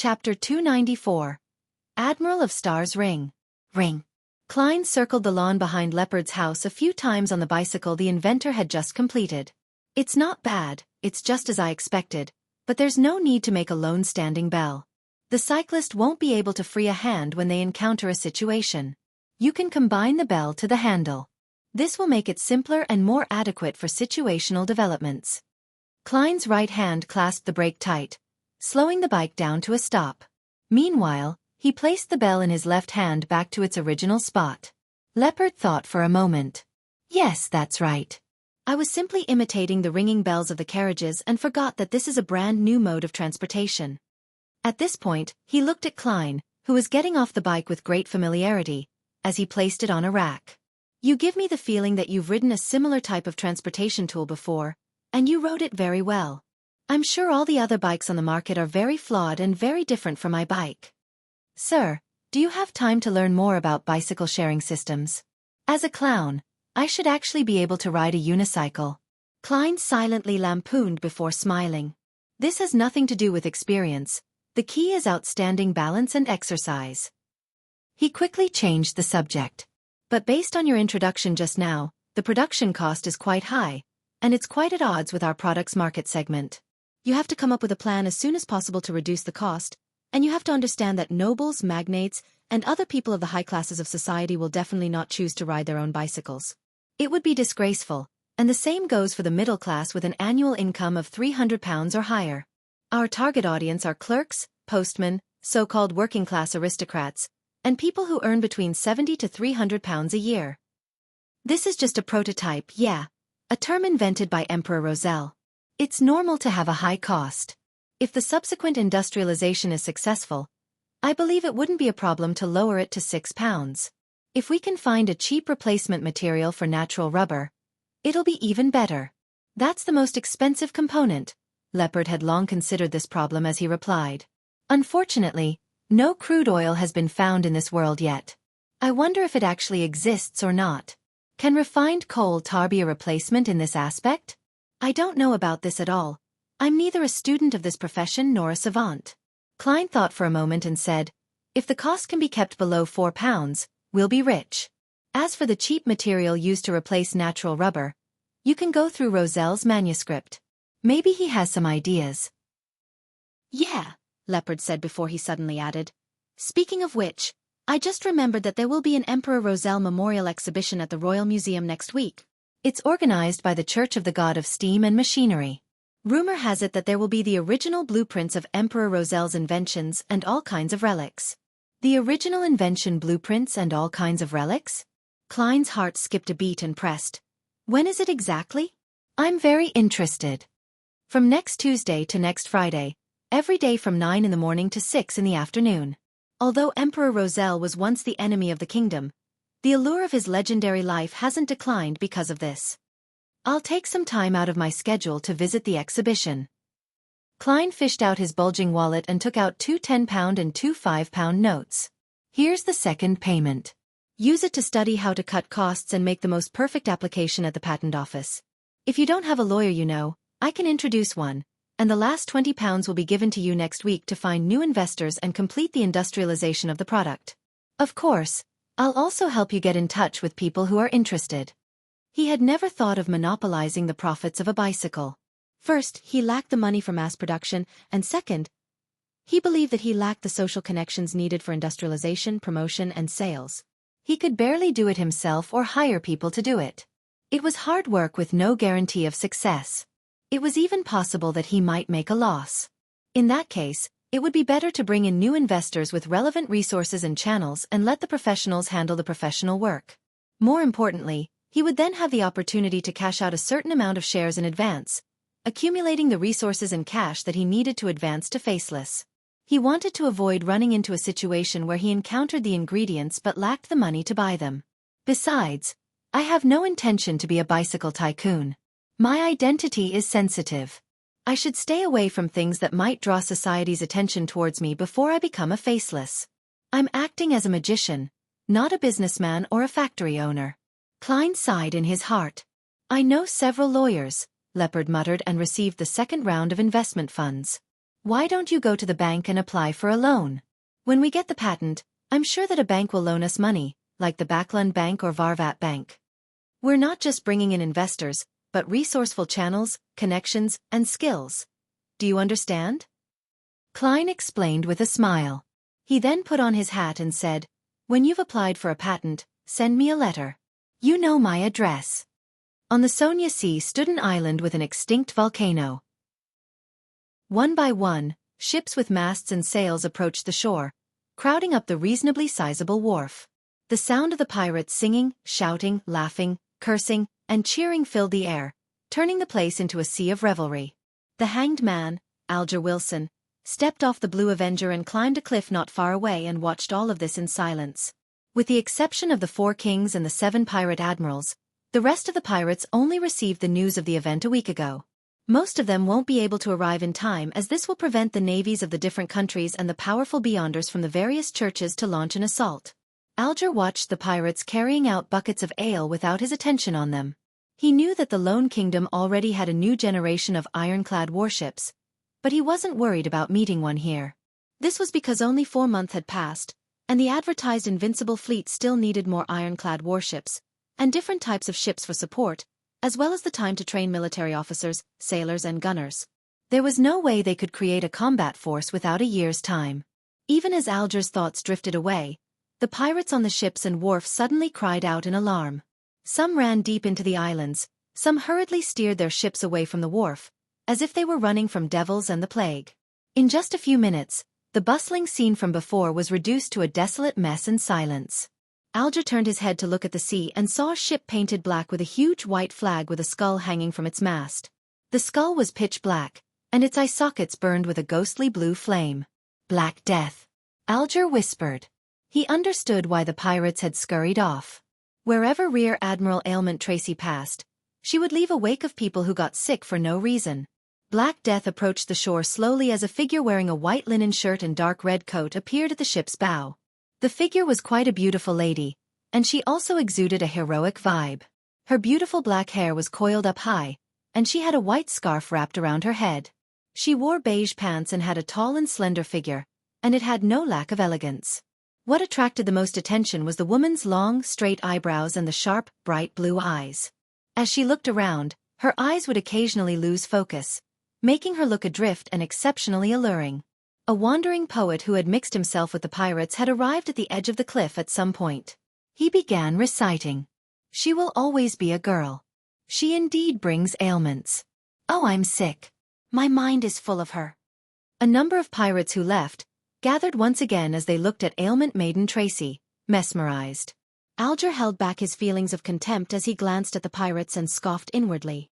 Chapter 294. Admiral of Stars Ring. Ring. Klein circled the lawn behind Leopard's house a few times on the bicycle the inventor had just completed. It's not bad, it's just as I expected, but there's no need to make a lone standing bell. The cyclist won't be able to free a hand when they encounter a situation. You can combine the bell to the handle. This will make it simpler and more adequate for situational developments. Klein's right hand clasped the brake tight, slowing the bike down to a stop. Meanwhile, he placed the bell in his left hand back to its original spot. Leopard thought for a moment. Yes, that's right. I was simply imitating the ringing bells of the carriages and forgot that this is a brand new mode of transportation. At this point, he looked at Klein, who was getting off the bike with great familiarity, as he placed it on a rack. You give me the feeling that you've ridden a similar type of transportation tool before, and you rode it very well. I'm sure all the other bikes on the market are very flawed and very different from my bike. Sir, do you have time to learn more about bicycle sharing systems? As a clown, I should actually be able to ride a unicycle. Klein silently lampooned before smiling. This has nothing to do with experience. The key is outstanding balance and exercise. He quickly changed the subject. But based on your introduction just now, the production cost is quite high, and it's quite at odds with our product's market segment. You have to come up with a plan as soon as possible to reduce the cost, and you have to understand that nobles, magnates, and other people of the high classes of society will definitely not choose to ride their own bicycles. It would be disgraceful, and the same goes for the middle class with an annual income of £300 or higher. Our target audience are clerks, postmen, so-called working-class aristocrats, and people who earn between £70 to £300 a year. This is just a prototype, yeah, a term invented by Emperor Roselle. It's normal to have a high cost. If the subsequent industrialization is successful, I believe it wouldn't be a problem to lower it to £6. If we can find a cheap replacement material for natural rubber, it'll be even better. That's the most expensive component. Leopard had long considered this problem as he replied. Unfortunately, no crude oil has been found in this world yet. I wonder if it actually exists or not. Can refined coal tar be a replacement in this aspect? I don't know about this at all. I'm neither a student of this profession nor a savant. Klein thought for a moment and said, if the cost can be kept below £4, we'll be rich. As for the cheap material used to replace natural rubber, you can go through Roselle's manuscript. Maybe he has some ideas. Yeah, Leopard said before he suddenly added. Speaking of which, I just remembered that there will be an Emperor Roselle Memorial Exhibition at the Royal Museum next week. It's organized by the Church of the God of Steam and Machinery. Rumor has it that there will be the original blueprints of Emperor Roselle's inventions and all kinds of relics. The original invention blueprints and all kinds of relics? Klein's heart skipped a beat and pressed. When is it exactly? I'm very interested. From next Tuesday to next Friday, every day from 9 in the morning to 6 in the afternoon. Although Emperor Roselle was once the enemy of the kingdom, the allure of his legendary life hasn't declined because of this. I'll take some time out of my schedule to visit the exhibition. Klein fished out his bulging wallet and took out 2 £10 and 2 £5 notes. Here's the second payment. Use it to study how to cut costs and make the most perfect application at the patent office. If you don't have a lawyer you know, I can introduce one, and the last £20 will be given to you next week to find new investors and complete the industrialization of the product. Of course, I'll also help you get in touch with people who are interested. He had never thought of monopolizing the profits of a bicycle. First, he lacked the money for mass production, and second, he believed that he lacked the social connections needed for industrialization, promotion, and sales. He could barely do it himself or hire people to do it. It was hard work with no guarantee of success. It was even possible that he might make a loss. In that case, it would be better to bring in new investors with relevant resources and channels and let the professionals handle the professional work. More importantly, he would then have the opportunity to cash out a certain amount of shares in advance, accumulating the resources and cash that he needed to advance to Faceless. He wanted to avoid running into a situation where he encountered the ingredients but lacked the money to buy them. Besides, I have no intention to be a bicycle tycoon. My identity is sensitive. I should stay away from things that might draw society's attention towards me before I become a Faceless. I'm acting as a magician, not a businessman or a factory owner. Klein sighed in his heart. I know several lawyers, Leopard muttered and received the second round of investment funds. Why don't you go to the bank and apply for a loan? When we get the patent, I'm sure that a bank will loan us money, like the Backlund Bank or Varvat Bank. We're not just bringing in investors, but resourceful channels, connections, and skills. Do you understand? Klein explained with a smile. He then put on his hat and said, "When you've applied for a patent, send me a letter. You know my address." On the Sonia Sea stood an island with an extinct volcano. One by one, ships with masts and sails approached the shore, crowding up the reasonably sizable wharf. The sound of the pirates singing, shouting, laughing, cursing, and cheering filled the air, turning the place into a sea of revelry. The hanged man, Alger Wilson, stepped off the Blue Avenger and climbed a cliff not far away and watched all of this in silence. With the exception of the 4 kings and the 7 pirate admirals, the rest of the pirates only received the news of the event a week ago. Most of them won't be able to arrive in time, as this will prevent the navies of the different countries and the powerful beyonders from the various churches to launch an assault. Alger watched the pirates carrying out buckets of ale without his attention on them. He knew that the Lone Kingdom already had a new generation of ironclad warships, but he wasn't worried about meeting one here. This was because only 4 months had passed, and the advertised invincible fleet still needed more ironclad warships, and different types of ships for support, as well as the time to train military officers, sailors and gunners. There was no way they could create a combat force without a year's time. Even as Alger's thoughts drifted away, the pirates on the ships and wharf suddenly cried out in alarm. Some ran deep into the islands, some hurriedly steered their ships away from the wharf, as if they were running from devils and the plague. In just a few minutes, the bustling scene from before was reduced to a desolate mess and silence. Alger turned his head to look at the sea and saw a ship painted black with a huge white flag with a skull hanging from its mast. The skull was pitch black, and its eye sockets burned with a ghostly blue flame. "Black Death," Alger whispered. He understood why the pirates had scurried off. Wherever Rear Admiral Ailment Tracy passed, she would leave a wake of people who got sick for no reason. Black Death approached the shore slowly as a figure wearing a white linen shirt and dark red coat appeared at the ship's bow. The figure was quite a beautiful lady, and she also exuded a heroic vibe. Her beautiful black hair was coiled up high, and she had a white scarf wrapped around her head. She wore beige pants and had a tall and slender figure, and it had no lack of elegance. What attracted the most attention was the woman's long, straight eyebrows and the sharp, bright blue eyes. As she looked around, her eyes would occasionally lose focus, making her look adrift and exceptionally alluring. A wandering poet who had mixed himself with the pirates had arrived at the edge of the cliff at some point. He began reciting. "She will always be a girl. She indeed brings ailments. Oh, I'm sick. My mind is full of her." A number of pirates who left gathered once again as they looked at Ailment Maiden Tracy, mesmerized. Alger held back his feelings of contempt as he glanced at the pirates and scoffed inwardly.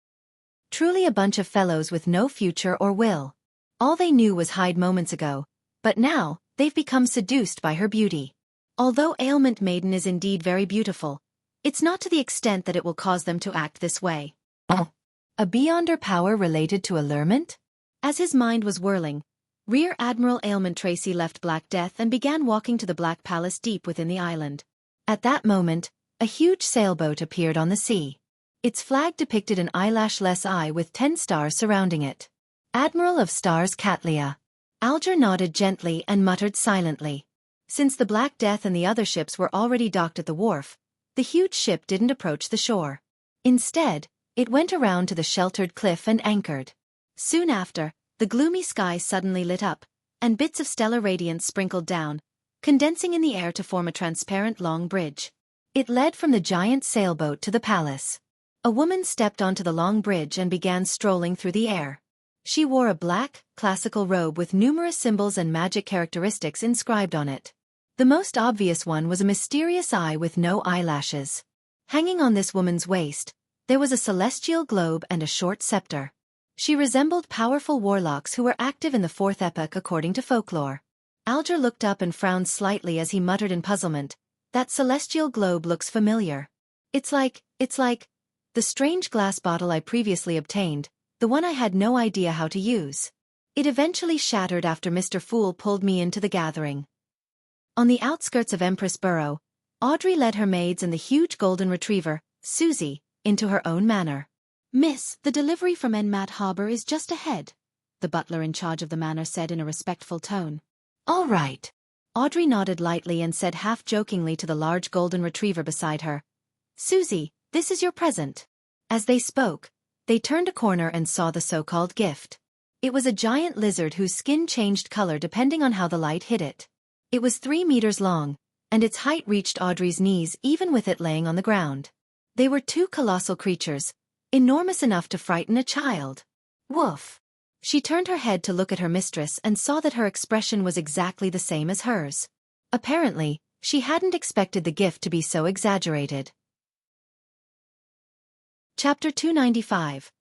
Truly a bunch of fellows with no future or will. All they knew was hide moments ago, but now, they've become seduced by her beauty. Although Ailment Maiden is indeed very beautiful, it's not to the extent that it will cause them to act this way. A beyonder power related to allurement? As his mind was whirling, Rear Admiral Ailment Tracy left Black Death and began walking to the Black Palace deep within the island. At that moment, a huge sailboat appeared on the sea. Its flag depicted an eyelash-less eye with 10 stars surrounding it. Admiral of Stars Catlia. Alger nodded gently and muttered silently. Since the Black Death and the other ships were already docked at the wharf, the huge ship didn't approach the shore. Instead, it went around to the sheltered cliff and anchored. Soon after, the gloomy sky suddenly lit up, and bits of stellar radiance sprinkled down, condensing in the air to form a transparent long bridge. It led from the giant sailboat to the palace. A woman stepped onto the long bridge and began strolling through the air. She wore a black, classical robe with numerous symbols and magic characteristics inscribed on it. The most obvious one was a mysterious eye with no eyelashes. Hanging on this woman's waist, there was a celestial globe and a short scepter. She resembled powerful warlocks who were active in the 4th epoch according to folklore. Alger looked up and frowned slightly as he muttered in puzzlement, "That celestial globe looks familiar. It's like the strange glass bottle I previously obtained, the one I had no idea how to use. It eventually shattered after Mr. Fool pulled me into the gathering." On the outskirts of Empress Borough, Audrey led her maids and the huge golden retriever, Susie, into her own manor. "Miss, the delivery from Enmat Harbor is just ahead. the butler in charge of the manor said in a respectful tone. All right. Audrey nodded lightly and said half-jokingly to the large golden retriever beside her, Susie, this is your present. As they spoke, they turned a corner and saw the so-called gift. It was a giant lizard whose skin changed color depending on how the light hit it. It was 3 meters long, and its height reached Audrey's knees even with it laying on the ground. They were 2 colossal creatures, enormous enough to frighten a child. Woof! She turned her head to look at her mistress and saw that her expression was exactly the same as hers. Apparently, she hadn't expected the gift to be so exaggerated. Chapter 295.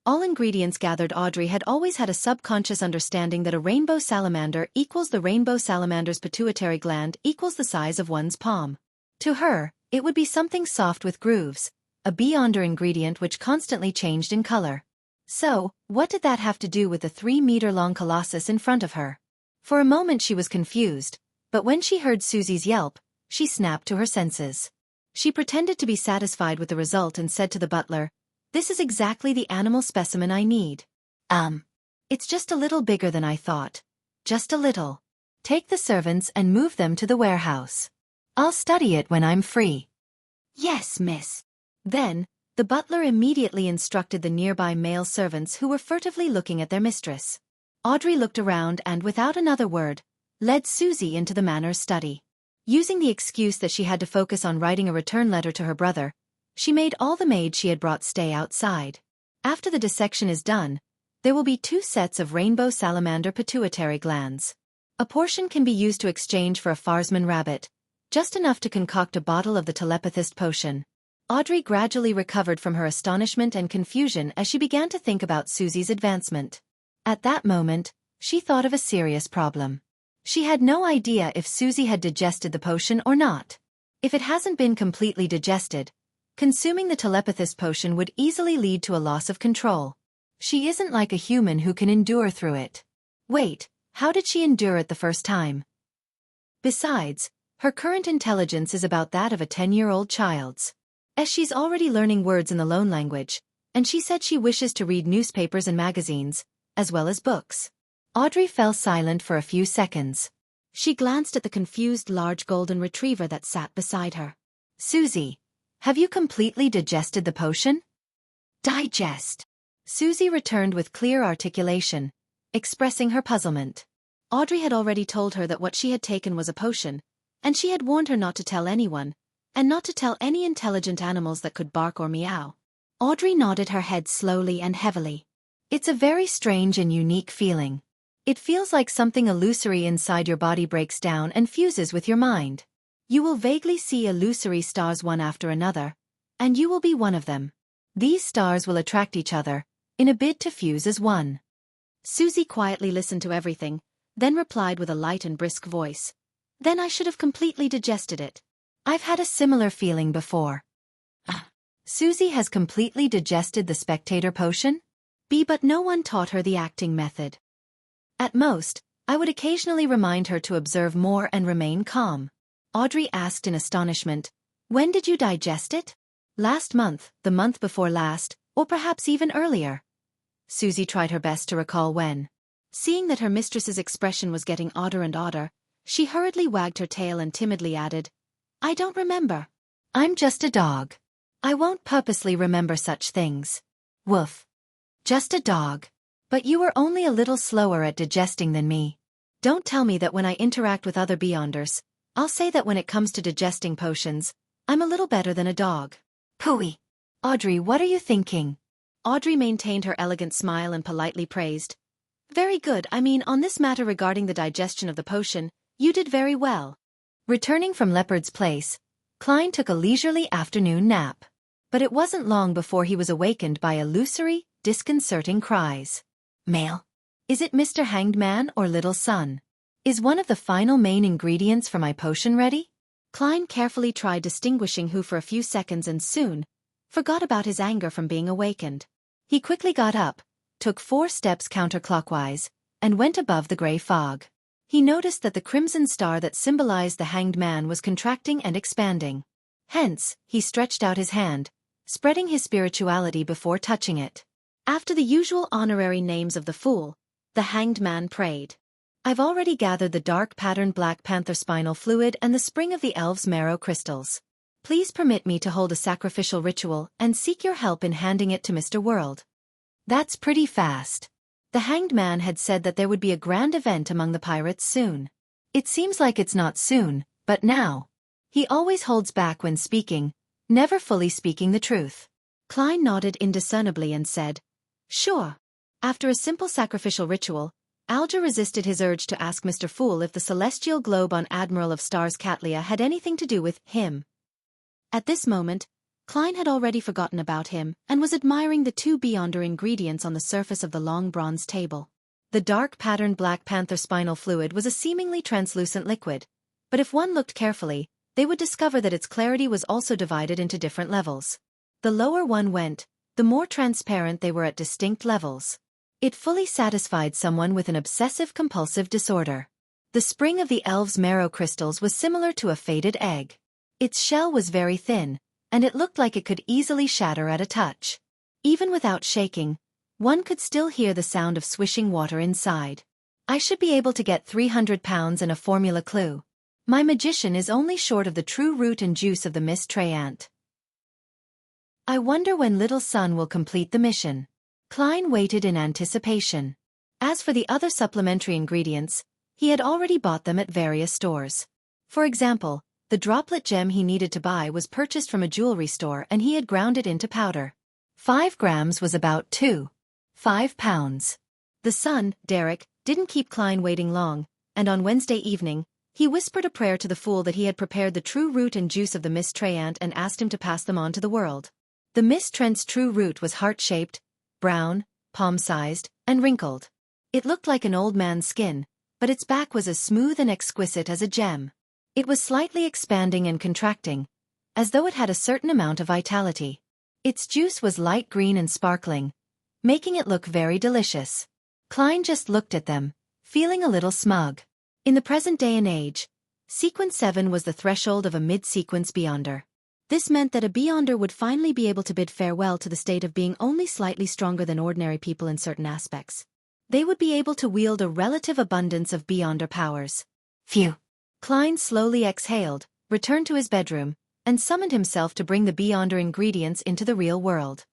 All ingredients gathered. Audrey had always had a subconscious understanding that a rainbow salamander equals the rainbow salamander's pituitary gland equals the size of one's palm. To her, it would be something soft with grooves, a beyonder ingredient which constantly changed in color. So, what did that have to do with the 3-meter-long colossus in front of her? For a moment she was confused, but when she heard Susie's yelp, she snapped to her senses. She pretended to be satisfied with the result and said to the butler, This is exactly the animal specimen I need. It's just a little bigger than I thought. Just a little. Take the servants and move them to the warehouse. I'll study it when I'm free. Yes, miss. Then, the butler immediately instructed the nearby male servants who were furtively looking at their mistress. Audrey looked around and, without another word, led Susie into the manor's study. Using the excuse that she had to focus on writing a return letter to her brother, she made all the maids she had brought stay outside. After the dissection is done, there will be 2 sets of rainbow salamander pituitary glands. A portion can be used to exchange for a Farsman rabbit, just enough to concoct a bottle of the telepathist potion. Audrey gradually recovered from her astonishment and confusion as she began to think about Susie's advancement. At that moment, she thought of a serious problem. She had no idea if Susie had digested the potion or not. If it hasn't been completely digested, consuming the telepathist potion would easily lead to a loss of control. She isn't like a human who can endure through it. Wait, how did she endure it the first time? Besides, her current intelligence is about that of a 10-year-old child's. As she's already learning words in the loan language, and she said she wishes to read newspapers and magazines, as well as books. Audrey fell silent for a few seconds. She glanced at the confused large golden retriever that sat beside her. Susie, have you completely digested the potion? Digest. Susie returned with clear articulation, expressing her puzzlement. Audrey had already told her that what she had taken was a potion, and she had warned her not to tell anyone, and not to tell any intelligent animals that could bark or meow. Audrey nodded her head slowly and heavily. It's a very strange and unique feeling. It feels like something illusory inside your body breaks down and fuses with your mind. You will vaguely see illusory stars one after another, and you will be one of them. These stars will attract each other, in a bid to fuse as one. Susie quietly listened to everything, then replied with a light and brisk voice. Then I should have completely digested it. I've had a similar feeling before. Susie has completely digested the spectator potion? But no one taught her the acting method. At most, I would occasionally remind her to observe more and remain calm. Audrey asked in astonishment, When did you digest it? Last month, the month before last, or perhaps even earlier. Susie tried her best to recall when. Seeing that her mistress's expression was getting odder and odder, she hurriedly wagged her tail and timidly added, I don't remember. I'm just a dog. I won't purposely remember such things. Woof. Just a dog. But you were only a little slower at digesting than me. Don't tell me that when I interact with other beyonders, I'll say that when it comes to digesting potions, I'm a little better than a dog. Pooey. Audrey, what are you thinking? Audrey maintained her elegant smile and politely praised. Very good, on this matter regarding the digestion of the potion, you did very well. Returning from Leopard's Place, Klein took a leisurely afternoon nap. But it wasn't long before he was awakened by illusory, disconcerting cries. Male? Is it Mr. Hanged Man or Little Son? Is one of the final main ingredients for my potion ready? Klein carefully tried distinguishing who for a few seconds and soon forgot about his anger from being awakened. He quickly got up, took 4 steps counterclockwise, and went above the gray fog. He noticed that the crimson star that symbolized the Hanged Man was contracting and expanding. Hence, he stretched out his hand, spreading his spirituality before touching it. After the usual honorary names of the fool, The Hanged Man prayed. I've already gathered the dark patterned Black Panther spinal fluid and the spring of the elves' marrow crystals. Please permit me to hold a sacrificial ritual and seek your help in handing it to Mr. World. That's pretty fast. The Hanged Man had said that there would be a grand event among the pirates soon. It seems like it's not soon, but now. He always holds back when speaking, never fully speaking the truth. Klein nodded indiscernibly and said, Sure. After a simple sacrificial ritual, Alger resisted his urge to ask Mr. Fool if the celestial globe on Admiral of Stars Catlia had anything to do with him. At this moment, Klein had already forgotten about him and was admiring the two Beyonder ingredients on the surface of the long bronze table. The dark patterned Black Panther spinal fluid was a seemingly translucent liquid, but if one looked carefully, they would discover that its clarity was also divided into different levels. The lower one went, the more transparent they were at distinct levels. It fully satisfied someone with an obsessive-compulsive disorder. The spring of the elves' marrow crystals was similar to a faded egg. Its shell was very thin, and it looked like it could easily shatter at a touch. Even without shaking, one could still hear the sound of swishing water inside. I should be able to get 300 pounds and a formula clue. My magician is only short of the true root and juice of the mist treant. I wonder when Little Sun will complete the mission. Klein waited in anticipation. As for the other supplementary ingredients, he had already bought them at various stores. For example, the droplet gem he needed to buy was purchased from a jewelry store and he had ground it into powder. 5 grams was about 2.5 pounds. The son, Derek, didn't keep Klein waiting long, and on Wednesday evening, he whispered a prayer to the Fool that he had prepared the true root and juice of the mist treant and asked him to pass them on to the world. The mist treant's true root was heart-shaped, brown, palm-sized, and wrinkled. It looked like an old man's skin, but its back was as smooth and exquisite as a gem. It was slightly expanding and contracting, as though it had a certain amount of vitality. Its juice was light green and sparkling, making it look very delicious. Klein just looked at them, feeling a little smug. In the present day and age, Sequence 7 was the threshold of a mid-sequence Beyonder. This meant that a Beyonder would finally be able to bid farewell to the state of being only slightly stronger than ordinary people in certain aspects. They would be able to wield a relative abundance of Beyonder powers. Phew. Klein slowly exhaled, returned to his bedroom, and summoned himself to bring the Beyonder ingredients into the real world.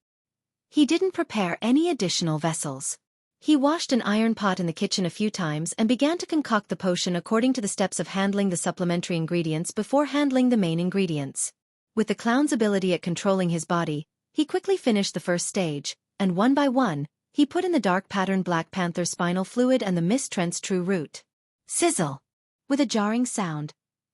He didn't prepare any additional vessels. He washed an iron pot in the kitchen a few times and began to concoct the potion according to the steps of handling the supplementary ingredients before handling the main ingredients. With the clown's ability at controlling his body, he quickly finished the first stage, and one by one, he put in the dark patterned Black Panther spinal fluid and the mist treant's true root. Sizzle! With a jarring sound,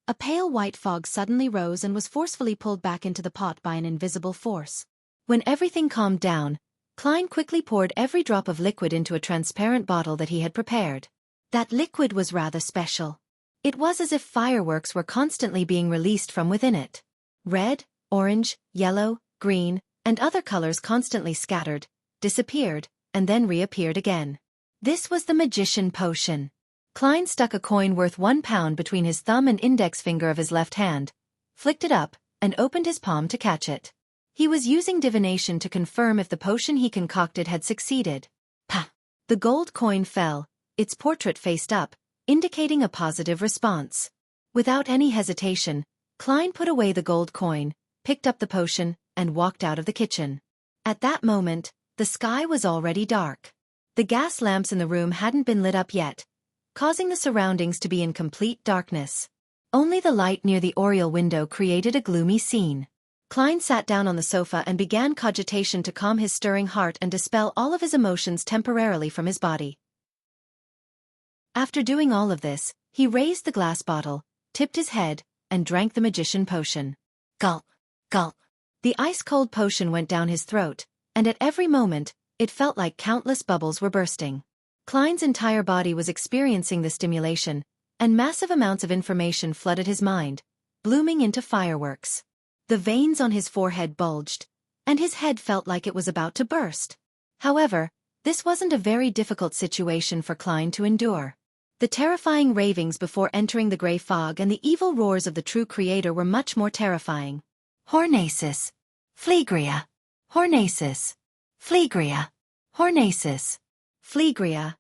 a pale white fog suddenly rose and was forcefully pulled back into the pot by an invisible force. When everything calmed down, Klein quickly poured every drop of liquid into a transparent bottle that he had prepared. That liquid was rather special. It was as if fireworks were constantly being released from within it. Red, orange, yellow, green, and other colors constantly scattered, disappeared, and then reappeared again. This was the magician potion. Klein stuck a coin worth £1 between his thumb and index finger of his left hand, flicked it up, and opened his palm to catch it. He was using divination to confirm if the potion he concocted had succeeded. Pah! The gold coin fell, its portrait faced up, indicating a positive response. Without any hesitation, Klein put away the gold coin, picked up the potion, and walked out of the kitchen. At that moment, the sky was already dark. The gas lamps in the room hadn't been lit up yet, causing the surroundings to be in complete darkness. Only the light near the oriel window created a gloomy scene. Klein sat down on the sofa and began cogitation to calm his stirring heart and dispel all of his emotions temporarily from his body. After doing all of this, he raised the glass bottle, tipped his head, and drank the magician potion. Gulp, gulp. The ice-cold potion went down his throat, and at every moment, it felt like countless bubbles were bursting. Klein's entire body was experiencing the stimulation, and massive amounts of information flooded his mind, blooming into fireworks. The veins on his forehead bulged, and his head felt like it was about to burst. However, this wasn't a very difficult situation for Klein to endure. The terrifying ravings before entering the grey fog and the evil roars of the true creator were much more terrifying. Hornasis. Phlegria. Hornasis. Phlegria. Hornasis. Phlegria.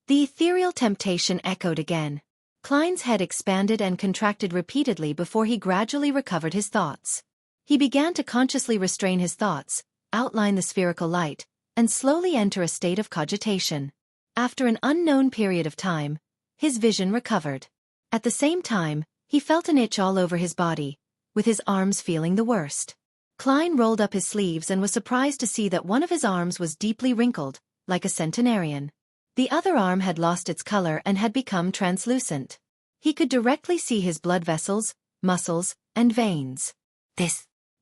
The ethereal temptation echoed again. Klein's head expanded and contracted repeatedly before he gradually recovered his thoughts. He began to consciously restrain his thoughts, outline the spherical light, and slowly enter a state of cogitation. After an unknown period of time, his vision recovered. At the same time, he felt an itch all over his body, with his arms feeling the worst. Klein rolled up his sleeves and was surprised to see that one of his arms was deeply wrinkled, like a centenarian. The other arm had lost its color and had become translucent. He could directly see his blood vessels, muscles, and veins.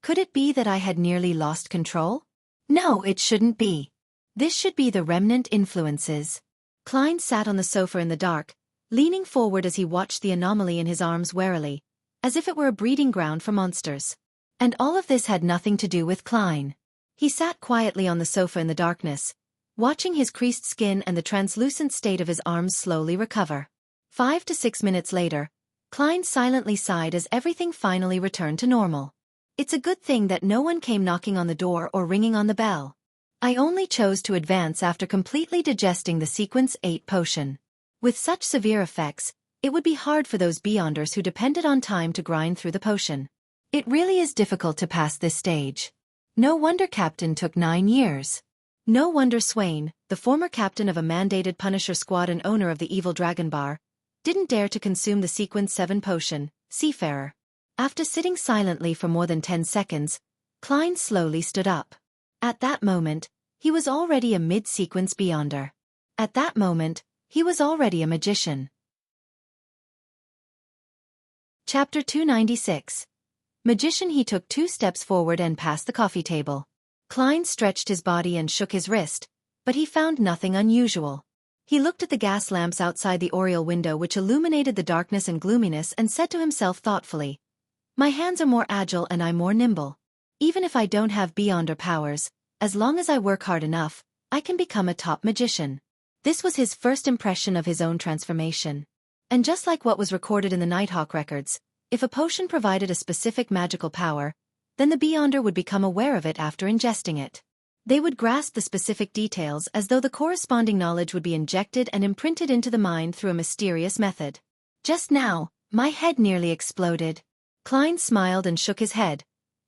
Could it be that I had nearly lost control? No, it shouldn't be. This should be the remnant influences. Klein sat on the sofa in the dark, leaning forward as he watched the anomaly in his arms warily, as if it were a breeding ground for monsters. And all of this had nothing to do with Klein. He sat quietly on the sofa in the darkness, watching his creased skin and the translucent state of his arms slowly recover. 5 to 6 minutes later, Klein silently sighed as everything finally returned to normal. It's a good thing that no one came knocking on the door or ringing on the bell. I only chose to advance after completely digesting the Sequence 8 potion. With such severe effects, it would be hard for those Beyonders who depended on time to grind through the potion. It really is difficult to pass this stage. No wonder Captain took 9 years. No wonder Swain, the former captain of a mandated Punisher squad and owner of the evil Dragon Bar, didn't dare to consume the Sequence 7 potion, Seafarer. After sitting silently for more than 10 seconds, Klein slowly stood up. At that moment, he was already a mid-sequence Beyonder. At that moment, he was already a magician. Chapter 296. Magician. He took 2 steps forward and past the coffee table. Klein stretched his body and shook his wrist, but he found nothing unusual. He looked at the gas lamps outside the oriel window which illuminated the darkness and gloominess and said to himself thoughtfully, "My hands are more agile and I'm more nimble. Even if I don't have Beyonder powers, as long as I work hard enough, I can become a top magician." This was his first impression of his own transformation. And just like what was recorded in the Nighthawk records, if a potion provided a specific magical power, then the Beyonder would become aware of it after ingesting it. They would grasp the specific details as though the corresponding knowledge would be injected and imprinted into the mind through a mysterious method. Just now, my head nearly exploded. Klein smiled and shook his head,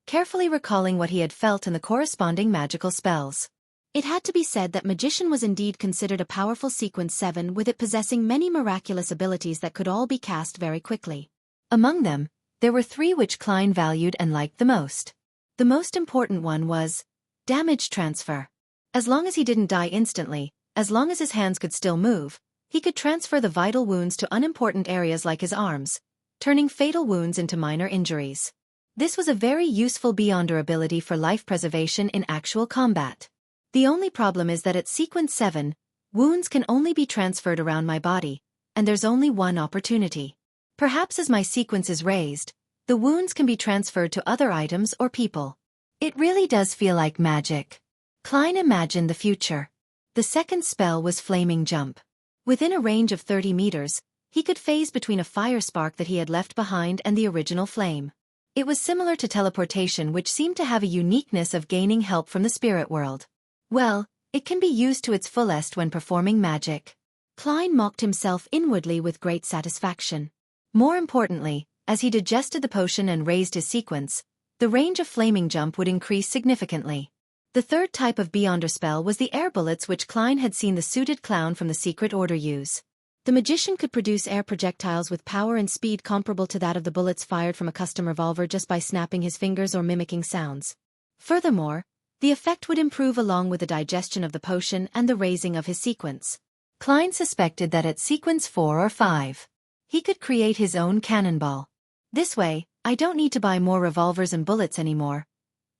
carefully recalling what he had felt in the corresponding magical spells. It had to be said that Magician was indeed considered a powerful Sequence 7, with it possessing many miraculous abilities that could all be cast very quickly. Among them, there were 3 which Klein valued and liked the most. The most important one was damage transfer. As long as he didn't die instantly, as long as his hands could still move, he could transfer the vital wounds to unimportant areas like his arms, turning fatal wounds into minor injuries. This was a very useful Beyonder ability for life preservation in actual combat. The only problem is that at Sequence 7, wounds can only be transferred around my body, and there's only one opportunity. Perhaps as my sequence is raised, the wounds can be transferred to other items or people. It really does feel like magic. Klein imagined the future. The second spell was Flaming Jump. Within a range of 30 meters, he could phase between a fire spark that he had left behind and the original flame. It was similar to teleportation, which seemed to have a uniqueness of gaining help from the spirit world. Well, it can be used to its fullest when performing magic. Klein mocked himself inwardly with great satisfaction. More importantly, as he digested the potion and raised his sequence, the range of Flaming Jump would increase significantly. The third type of Beyonder spell was the air bullets, which Klein had seen the suited clown from the Secret Order use. The magician could produce air projectiles with power and speed comparable to that of the bullets fired from a custom revolver just by snapping his fingers or mimicking sounds. Furthermore, the effect would improve along with the digestion of the potion and the raising of his sequence. Klein suspected that at Sequence 4 or 5, he could create his own cannonball. This way, I don't need to buy more revolvers and bullets anymore.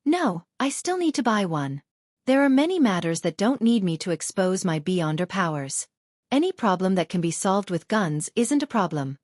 No, I still need to buy one. There are many matters that don't need me to expose my Beyonder powers. Any problem that can be solved with guns isn't a problem.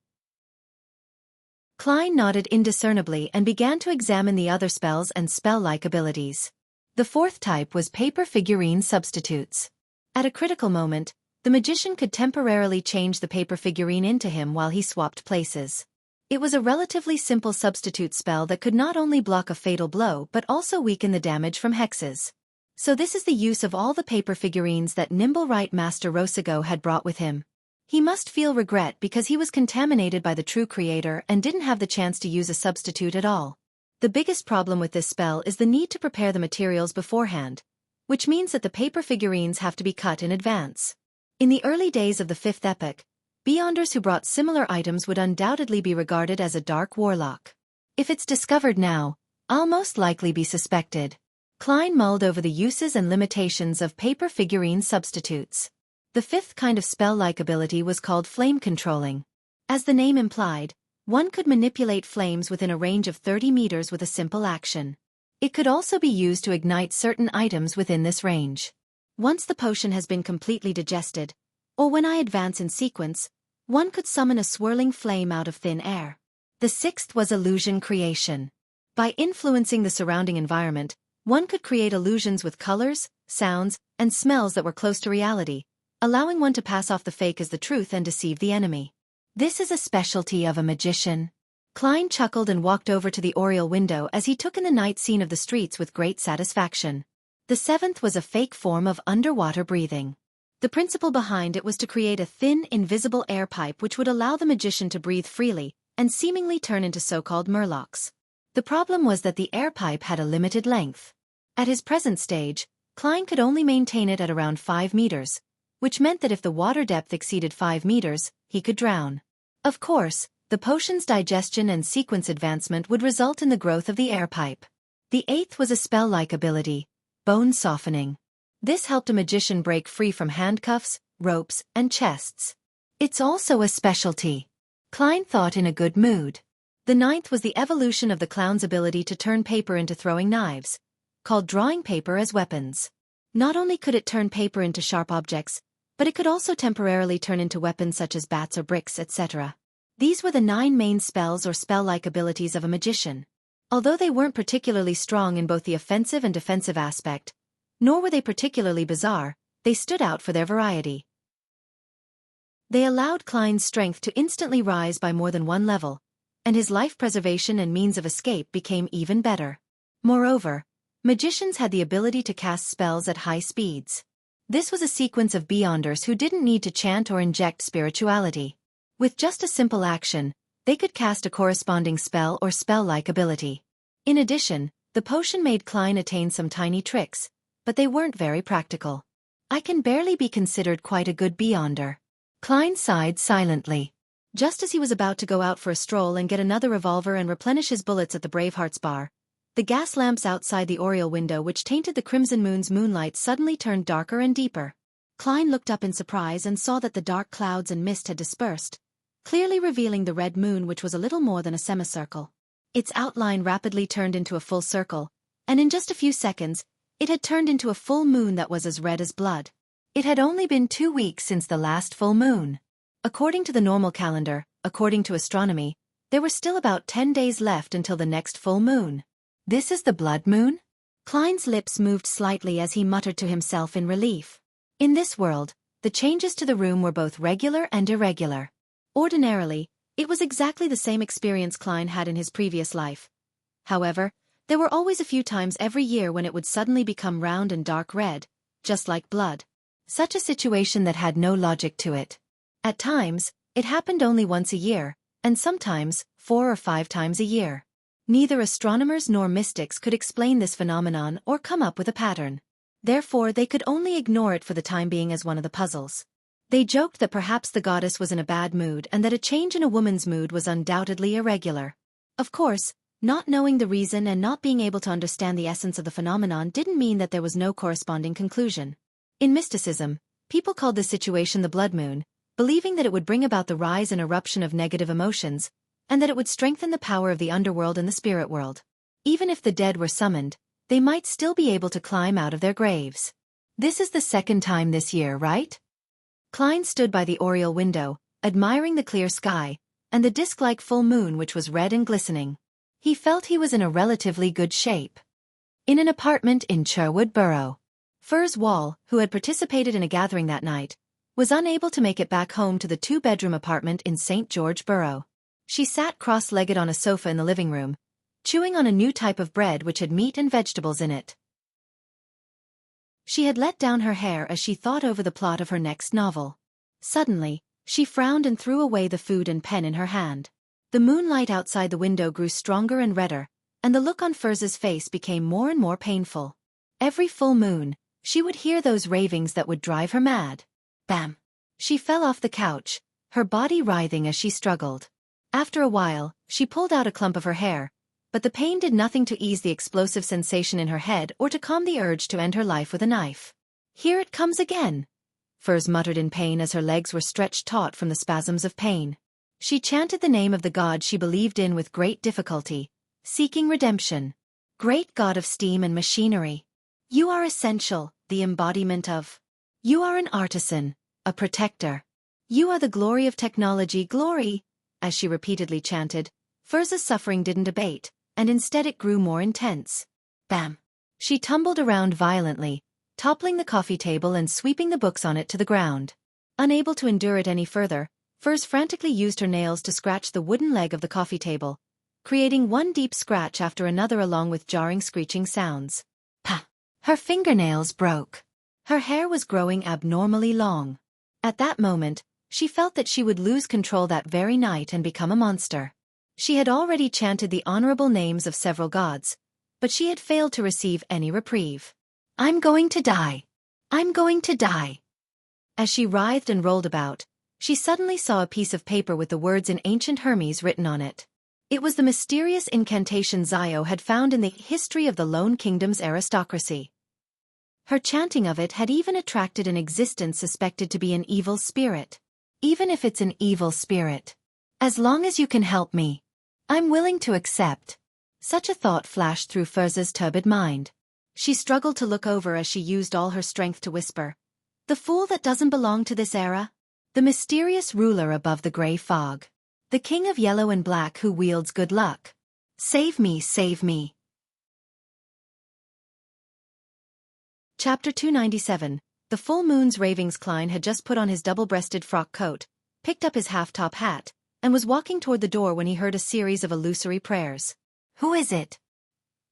Klein nodded indiscernibly and began to examine the other spells and spell-like abilities. The fourth type was paper figurine substitutes. At a critical moment, the magician could temporarily change the paper figurine into him while he swapped places. It was a relatively simple substitute spell that could not only block a fatal blow but also weaken the damage from hexes. So this is the use of all the paper figurines that nimble-right Master Rosigo had brought with him. He must feel regret because he was contaminated by the true creator and didn't have the chance to use a substitute at all. The biggest problem with this spell is the need to prepare the materials beforehand, which means that the paper figurines have to be cut in advance. In the early days of the Fifth Epoch, Beyonders who brought similar items would undoubtedly be regarded as a dark warlock. If it's discovered now, I'll most likely be suspected. Klein mulled over the uses and limitations of paper figurine substitutes. The fifth kind of spell-like ability was called flame controlling. As the name implied, one could manipulate flames within a range of 30 meters with a simple action. It could also be used to ignite certain items within this range. Once the potion has been completely digested, or when I advance in sequence, one could summon a swirling flame out of thin air. The sixth was illusion creation. By influencing the surrounding environment, one could create illusions with colors, sounds, and smells that were close to reality, allowing one to pass off the fake as the truth and deceive the enemy. This is a specialty of a magician. Klein chuckled and walked over to the oriel window as he took in the night scene of the streets with great satisfaction. The seventh was a fake form of underwater breathing. The principle behind it was to create a thin, invisible air pipe which would allow the magician to breathe freely and seemingly turn into so-called murlocs. The problem was that the air pipe had a limited length. At his present stage, Klein could only maintain it at around 5 meters, which meant that if the water depth exceeded 5 meters, he could drown. Of course, the potion's digestion and sequence advancement would result in the growth of the air pipe. The eighth was a spell-like ability, bone softening. This helped a magician break free from handcuffs, ropes, and chests. It's also a specialty. Klein thought in a good mood. The ninth was the evolution of the clown's ability to turn paper into throwing knives, called drawing paper as weapons. Not only could it turn paper into sharp objects, but it could also temporarily turn into weapons such as bats or bricks, etc. These were the 9 main spells or spell-like abilities of a magician. Although they weren't particularly strong in both the offensive and defensive aspect, nor were they particularly bizarre, they stood out for their variety. They allowed Klein's strength to instantly rise by more than 1 level, and his life preservation and means of escape became even better. Moreover, magicians had the ability to cast spells at high speeds. This was a sequence of beyonders who didn't need to chant or inject spirituality. With just a simple action, they could cast a corresponding spell or spell-like ability. In addition, the potion made Klein attain some tiny tricks, but they weren't very practical. I can barely be considered quite a good beyonder. Klein sighed silently. Just as he was about to go out for a stroll and get another revolver and replenish his bullets at the Bravehearts bar, the gas lamps outside the oriel window which tainted the crimson moon's moonlight suddenly turned darker and deeper. Klein looked up in surprise and saw that the dark clouds and mist had dispersed, clearly revealing the red moon which was a little more than a semicircle. Its outline rapidly turned into a full circle, and in just a few seconds, it had turned into a full moon that was as red as blood. It had only been 2 weeks since the last full moon. According to the normal calendar, according to astronomy, there were still about 10 days left until the next full moon. This is the blood moon? Klein's lips moved slightly as he muttered to himself in relief. In this world, the changes to the room were both regular and irregular. Ordinarily, it was exactly the same experience Klein had in his previous life. However, there were always a few times every year when it would suddenly become round and dark red, just like blood. Such a situation that had no logic to it. At times, it happened only once a year, and sometimes 4 or 5 times a year. Neither astronomers nor mystics could explain this phenomenon or come up with a pattern. Therefore, they could only ignore it for the time being as one of the puzzles. They joked that perhaps the goddess was in a bad mood and that a change in a woman's mood was undoubtedly irregular. Of course, not knowing the reason and not being able to understand the essence of the phenomenon didn't mean that there was no corresponding conclusion. In mysticism, people called this situation the blood moon, believing that it would bring about the rise and eruption of negative emotions, and that it would strengthen the power of the underworld and the spirit world. Even if the dead were summoned, they might still be able to climb out of their graves. This is the 2nd time this year, right? Klein stood by the oriel window, admiring the clear sky, and the disc-like full moon which was red and glistening. He felt he was in a relatively good shape. In an apartment in Sherwood Borough. Furs Wall, who had participated in a gathering that night, was unable to make it back home to the 2-bedroom apartment in St. George Borough. She sat cross-legged on a sofa in the living room, chewing on a new type of bread which had meat and vegetables in it. She had let down her hair as she thought over the plot of her next novel. Suddenly, she frowned and threw away the food and pen in her hand. The moonlight outside the window grew stronger and redder, and the look on Firz's face became more and more painful. Every full moon, she would hear those ravings that would drive her mad. Bam! She fell off the couch, her body writhing as she struggled. After a while, she pulled out a clump of her hair, but the pain did nothing to ease the explosive sensation in her head or to calm the urge to end her life with a knife. Here it comes again, Firz muttered in pain as her legs were stretched taut from the spasms of pain. She chanted the name of the god she believed in with great difficulty, seeking redemption. Great God of steam and machinery. You are essential, the embodiment of. You are an artisan, a protector. You are the glory of technology, glory. As she repeatedly chanted, Firz's suffering didn't abate, and instead it grew more intense. Bam! She tumbled around violently, toppling the coffee table and sweeping the books on it to the ground. Unable to endure it any further, Firz frantically used her nails to scratch the wooden leg of the coffee table, creating one deep scratch after another along with jarring screeching sounds. Pah! Her fingernails broke. Her hair was growing abnormally long. At that moment, she felt that she would lose control that very night and become a monster. She had already chanted the honorable names of several gods, but she had failed to receive any reprieve. I'm going to die. I'm going to die. As she writhed and rolled about, she suddenly saw a piece of paper with the words in ancient Hermes written on it. It was the mysterious incantation Zio had found in the history of the Lone Kingdom's aristocracy. Her chanting of it had even attracted an existence suspected to be an evil spirit. Even if it's an evil spirit. As long as you can help me, I'm willing to accept. Such a thought flashed through Firz's turbid mind. She struggled to look over as she used all her strength to whisper. The fool that doesn't belong to this era? The mysterious ruler above the gray fog. The king of yellow and black who wields good luck. Save me, save me. Chapter 297. The full moon's ravings. Klein had just put on his double-breasted frock coat, picked up his half-top hat, and was walking toward the door when he heard a series of illusory prayers. Who is it?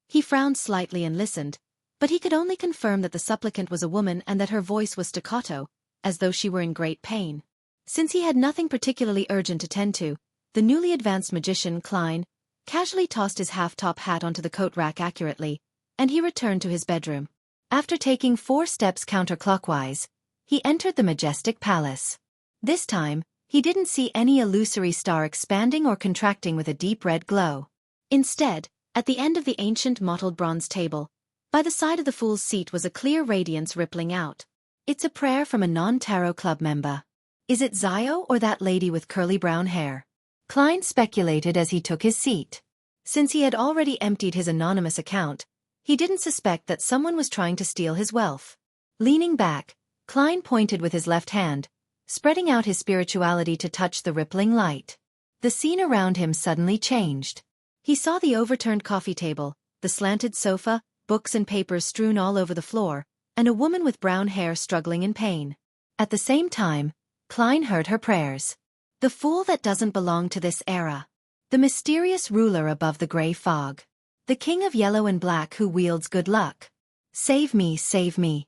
He frowned slightly and listened, but he could only confirm that the supplicant was a woman and that her voice was staccato, as though she were in great pain. Since he had nothing particularly urgent to tend to, the newly advanced magician, Klein, casually tossed his half-top hat onto the coat rack accurately, and he returned to his bedroom. After taking 4 steps counterclockwise, he entered the majestic palace. This time, he didn't see any illusory star expanding or contracting with a deep red glow. Instead, at the end of the ancient mottled bronze table, by the side of the fool's seat was a clear radiance rippling out. It's a prayer from a non-tarot club member. Is it Zio or that lady with curly brown hair? Klein speculated as he took his seat. Since he had already emptied his anonymous account, he didn't suspect that someone was trying to steal his wealth. Leaning back, Klein pointed with his left hand, spreading out his spirituality to touch the rippling light. The scene around him suddenly changed. He saw the overturned coffee table, the slanted sofa, books and papers strewn all over the floor, and a woman with brown hair struggling in pain. At the same time, Klein heard her prayers. The fool that doesn't belong to this era. The mysterious ruler above the gray fog. The king of yellow and black who wields good luck. Save me, save me.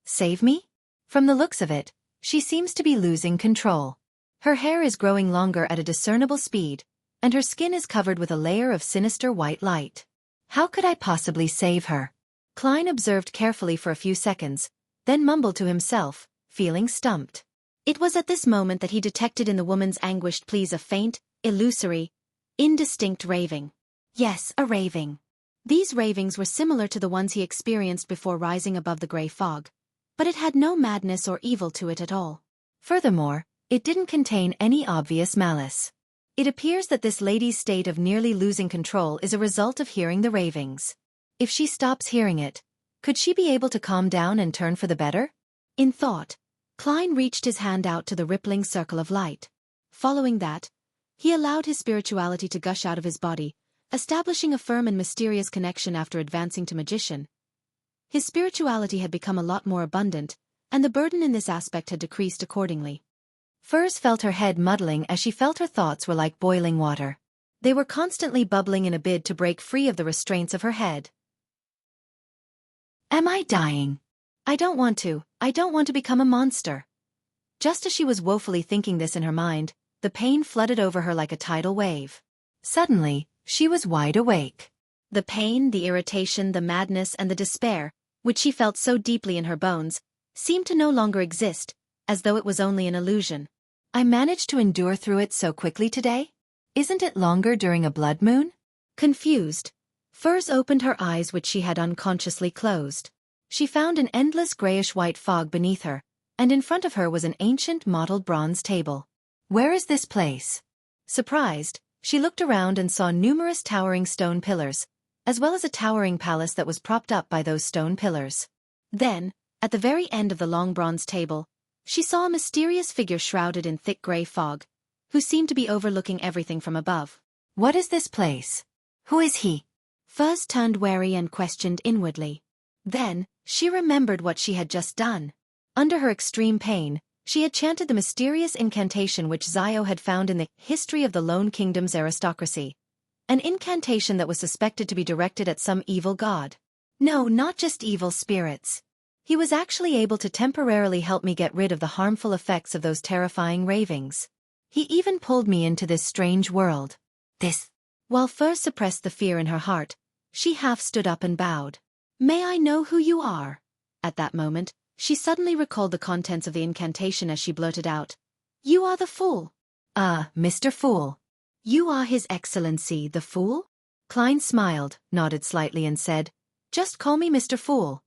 Save me? From the looks of it, she seems to be losing control. Her hair is growing longer at a discernible speed, and her skin is covered with a layer of sinister white light. How could I possibly save her? Klein observed carefully for a few seconds, then mumbled to himself, feeling stumped. It was at this moment that he detected in the woman's anguished pleas a faint, illusory, indistinct raving. Yes, a raving. These ravings were similar to the ones he experienced before rising above the gray fog, but it had no madness or evil to it at all. Furthermore, it didn't contain any obvious malice. It appears that this lady's state of nearly losing control is a result of hearing the ravings. If she stops hearing it, could she be able to calm down and turn for the better? In thought, Klein reached his hand out to the rippling circle of light. Following that, he allowed his spirituality to gush out of his body, establishing a firm and mysterious connection after advancing to magician. His spirituality had become a lot more abundant, and the burden in this aspect had decreased accordingly. Firz felt her head muddling as she felt her thoughts were like boiling water. They were constantly bubbling in a bid to break free of the restraints of her head. Am I dying? I don't want to become a monster. Just as she was woefully thinking this in her mind, the pain flooded over her like a tidal wave. Suddenly, she was wide awake. The pain, the irritation, the madness, and the despair, which she felt so deeply in her bones, seemed to no longer exist, as though it was only an illusion. I managed to endure through it so quickly today? Isn't it longer during a blood moon? Confused, Furs opened her eyes which she had unconsciously closed. She found an endless grayish-white fog beneath her, and in front of her was an ancient mottled bronze table. Where is this place? Surprised, she looked around and saw numerous towering stone pillars, as well as a towering palace that was propped up by those stone pillars. Then, at the very end of the long bronze table, she saw a mysterious figure shrouded in thick gray fog, who seemed to be overlooking everything from above. What is this place? Who is he? Furs turned wary and questioned inwardly. Then, she remembered what she had just done. Under her extreme pain, she had chanted the mysterious incantation which Xiao had found in the history of the Lone Kingdom's aristocracy. An incantation that was suspected to be directed at some evil god. No, not just evil spirits. He was actually able to temporarily help me get rid of the harmful effects of those terrifying ravings. He even pulled me into this strange world. While Furs suppressed the fear in her heart, she half stood up and bowed. May I know who you are? At that moment, she suddenly recalled the contents of the incantation as she blurted out. You are the Fool. Mr. Fool. You are His Excellency, the Fool? Klein smiled, nodded slightly and said, Just call me Mr. Fool.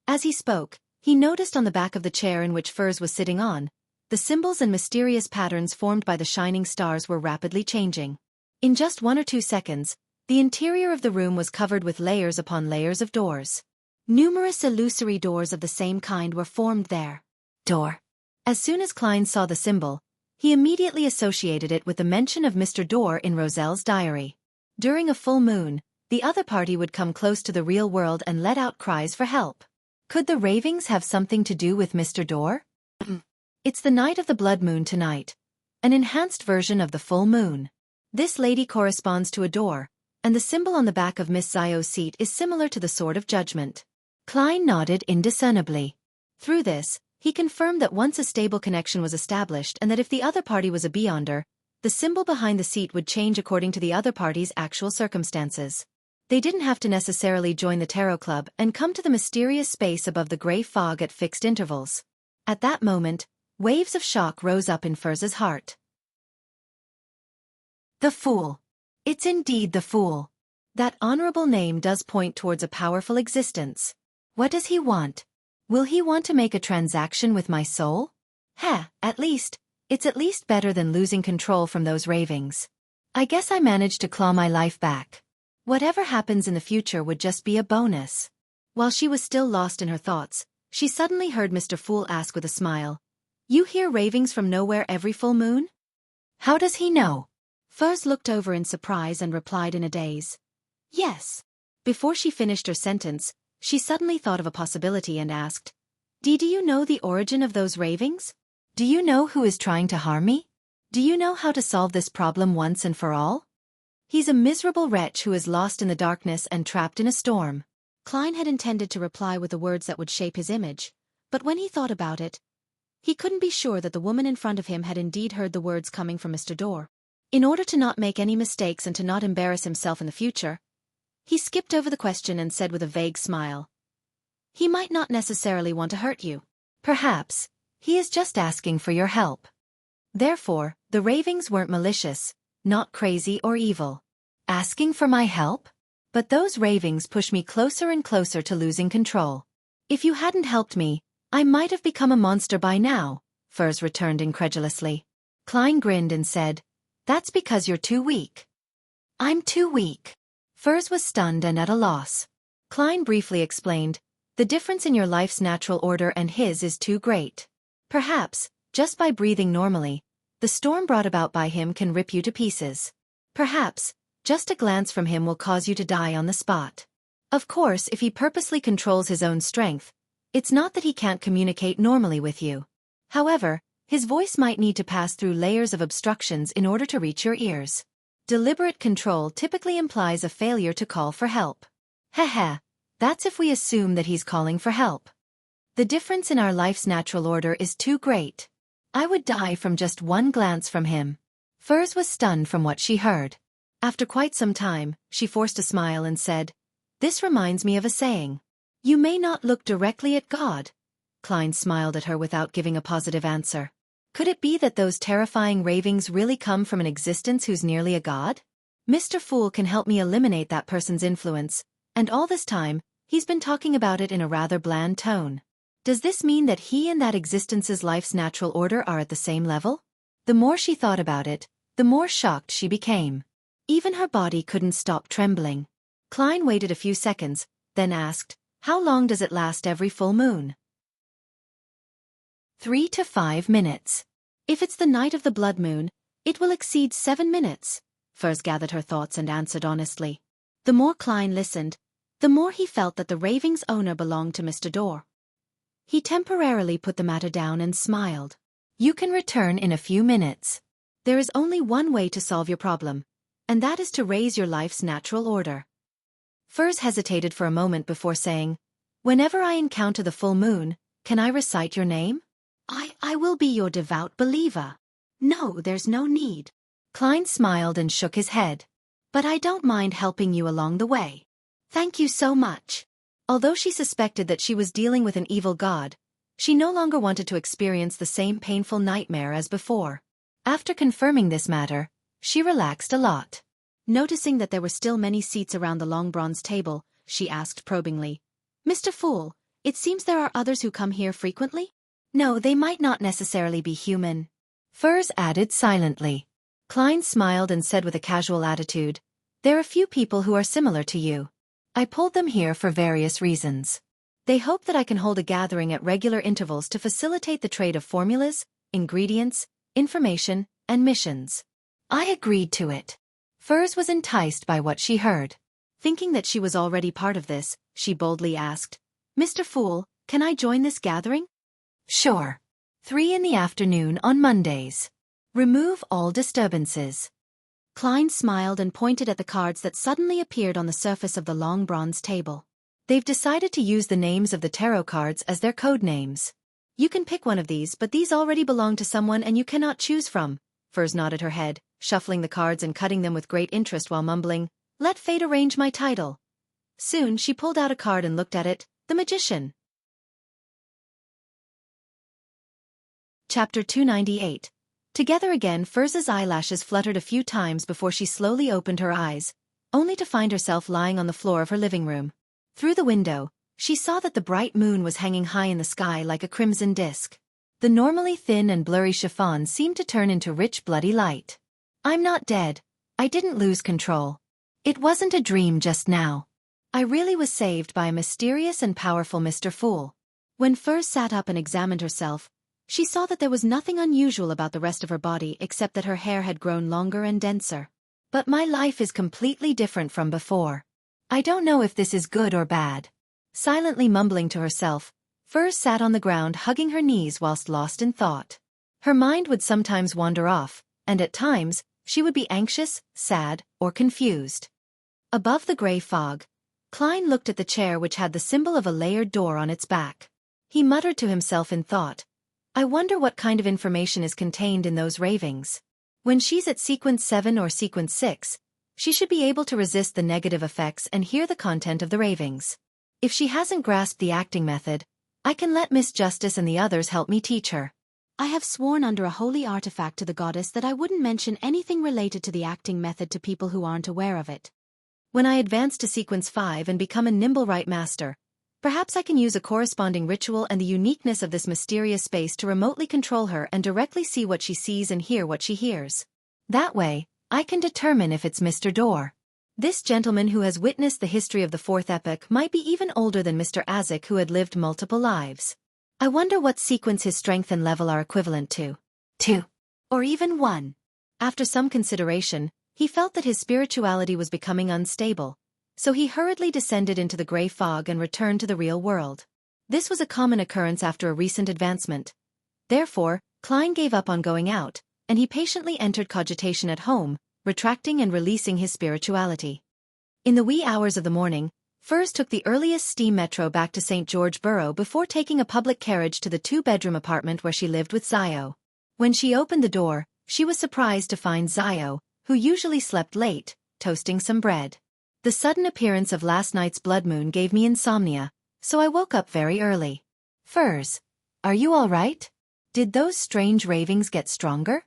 As he spoke, he noticed on the back of the chair in which Furs was sitting on, the symbols and mysterious patterns formed by the shining stars were rapidly changing. In just 1 or 2 seconds, the interior of the room was covered with layers upon layers of doors. Numerous illusory doors of the same kind were formed there. Door. As soon as Klein saw the symbol, he immediately associated it with the mention of Mr. Door in Roselle's diary. During a full moon, the other party would come close to the real world and let out cries for help. Could the ravings have something to do with Mr. Door? It's the night of the blood moon tonight. An enhanced version of the full moon. This lady corresponds to a door, and the symbol on the back of Miss Xiao's seat is similar to the Sword of Judgment. Klein nodded indiscernibly. Through this, he confirmed that once a stable connection was established and that if the other party was a beyonder, the symbol behind the seat would change according to the other party's actual circumstances. They didn't have to necessarily join the tarot club and come to the mysterious space above the gray fog at fixed intervals. At that moment, waves of shock rose up in Furs's heart. The Fool. It's indeed the Fool. That honorable name does point towards a powerful existence. What does he want? Will he want to make a transaction with my soul? It's at least better than losing control from those ravings. I guess I managed to claw my life back. Whatever happens in the future would just be a bonus. While she was still lost in her thoughts, she suddenly heard Mr. Fool ask with a smile, You hear ravings from nowhere every full moon? How does he know? Furs looked over in surprise and replied in a daze. Yes. Before she finished her sentence, she suddenly thought of a possibility and asked, Do you know the origin of those ravings? Do you know who is trying to harm me? Do you know how to solve this problem once and for all? He's a miserable wretch who is lost in the darkness and trapped in a storm. Klein had intended to reply with the words that would shape his image, but when he thought about it, he couldn't be sure that the woman in front of him had indeed heard the words coming from Mr. Door. In order to not make any mistakes and to not embarrass himself in the future, he skipped over the question and said with a vague smile, He might not necessarily want to hurt you. Perhaps, he is just asking for your help. Therefore, the ravings weren't malicious, not crazy or evil. Asking for my help? But those ravings push me closer and closer to losing control. If you hadn't helped me, I might have become a monster by now, Furs returned incredulously. Klein grinned and said, That's because you're too weak. I'm too weak. Furs was stunned and at a loss. Klein briefly explained, The difference in your life's natural order and his is too great. Perhaps, just by breathing normally, the storm brought about by him can rip you to pieces. Perhaps, just a glance from him will cause you to die on the spot. Of course, if he purposely controls his own strength, it's not that he can't communicate normally with you. However, his voice might need to pass through layers of obstructions in order to reach your ears. Deliberate control typically implies a failure to call for help. That's if we assume that he's calling for help. The difference in our life's natural order is too great. I would die from just one glance from him. Furs was stunned from what she heard. After quite some time, she forced a smile and said, "This reminds me of a saying. You may not look directly at God." Klein smiled at her without giving a positive answer. Could it be that those terrifying ravings really come from an existence who's nearly a god? Mr. Fool can help me eliminate that person's influence, and all this time, he's been talking about it in a rather bland tone. Does this mean that he and that existence's life's natural order are at the same level? The more she thought about it, the more shocked she became. Even her body couldn't stop trembling. Klein waited a few seconds, then asked, "How long does it last every full moon?" 3 to 5 minutes. If it's the night of the blood moon, it will exceed 7 minutes. Furs gathered her thoughts and answered honestly. The more Klein listened, the more he felt that the raving's owner belonged to Mr. Dorr. He temporarily put the matter down and smiled. "You can return in a few minutes. There is only one way to solve your problem, and that is to raise your life's natural order." Furs hesitated for a moment before saying, "Whenever I encounter the full moon, can I recite your name?" I will be your devout believer." "No, there's no need." Klein smiled and shook his head. "But I don't mind helping you along the way. Thank you so much." Although she suspected that she was dealing with an evil god, she no longer wanted to experience the same painful nightmare as before. After confirming this matter, she relaxed a lot. Noticing that there were still many seats around the long bronze table, she asked probingly, "Mr. Fool, it seems there are others who come here frequently?" "No, they might not necessarily be human," Furs added silently. Klein smiled and said with a casual attitude, "There are few people who are similar to you. I pulled them here for various reasons. They hope that I can hold a gathering at regular intervals to facilitate the trade of formulas, ingredients, information, and missions." I agreed to it. Furs was enticed by what she heard. Thinking that she was already part of this, she boldly asked, "Mr. Fool, can I join this gathering?" "Sure. 3 in the afternoon on Mondays. Remove all disturbances." Klein smiled and pointed at the cards that suddenly appeared on the surface of the long bronze table. "They've decided to use the names of the tarot cards as their code names. You can pick one of these, but these already belong to someone and you cannot choose from." Furs nodded her head, shuffling the cards and cutting them with great interest while mumbling, "Let fate arrange my title." Soon she pulled out a card and looked at it, the magician. Chapter 298. Together again. Furs's eyelashes fluttered a few times before she slowly opened her eyes, only to find herself lying on the floor of her living room. Through the window, she saw that the bright moon was hanging high in the sky like a crimson disk. The normally thin and blurry chiffon seemed to turn into rich bloody light. "I'm not dead. I didn't lose control. It wasn't a dream just now. I really was saved by a mysterious and powerful Mr. Fool." When Furs sat up and examined herself, she saw that there was nothing unusual about the rest of her body except that her hair had grown longer and denser. "But my life is completely different from before. I don't know if this is good or bad." Silently mumbling to herself, Furs sat on the ground hugging her knees whilst lost in thought. Her mind would sometimes wander off, and at times, she would be anxious, sad, or confused. Above the grey fog, Klein looked at the chair which had the symbol of a layered door on its back. He muttered to himself in thought, "I wonder what kind of information is contained in those ravings. When she's at sequence 7 or sequence 6, she should be able to resist the negative effects and hear the content of the ravings. If she hasn't grasped the acting method, I can let Miss Justice and the others help me teach her. I have sworn under a holy artifact to the goddess that I wouldn't mention anything related to the acting method to people who aren't aware of it. When I advance to sequence 5 and become a nimble rite master, perhaps I can use a corresponding ritual and the uniqueness of this mysterious space to remotely control her and directly see what she sees and hear what she hears. That way, I can determine if it's Mr. Dorr. This gentleman who has witnessed the history of the 4th epoch might be even older than Mr. Azek, who had lived multiple lives. I wonder what sequence his strength and level are equivalent to. 2. Or even 1. After some consideration, he felt that his spirituality was becoming unstable, so he hurriedly descended into the grey fog and returned to the real world. This was a common occurrence after a recent advancement. Therefore, Klein gave up on going out, and he patiently entered cogitation at home, retracting and releasing his spirituality. In the wee hours of the morning, Furs took the earliest steam metro back to St. George Borough before taking a public carriage to the two-bedroom apartment where she lived with Zio. When she opened the door, she was surprised to find Zio, who usually slept late, toasting some bread. The sudden appearance of last night's blood moon gave me insomnia, so I woke up very early. Furs, are you all right? Did those strange ravings get stronger?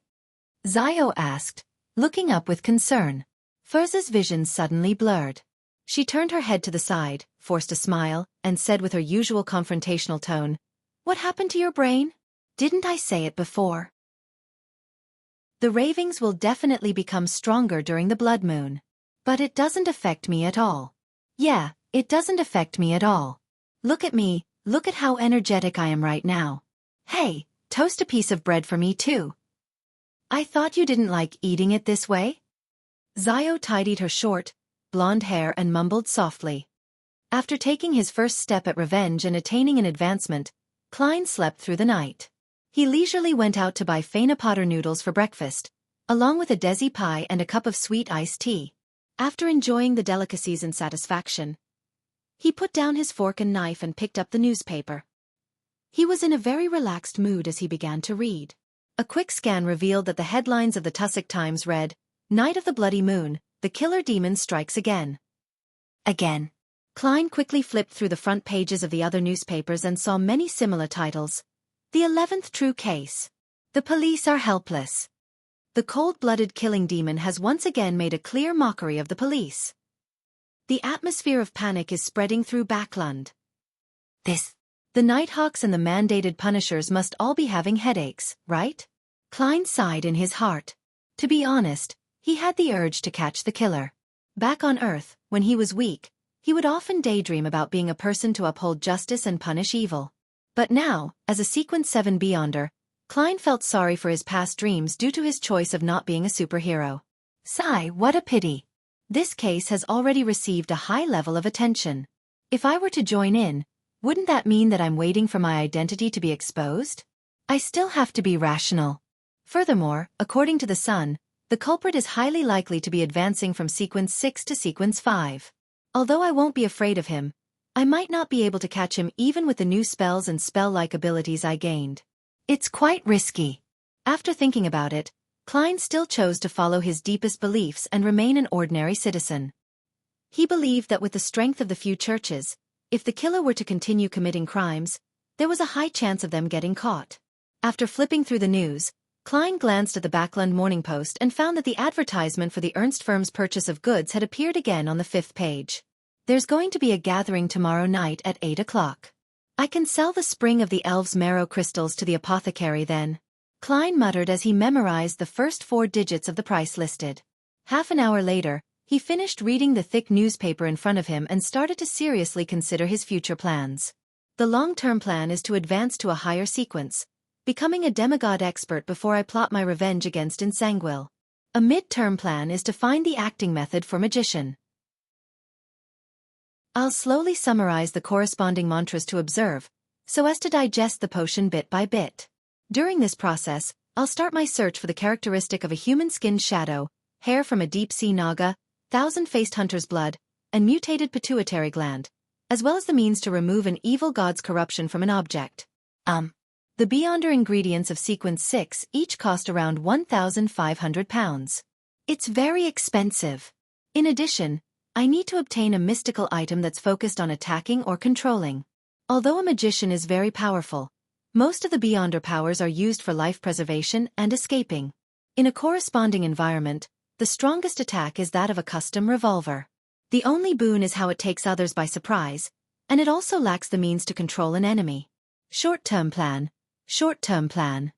Zio asked, looking up with concern. Furs's vision suddenly blurred. She turned her head to the side, forced a smile, and said with her usual confrontational tone, "What happened to your brain? Didn't I say it before? The ravings will definitely become stronger during the blood moon. But it doesn't affect me at all." "Yeah, it doesn't affect me at all. Look at me, look at how energetic I am right now. Hey, toast a piece of bread for me too." "I thought you didn't like eating it this way?" Zio tidied her short, blonde hair and mumbled softly. After taking his first step at revenge and attaining an advancement, Klein slept through the night. He leisurely went out to buy Fana Potter noodles for breakfast, along with a desi pie and a cup of sweet iced tea. After enjoying the delicacies in satisfaction, he put down his fork and knife and picked up the newspaper. He was in a very relaxed mood as he began to read. A quick scan revealed that the headlines of the Tussock Times read, "Night of the Bloody Moon, the Killer Demon Strikes Again." Again. Klein quickly flipped through the front pages of the other newspapers and saw many similar titles. "The 11th True Case. The Police Are Helpless. The cold-blooded killing demon has once again made a clear mockery of the police. The atmosphere of panic is spreading through Backland. The Nighthawks and the mandated punishers must all be having headaches, right?" Klein sighed in his heart. To be honest, he had the urge to catch the killer. Back on Earth, when he was weak, he would often daydream about being a person to uphold justice and punish evil. But now, as a Sequence 7 Beyonder, Klein felt sorry for his past dreams due to his choice of not being a superhero. Sigh, what a pity. This case has already received a high level of attention. If I were to join in, wouldn't that mean that I'm waiting for my identity to be exposed? I still have to be rational. Furthermore, according to the Sun, the culprit is highly likely to be advancing from Sequence 6 to Sequence 5. Although I won't be afraid of him, I might not be able to catch him even with the new spells and spell-like abilities I gained. It's quite risky. After thinking about it, Klein still chose to follow his deepest beliefs and remain an ordinary citizen. He believed that with the strength of the few churches, if the killer were to continue committing crimes, there was a high chance of them getting caught. After flipping through the news, Klein glanced at the Backland Morning Post and found that the advertisement for the Ernst firm's purchase of goods had appeared again on the 5th page. "There's going to be a gathering tomorrow night at 8 o'clock. I can sell the Spring of the Elves marrow crystals to the apothecary then," Klein muttered as he memorized the first 4 digits of the price listed. Half an hour later, he finished reading the thick newspaper in front of him and started to seriously consider his future plans. The long-term plan is to advance to a higher sequence, becoming a demigod expert before I plot my revenge against Insanguil. A mid-term plan is to find the acting method for magician. I'll slowly summarize the corresponding mantras to observe, so as to digest the potion bit by bit. During this process, I'll start my search for the characteristic of a human-skinned shadow, hair from a deep-sea naga, thousand-faced hunter's blood, and mutated pituitary gland, as well as the means to remove an evil god's corruption from an object. The Beyonder ingredients of Sequence 6 each cost around £1,500. It's very expensive. In addition, I need to obtain a mystical item that's focused on attacking or controlling. Although a magician is very powerful, most of the Beyonder powers are used for life preservation and escaping. In a corresponding environment, the strongest attack is that of a custom revolver. The only boon is how it takes others by surprise, and it also lacks the means to control an enemy. Short-term plan. Short-term plan.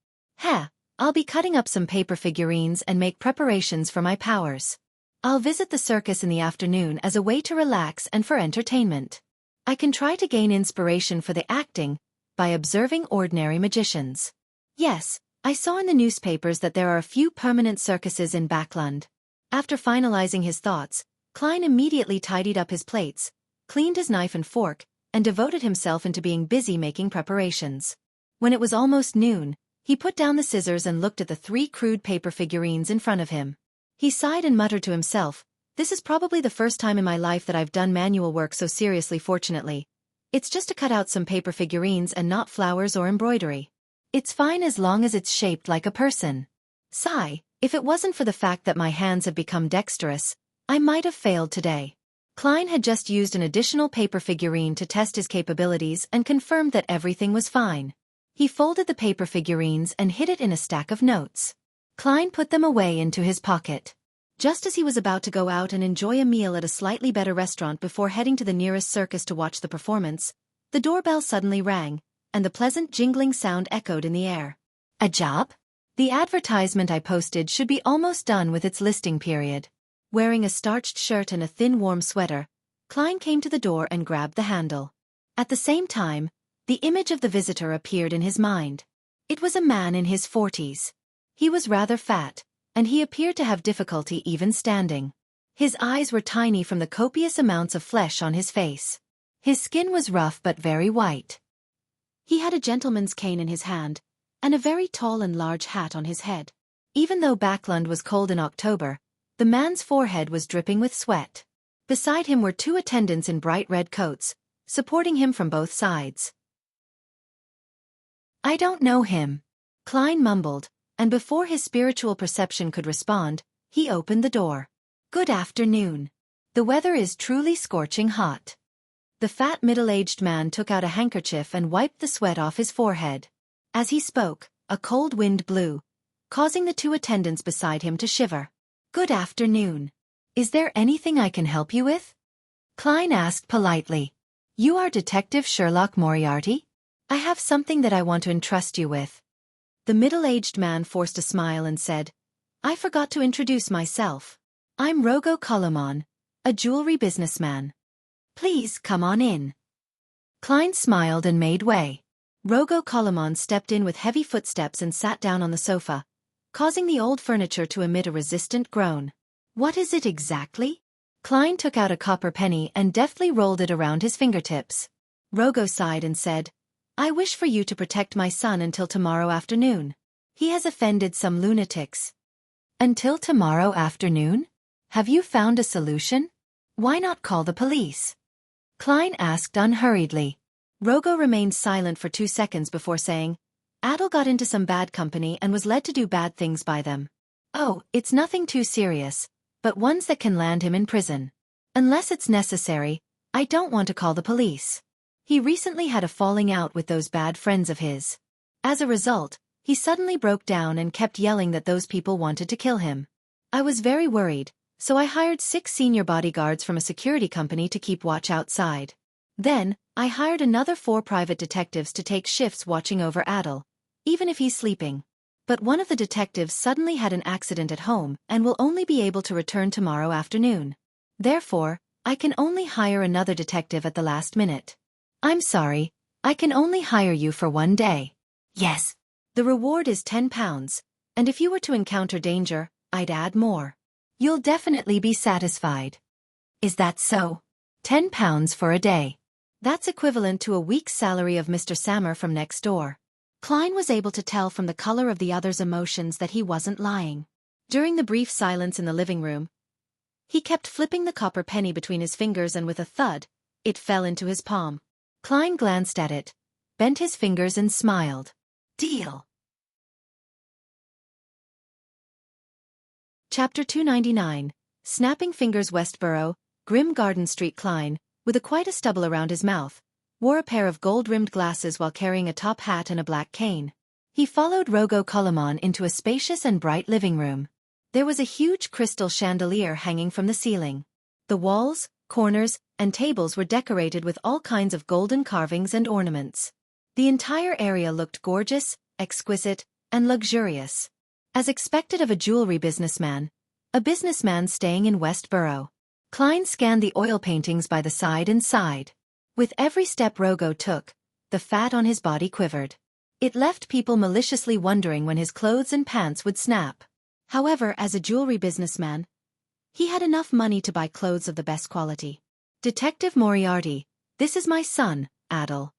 I'll be cutting up some paper figurines and make preparations for my powers. I'll visit the circus in the afternoon as a way to relax and for entertainment. I can try to gain inspiration for the acting by observing ordinary magicians. Yes, I saw in the newspapers that there are a few permanent circuses in Backland. After finalizing his thoughts, Klein immediately tidied up his plates, cleaned his knife and fork, and devoted himself into being busy making preparations. When it was almost noon, he put down the scissors and looked at the 3 crude paper figurines in front of him. He sighed and muttered to himself, This is probably the first time in my life that I've done manual work so seriously, fortunately. It's just to cut out some paper figurines and not flowers or embroidery. It's fine as long as it's shaped like a person. Sigh, if it wasn't for the fact that my hands have become dexterous, I might have failed today. Klein had just used an additional paper figurine to test his capabilities and confirmed that everything was fine. He folded the paper figurines and hid it in a stack of notes. Klein put them away into his pocket. Just as he was about to go out and enjoy a meal at a slightly better restaurant before heading to the nearest circus to watch the performance, the doorbell suddenly rang, and the pleasant jingling sound echoed in the air. A job? The advertisement I posted should be almost done with its listing period. Wearing a starched shirt and a thin warm sweater, Klein came to the door and grabbed the handle. At the same time, the image of the visitor appeared in his mind. It was a man in his 40s. He was rather fat, and he appeared to have difficulty even standing. His eyes were tiny from the copious amounts of flesh on his face. His skin was rough but very white. He had a gentleman's cane in his hand, and a very tall and large hat on his head. Even though Backlund was cold in October, the man's forehead was dripping with sweat. Beside him were two attendants in bright red coats, supporting him from both sides. I don't know him, Klein mumbled, and before his spiritual perception could respond, he opened the door. Good afternoon. The weather is truly scorching hot. The fat middle-aged man took out a handkerchief and wiped the sweat off his forehead. As he spoke, a cold wind blew, causing the two attendants beside him to shiver. Good afternoon. Is there anything I can help you with? Klein asked politely. You are Detective Sherlock Moriarty? I have something that I want to entrust you with. The middle-aged man forced a smile and said, I forgot to introduce myself. I'm Rogo Colomon, a jewelry businessman. Please come on in. Klein smiled and made way. Rogo Colomon stepped in with heavy footsteps and sat down on the sofa, causing the old furniture to emit a resistant groan. What is it exactly? Klein took out a copper penny and deftly rolled it around his fingertips. Rogo sighed and said, I wish for you to protect my son until tomorrow afternoon. He has offended some lunatics. Until tomorrow afternoon? Have you found a solution? Why not call the police? Klein asked unhurriedly. Rogo remained silent for 2 seconds before saying, Adel got into some bad company and was led to do bad things by them. Oh, it's nothing too serious, but ones that can land him in prison. Unless it's necessary, I don't want to call the police. He recently had a falling out with those bad friends of his. As a result, he suddenly broke down and kept yelling that those people wanted to kill him. I was very worried, so I hired 6 senior bodyguards from a security company to keep watch outside. Then, I hired another 4 private detectives to take shifts watching over Adel, even if he's sleeping. But one of the detectives suddenly had an accident at home and will only be able to return tomorrow afternoon. Therefore, I can only hire another detective at the last minute. I'm sorry, I can only hire you for 1 day. Yes. The reward is £10, and if you were to encounter danger, I'd add more. You'll definitely be satisfied. Is that so? £10 for a day. That's equivalent to a week's salary of Mr. Sammer from next door. Klein was able to tell from the color of the other's emotions that he wasn't lying. During the brief silence in the living room, he kept flipping the copper penny between his fingers and with a thud, it fell into his palm. Klein glanced at it, bent his fingers and smiled. Deal. Chapter 299, Snapping Fingers Westboro, Grim Garden Street. Klein, with quite a stubble around his mouth, wore a pair of gold-rimmed glasses while carrying a top hat and a black cane. He followed Rogo Colomon into a spacious and bright living room. There was a huge crystal chandelier hanging from the ceiling. The walls, corners, and tables were decorated with all kinds of golden carvings and ornaments. The entire area looked gorgeous, exquisite, and luxurious. As expected of a jewelry businessman, a businessman staying in Westboro. Klein scanned the oil paintings by the side and sighed. With every step Rogo took, the fat on his body quivered. It left people maliciously wondering when his clothes and pants would snap. However, as a jewelry businessman, he had enough money to buy clothes of the best quality. Detective Moriarty, this is my son, Adel.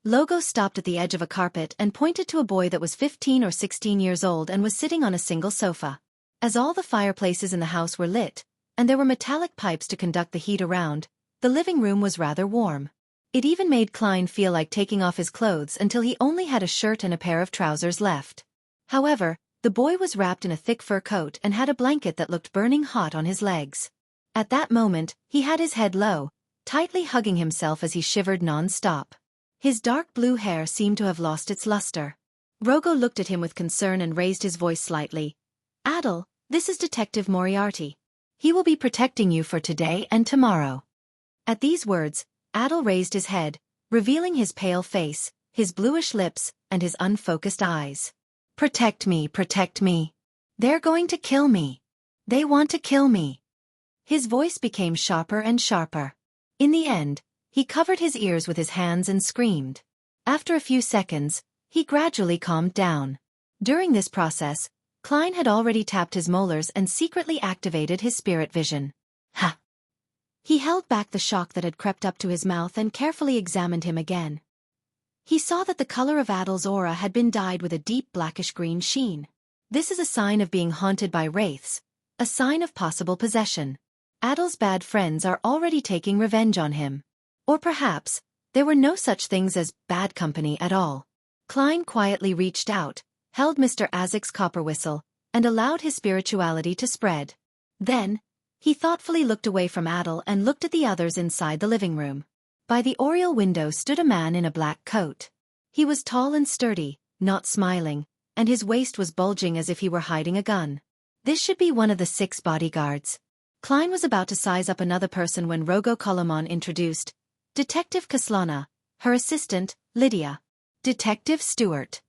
Logo stopped at the edge of a carpet and pointed to a boy that was 15 or 16 years old and was sitting on a single sofa. As all the fireplaces in the house were lit, and there were metallic pipes to conduct the heat around. The living room was rather warm. It even made Klein feel like taking off his clothes until he only had a shirt and a pair of trousers left. However, the boy was wrapped in a thick fur coat and had a blanket that looked burning hot on his legs. At that moment, he had his head low, tightly hugging himself as he shivered non-stop. His dark blue hair seemed to have lost its luster. Rogo looked at him with concern and raised his voice slightly. "Adel, this is Detective Moriarty. He will be protecting you for today and tomorrow." At these words, Adel raised his head, revealing his pale face, his bluish lips, and his unfocused eyes. Protect me, protect me. They're going to kill me. They want to kill me." His voice became sharper and sharper. In the end, he covered his ears with his hands and screamed. After a few seconds, he gradually calmed down. During this process, Klein had already tapped his molars and secretly activated his spirit vision. Ha! He held back the shock that had crept up to his mouth and carefully examined him again. He saw that the color of Adel's aura had been dyed with a deep blackish-green sheen. This is a sign of being haunted by wraiths, a sign of possible possession. Adel's bad friends are already taking revenge on him. Or perhaps, there were no such things as bad company at all. Klein quietly reached out, held Mr. Azek's copper whistle, and allowed his spirituality to spread. Then, he thoughtfully looked away from Adel and looked at the others inside the living room. By the oriel window stood a man in a black coat. He was tall and sturdy, not smiling, and his waist was bulging as if he were hiding a gun. This should be one of the 6 bodyguards. Klein was about to size up another person when Rogo Kolomon introduced Detective Kaslana, her assistant, Lydia. Detective Stewart.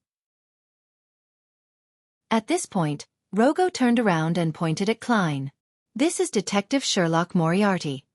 At this point, Rogo turned around and pointed at Klein. "This is Detective Sherlock Moriarty."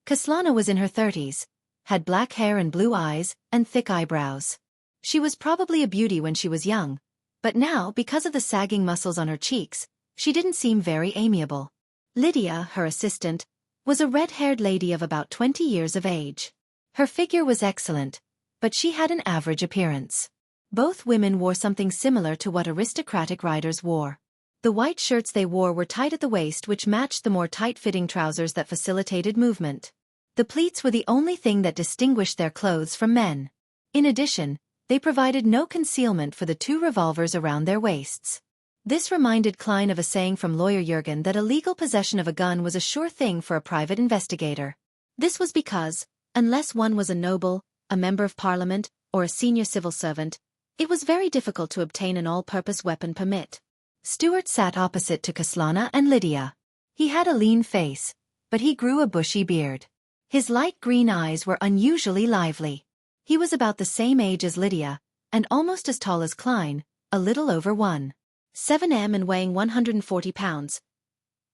Kaslana was in her 30s, had black hair and blue eyes, and thick eyebrows. She was probably a beauty when she was young, but now, because of the sagging muscles on her cheeks, she didn't seem very amiable. Lydia, her assistant, was a red-haired lady of about 20 years of age. Her figure was excellent, but she had an average appearance. Both women wore something similar to what aristocratic riders wore. The white shirts they wore were tight at the waist, which matched the more tight-fitting trousers that facilitated movement. The pleats were the only thing that distinguished their clothes from men. In addition, they provided no concealment for the 2 revolvers around their waists. This reminded Klein of a saying from lawyer Jurgen that illegal possession of a gun was a sure thing for a private investigator. This was because, unless one was a noble, a member of parliament, or a senior civil servant, it was very difficult to obtain an all-purpose weapon permit. Stewart sat opposite to Kaslana and Lydia. He had a lean face, but he grew a bushy beard. His light green eyes were unusually lively. He was about the same age as Lydia, and almost as tall as Klein, a little over 1.7 and weighing 140 pounds.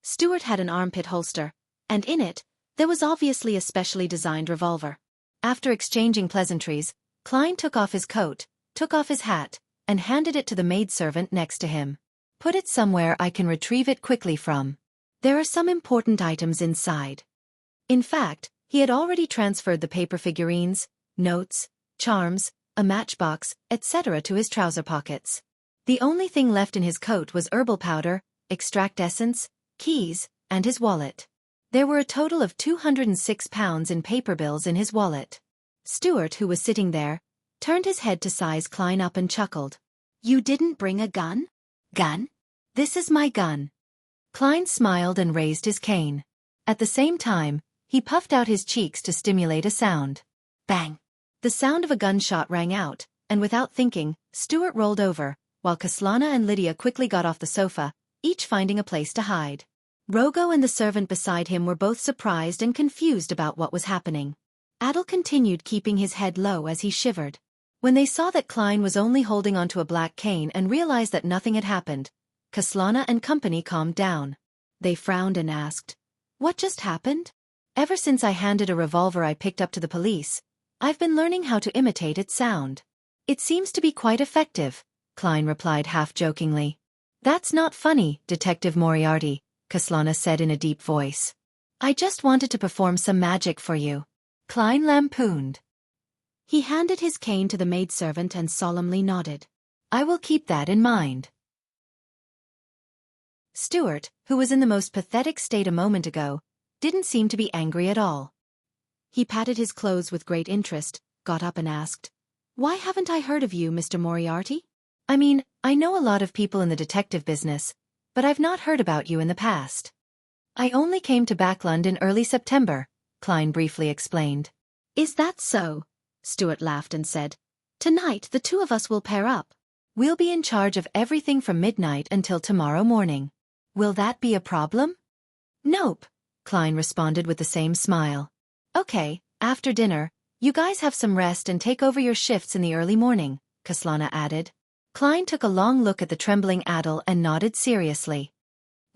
Stewart had an armpit holster, and in it, there was obviously a specially designed revolver. After exchanging pleasantries, Klein took off his coat, took off his hat, and handed it to the maidservant next to him. "Put it somewhere I can retrieve it quickly from. There are some important items inside." In fact, he had already transferred the paper figurines, notes, charms, a matchbox, etc. to his trouser pockets. The only thing left in his coat was herbal powder, extract essence, keys, and his wallet. There were a total of £206 in paper bills in his wallet. Stewart, who was sitting there, turned his head to size Klein up and chuckled. "You didn't bring a gun?" "Gun? This is my gun." Klein smiled and raised his cane. At the same time, he puffed out his cheeks to stimulate a sound. Bang! The sound of a gunshot rang out, and without thinking, Stewart rolled over, while Kaslana and Lydia quickly got off the sofa, each finding a place to hide. Rogo and the servant beside him were both surprised and confused about what was happening. Adel continued keeping his head low as he shivered. When they saw that Klein was only holding onto a black cane and realized that nothing had happened, Kaslana and company calmed down. They frowned and asked, "What just happened?" "Ever since I handed a revolver I picked up to the police, I've been learning how to imitate its sound. It seems to be quite effective," Klein replied half-jokingly. "That's not funny, Detective Moriarty," Kaslana said in a deep voice. "I just wanted to perform some magic for you," Klein lampooned. He handed his cane to the maidservant and solemnly nodded. "I will keep that in mind." Stuart, who was in the most pathetic state a moment ago, didn't seem to be angry at all. He patted his clothes with great interest, got up and asked, "Why haven't I heard of you, Mr. Moriarty? I mean, I know a lot of people in the detective business, but I've not heard about you in the past." "I only came to Backlund in early September," Klein briefly explained. "Is that so?" Stuart laughed and said, "Tonight the two of us will pair up. We'll be in charge of everything from midnight until tomorrow morning. Will that be a problem?" "Nope," Klein responded with the same smile. "Okay, after dinner, you guys have some rest and take over your shifts in the early morning," Kaslana added. Klein took a long look at the trembling Adel and nodded seriously.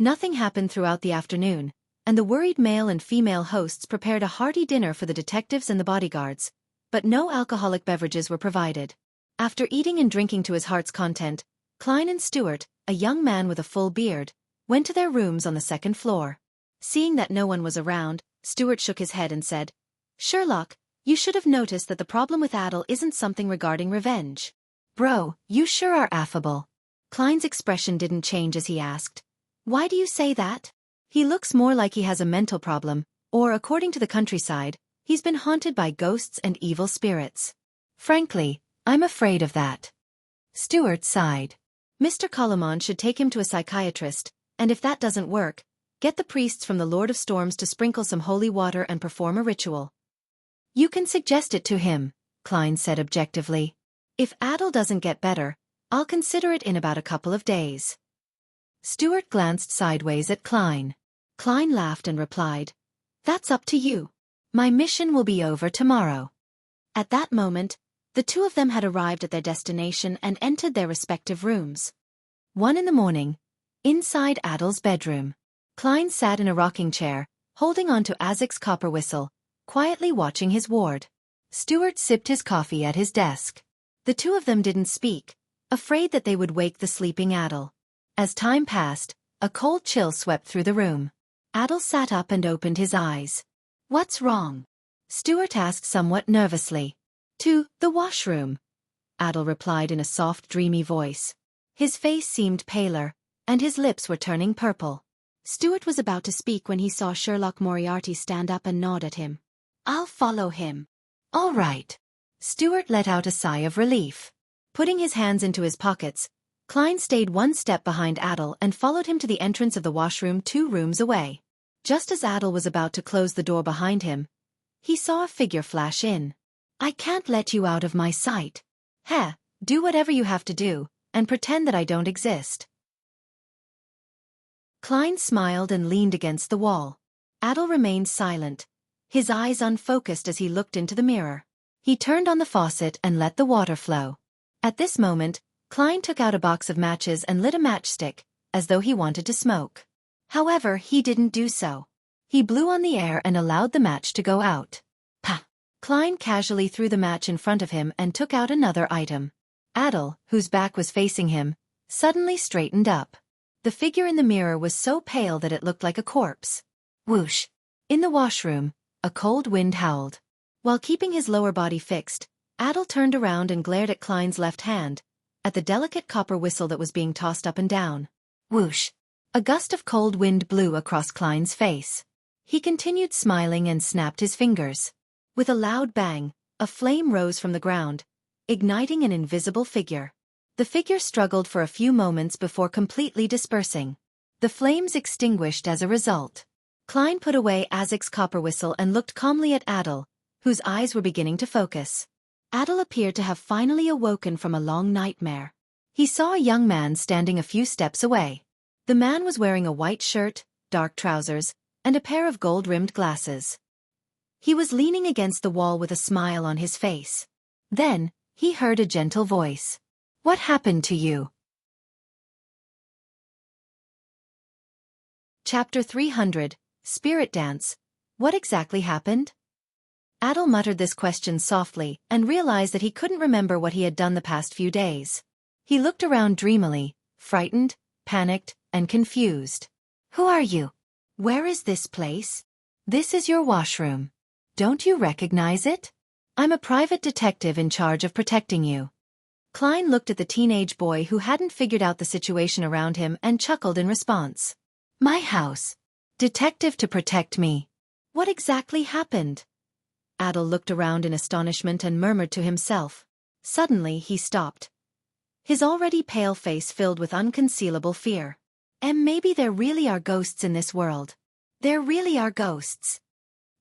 Nothing happened throughout the afternoon, and the worried male and female hosts prepared a hearty dinner for the detectives and the bodyguards, but no alcoholic beverages were provided. After eating and drinking to his heart's content, Klein and Stuart, a young man with a full beard, went to their rooms on the second floor. Seeing that no one was around, Stuart shook his head and said, "Sherlock, you should have noticed that the problem with Adel isn't something regarding revenge." "Bro, you sure are affable." Klein's expression didn't change as he asked, "Why do you say that?" "He looks more like he has a mental problem, or according to the countryside, he's been haunted by ghosts and evil spirits. Frankly, I'm afraid of that." Stuart sighed. "Mr. Colamon should take him to a psychiatrist, and if that doesn't work, get the priests from the Lord of Storms to sprinkle some holy water and perform a ritual." "You can suggest it to him," Klein said objectively. "If Adel doesn't get better, I'll consider it in about a couple of days." Stuart glanced sideways at Klein. Klein laughed and replied, "That's up to you. My mission will be over tomorrow." At that moment, the two of them had arrived at their destination and entered their respective rooms. 1 in the morning, inside Adel's bedroom. Klein sat in a rocking chair, holding on to Isaac's copper whistle, quietly watching his ward. Stuart sipped his coffee at his desk. The two of them didn't speak, afraid that they would wake the sleeping Adel. As time passed, a cold chill swept through the room. Adel sat up and opened his eyes. "What's wrong?" Stuart asked somewhat nervously. "To the washroom," Adel replied in a soft, dreamy voice. His face seemed paler, and his lips were turning purple. Stuart was about to speak when he saw Sherlock Moriarty stand up and nod at him. "I'll follow him." "All right." Stuart let out a sigh of relief. Putting his hands into his pockets, Klein stayed one step behind Adel and followed him to the entrance of the washroom 2 rooms away. Just as Adel was about to close the door behind him, he saw a figure flash in. "I can't let you out of my sight." "Heh, do whatever you have to do, and pretend that I don't exist." Klein smiled and leaned against the wall. Adel remained silent, his eyes unfocused as he looked into the mirror. He turned on the faucet and let the water flow. At this moment, Klein took out a box of matches and lit a matchstick, as though he wanted to smoke. However, he didn't do so. He blew on the air and allowed the match to go out. "Pah!" Klein casually threw the match in front of him and took out another item. Adel, whose back was facing him, suddenly straightened up. The figure in the mirror was so pale that it looked like a corpse. Whoosh! In the washroom, a cold wind howled. While keeping his lower body fixed, Adel turned around and glared at Klein's left hand, at the delicate copper whistle that was being tossed up and down. Whoosh! A gust of cold wind blew across Klein's face. He continued smiling and snapped his fingers. With a loud bang, a flame rose from the ground, igniting an invisible figure. The figure struggled for a few moments before completely dispersing. The flames extinguished as a result. Klein put away Isaac's copper whistle and looked calmly at Adel, whose eyes were beginning to focus. Adel appeared to have finally awoken from a long nightmare. He saw a young man standing a few steps away. The man was wearing a white shirt, dark trousers, and a pair of gold-rimmed glasses. He was leaning against the wall with a smile on his face. Then, he heard a gentle voice. "What happened to you?" Chapter 300, Spirit Dance. What exactly happened? Adel muttered this question softly and realized that he couldn't remember what he had done the past few days. He looked around dreamily, frightened, panicked, and confused. "Who are you? Where is this place?" "This is your washroom. Don't you recognize it? I'm a private detective in charge of protecting you." Klein looked at the teenage boy who hadn't figured out the situation around him and chuckled in response. My house. Detective to protect me. What exactly happened? Adel looked around in astonishment and murmured to himself. Suddenly he stopped. His already pale face filled with unconcealable fear. Maybe there really are ghosts in this world. There really are ghosts.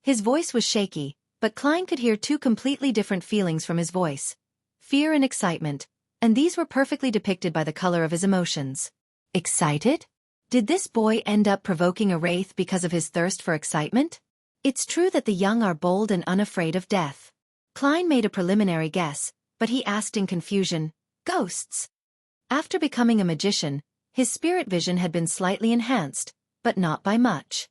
His voice was shaky, but Klein could hear two completely different feelings from his voice. Fear and excitement, and these were perfectly depicted by the color of his emotions. Excited? Did this boy end up provoking a wraith because of his thirst for excitement? It's true that the young are bold and unafraid of death. Klein made a preliminary guess, but he asked in confusion, ghosts? After becoming a magician, his spirit vision had been slightly enhanced, but not by much.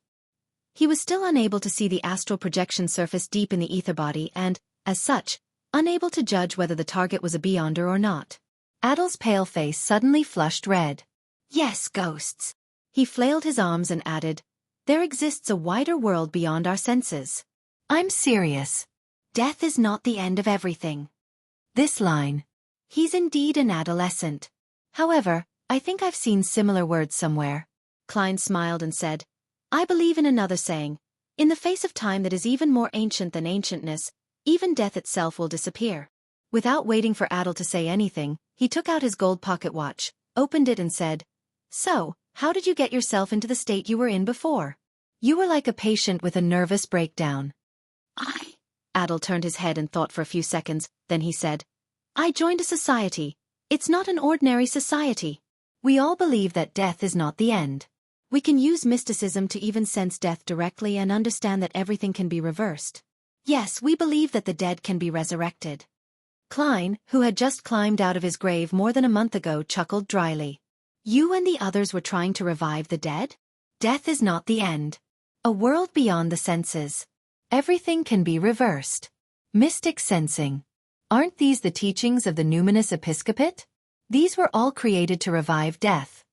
He was still unable to see the astral projection surface deep in the ether body and, as such, unable to judge whether the target was a beyonder or not. Adel's pale face suddenly flushed red. Yes, ghosts. He flailed his arms and added, there exists a wider world beyond our senses. I'm serious. Death is not the end of everything. This line. He's indeed an adolescent. However, I think I've seen similar words somewhere. Klein smiled and said, I believe in another saying. In the face of time that is even more ancient than ancientness, even death itself will disappear. Without waiting for Adel to say anything, he took out his gold pocket watch, opened it and said, So, how did you get yourself into the state you were in before? You were like a patient with a nervous breakdown. Adel turned his head and thought for a few seconds, then he said, I joined a society. It's not an ordinary society. We all believe that death is not the end. We can use mysticism to even sense death directly and understand that everything can be reversed. Yes, we believe that the dead can be resurrected. Klein, who had just climbed out of his grave more than a month ago, chuckled dryly. You and the others were trying to revive the dead? Death is not the end. A world beyond the senses. Everything can be reversed. Mystic sensing. Aren't these the teachings of the numinous episcopate? These were all created to revive death.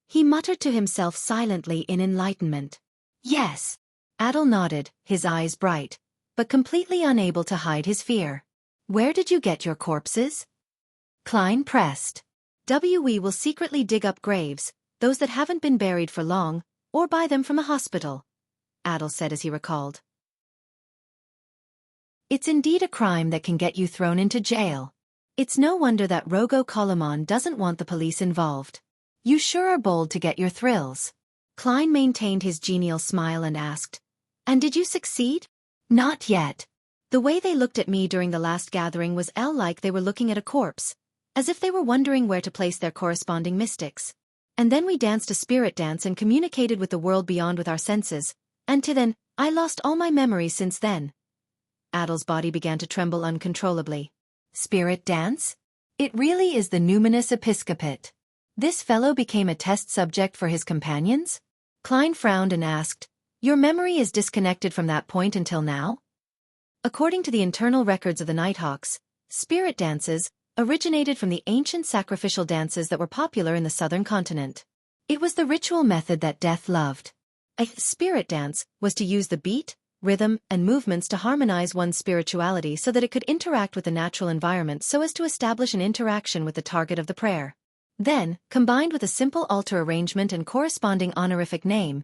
He muttered to himself silently in enlightenment. Yes. Adel nodded, his eyes bright, but completely unable to hide his fear. Where did you get your corpses? Klein pressed. We will secretly dig up graves, those that haven't been buried for long, or buy them from a hospital, Adel said as he recalled. It's indeed a crime that can get you thrown into jail. It's no wonder that Rogo Koloman doesn't want the police involved. You sure are bold to get your thrills. Klein maintained his genial smile and asked, And did you succeed? Not yet. The way they looked at me during the last gathering was like they were looking at a corpse, as if they were wondering where to place their corresponding mystics. And then we danced a spirit dance and communicated with the world beyond with our senses, and then, I lost all my memories since then. Adel's body began to tremble uncontrollably. Spirit dance? It really is the numinous episcopate. This fellow became a test subject for his companions? Klein frowned and asked, Your memory is disconnected from that point until now? According to the internal records of the Nighthawks, spirit dances originated from the ancient sacrificial dances that were popular in the southern continent. It was the ritual method that death loved. A spirit dance was to use the beat, rhythm, and movements to harmonize one's spirituality so that it could interact with the natural environment so as to establish an interaction with the target of the prayer. Then, combined with a simple altar arrangement and corresponding honorific name,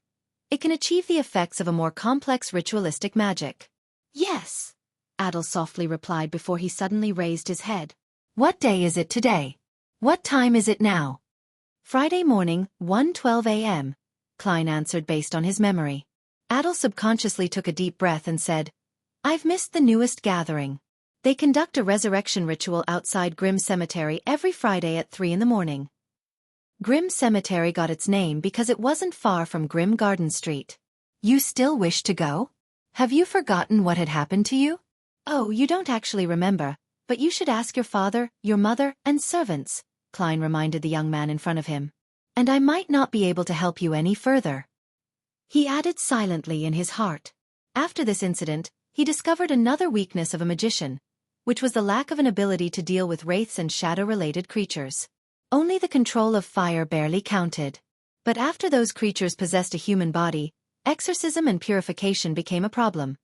it can achieve the effects of a more complex ritualistic magic. Yes, Adel softly replied before he suddenly raised his head. What day is it today? What time is it now? Friday morning, 1:12 a.m., Klein answered based on his memory. Adel subconsciously took a deep breath and said, I've missed the newest gathering. They conduct a resurrection ritual outside Grimm Cemetery every Friday at 3 in the morning. Grimm Cemetery got its name because it wasn't far from Grimm Garden Street. You still wish to go? Have you forgotten what had happened to you? Oh, you don't actually remember, but you should ask your father, your mother, and servants, Klein reminded the young man in front of him. And I might not be able to help you any further. He added silently in his heart. After this incident, he discovered another weakness of a magician, which was the lack of an ability to deal with wraiths and shadow-related creatures. Only the control of fire barely counted. But after those creatures possessed a human body, exorcism and purification became a problem.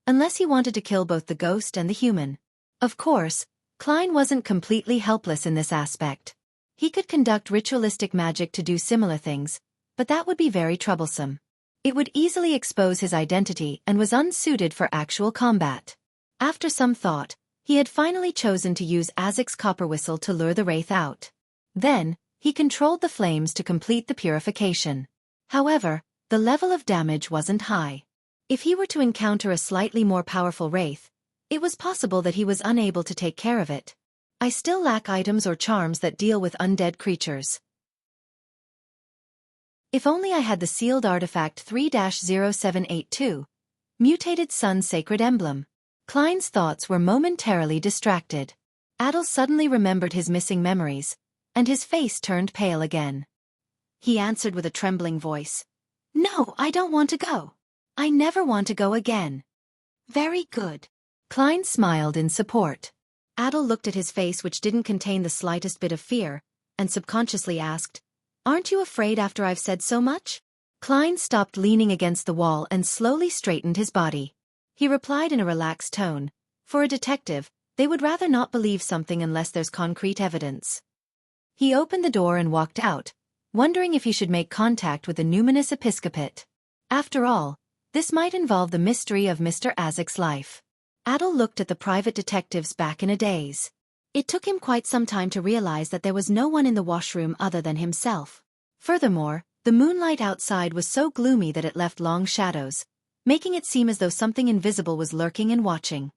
Unless he wanted to kill both the ghost and the human. Of course, Klein wasn't completely helpless in this aspect. He could conduct ritualistic magic to do similar things, but that would be very troublesome. It would easily expose his identity and was unsuited for actual combat. After some thought, he had finally chosen to use Azek's copper whistle to lure the wraith out. Then, he controlled the flames to complete the purification. However, the level of damage wasn't high. If he were to encounter a slightly more powerful wraith, it was possible that he was unable to take care of it. I still lack items or charms that deal with undead creatures. If only I had the sealed artifact 3-0782, Mutated Sun's Sacred Emblem. Klein's thoughts were momentarily distracted. Adel suddenly remembered his missing memories, and his face turned pale again. He answered with a trembling voice. "No, I don't want to go. I never want to go again." "Very good." Klein smiled in support. Adel looked at his face, which didn't contain the slightest bit of fear, and subconsciously asked, "Aren't you afraid after I've said so much?" Klein stopped leaning against the wall and slowly straightened his body. He replied in a relaxed tone, "For a detective, they would rather not believe something unless there's concrete evidence." He opened the door and walked out, wondering if he should make contact with the numinous episcopate. After all, this might involve the mystery of Mr. Azek's life. Adel looked at the private detectives back in a daze. It took him quite some time to realize that there was no one in the washroom other than himself. Furthermore, the moonlight outside was so gloomy that it left long shadows, making it seem as though something invisible was lurking and watching.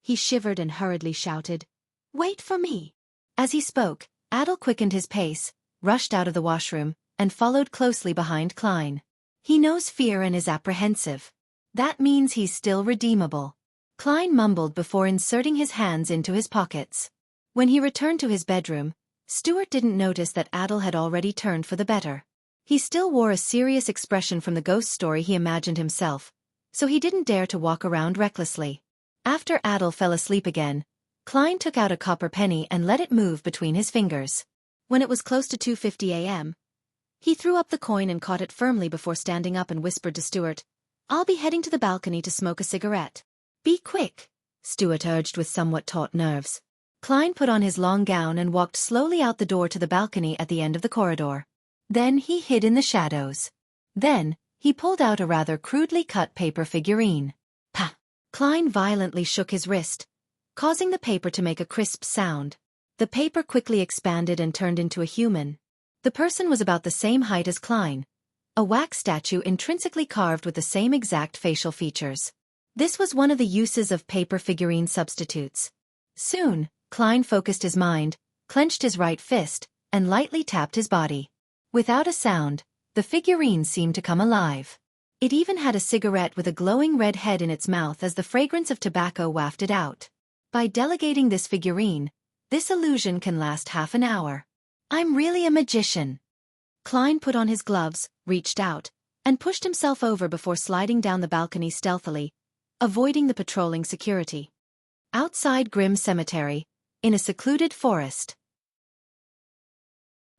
He shivered and hurriedly shouted, "Wait for me." As he spoke, Adel quickened his pace, rushed out of the washroom, and followed closely behind Klein. He knows fear and is apprehensive. That means he's still redeemable. Klein mumbled before inserting his hands into his pockets. When he returned to his bedroom, Stuart didn't notice that Adel had already turned for the better. He still wore a serious expression from the ghost story he imagined himself, so he didn't dare to walk around recklessly. After Adel fell asleep again, Klein took out a copper penny and let it move between his fingers. When it was close to 2:50 a.m., he threw up the coin and caught it firmly before standing up and whispered to Stuart, "I'll be heading to the balcony to smoke a cigarette." "Be quick," Stuart urged with somewhat taut nerves. Klein put on his long gown and walked slowly out the door to the balcony at the end of the corridor. Then he hid in the shadows. Then, he pulled out a rather crudely cut paper figurine. "Pah!" Klein violently shook his wrist, causing the paper to make a crisp sound. The paper quickly expanded and turned into a human. The person was about the same height as Klein, a wax statue intrinsically carved with the same exact facial features. This was one of the uses of paper figurine substitutes. Soon, Klein focused his mind, clenched his right fist, and lightly tapped his body. Without a sound, the figurine seemed to come alive. It even had a cigarette with a glowing red head in its mouth as the fragrance of tobacco wafted out. By delegating this figurine, this illusion can last half an hour. "I'm really a magician." Klein put on his gloves, reached out, and pushed himself over before sliding down the balcony stealthily, avoiding the patrolling security. Outside Grim Cemetery, in a secluded forest.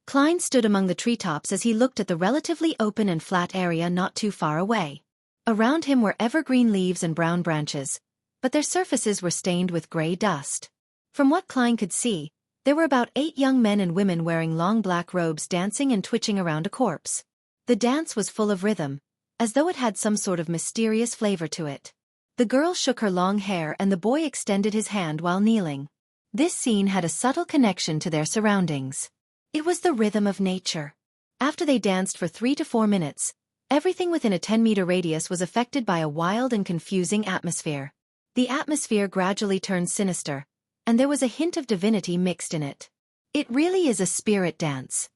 Klein stood among the treetops as he looked at the relatively open and flat area not too far away. Around him were evergreen leaves and brown branches, but their surfaces were stained with gray dust. From what Klein could see, there were about 8 young men and women wearing long black robes dancing and twitching around a corpse. The dance was full of rhythm, as though it had some sort of mysterious flavor to it. The girl shook her long hair and the boy extended his hand while kneeling. This scene had a subtle connection to their surroundings. It was the rhythm of nature. After they danced for 3 to 4 minutes, everything within a 10-meter radius was affected by a wild and confusing atmosphere. The atmosphere gradually turned sinister, and there was a hint of divinity mixed in it. It really is a spirit dance.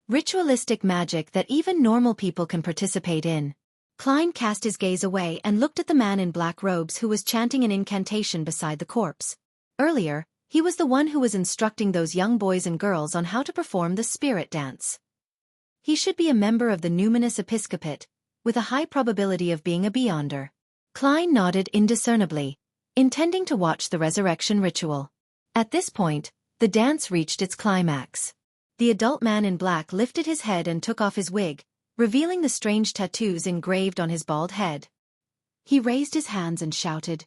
Ritualistic magic that even normal people can participate in. Klein cast his gaze away and looked at the man in black robes who was chanting an incantation beside the corpse. Earlier, he was the one who was instructing those young boys and girls on how to perform the spirit dance. He should be a member of the numinous episcopate, with a high probability of being a beyonder. Klein nodded indiscernibly, intending to watch the resurrection ritual. At this point, the dance reached its climax. The adult man in black lifted his head and took off his wig, revealing the strange tattoos engraved on his bald head. He raised his hands and shouted,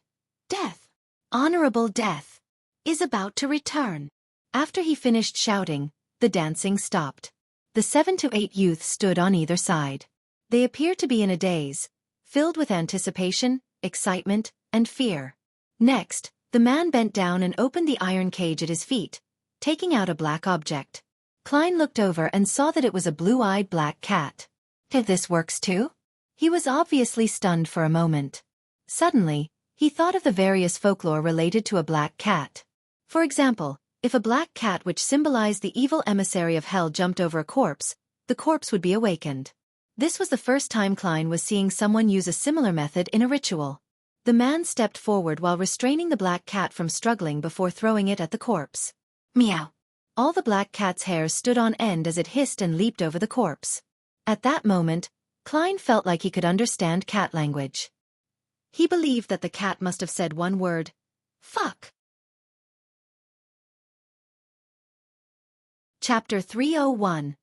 "Death! Honorable death!" is about to return." After he finished shouting, the dancing stopped. The 7 to 8 youths stood on either side. They appeared to be in a daze, filled with anticipation, excitement, and fear. Next, the man bent down and opened the iron cage at his feet, taking out a black object. Klein looked over and saw that it was a blue-eyed black cat. "If this works too?" He was obviously stunned for a moment. Suddenly, he thought of the various folklore related to a black cat. For example, if a black cat which symbolized the evil emissary of hell jumped over a corpse, the corpse would be awakened. This was the first time Klein was seeing someone use a similar method in a ritual. The man stepped forward while restraining the black cat from struggling before throwing it at the corpse. Meow. All the black cat's hairs stood on end as it hissed and leaped over the corpse. At that moment, Klein felt like he could understand cat language. He believed that the cat must have said one word: fuck. Chapter 301.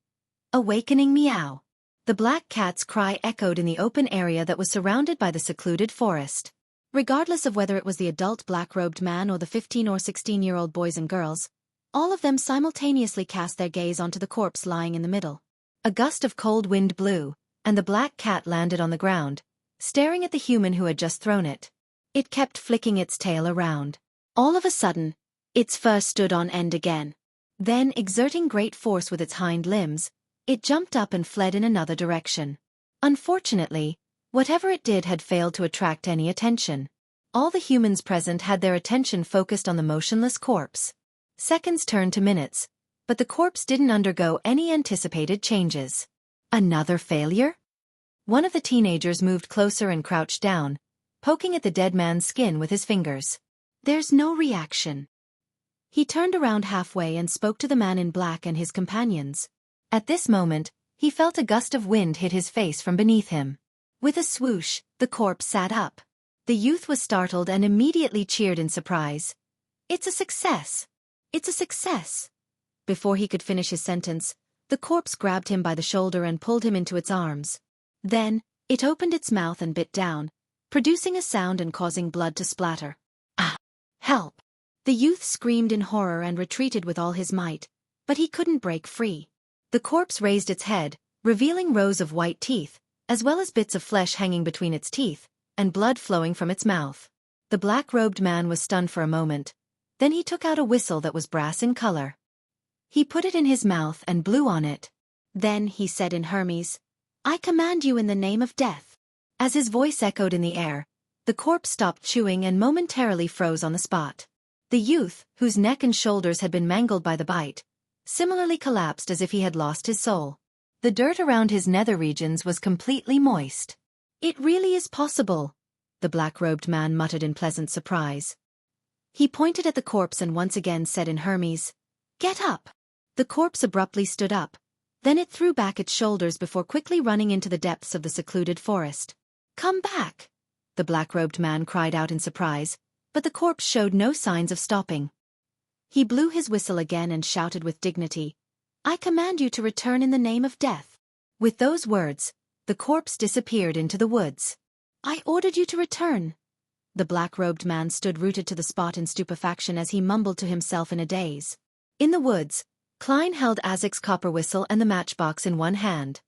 Awakening Meow. The black cat's cry echoed in the open area that was surrounded by the secluded forest. Regardless of whether it was the adult black-robed man or the 15 or 16-year-old boys and girls, all of them simultaneously cast their gaze onto the corpse lying in the middle. A gust of cold wind blew, and the black cat landed on the ground, staring at the human who had just thrown it. It kept flicking its tail around. All of a sudden, its fur stood on end again. Then, exerting great force with its hind limbs, it jumped up and fled in another direction. Unfortunately, whatever it did had failed to attract any attention. All the humans present had their attention focused on the motionless corpse. Seconds turned to minutes, but the corpse didn't undergo any anticipated changes. Another failure? One of the teenagers moved closer and crouched down, poking at the dead man's skin with his fingers. There's no reaction. He turned around halfway and spoke to the man in black and his companions. At this moment, he felt a gust of wind hit his face from beneath him. With a swoosh, the corpse sat up. The youth was startled and immediately cheered in surprise. "It's a success! It's a success!" Before he could finish his sentence, the corpse grabbed him by the shoulder and pulled him into its arms. Then, it opened its mouth and bit down, producing a sound and causing blood to splatter. "Ah! Help!" The youth screamed in horror and retreated with all his might, but he couldn't break free. The corpse raised its head, revealing rows of white teeth, as well as bits of flesh hanging between its teeth, and blood flowing from its mouth. The black-robed man was stunned for a moment. Then he took out a whistle that was brass in color. He put it in his mouth and blew on it. Then he said in Hermes, "I command you in the name of death." As his voice echoed in the air, the corpse stopped chewing and momentarily froze on the spot. The youth, whose neck and shoulders had been mangled by the bite, similarly collapsed as if he had lost his soul. The dirt around his nether regions was completely moist. "It really is possible," the black-robed man muttered in pleasant surprise. He pointed at the corpse and once again said in Hermes, "Get up." The corpse abruptly stood up. Then it threw back its shoulders before quickly running into the depths of the secluded forest. "Come back!" the black-robed man cried out in surprise, but the corpse showed no signs of stopping. He blew his whistle again and shouted with dignity, "I command you to return in the name of death." With those words, the corpse disappeared into the woods. "I ordered you to return." The black-robed man stood rooted to the spot in stupefaction as he mumbled to himself in a daze. In the woods, Klein held Isaac's copper whistle and the matchbox in one hand.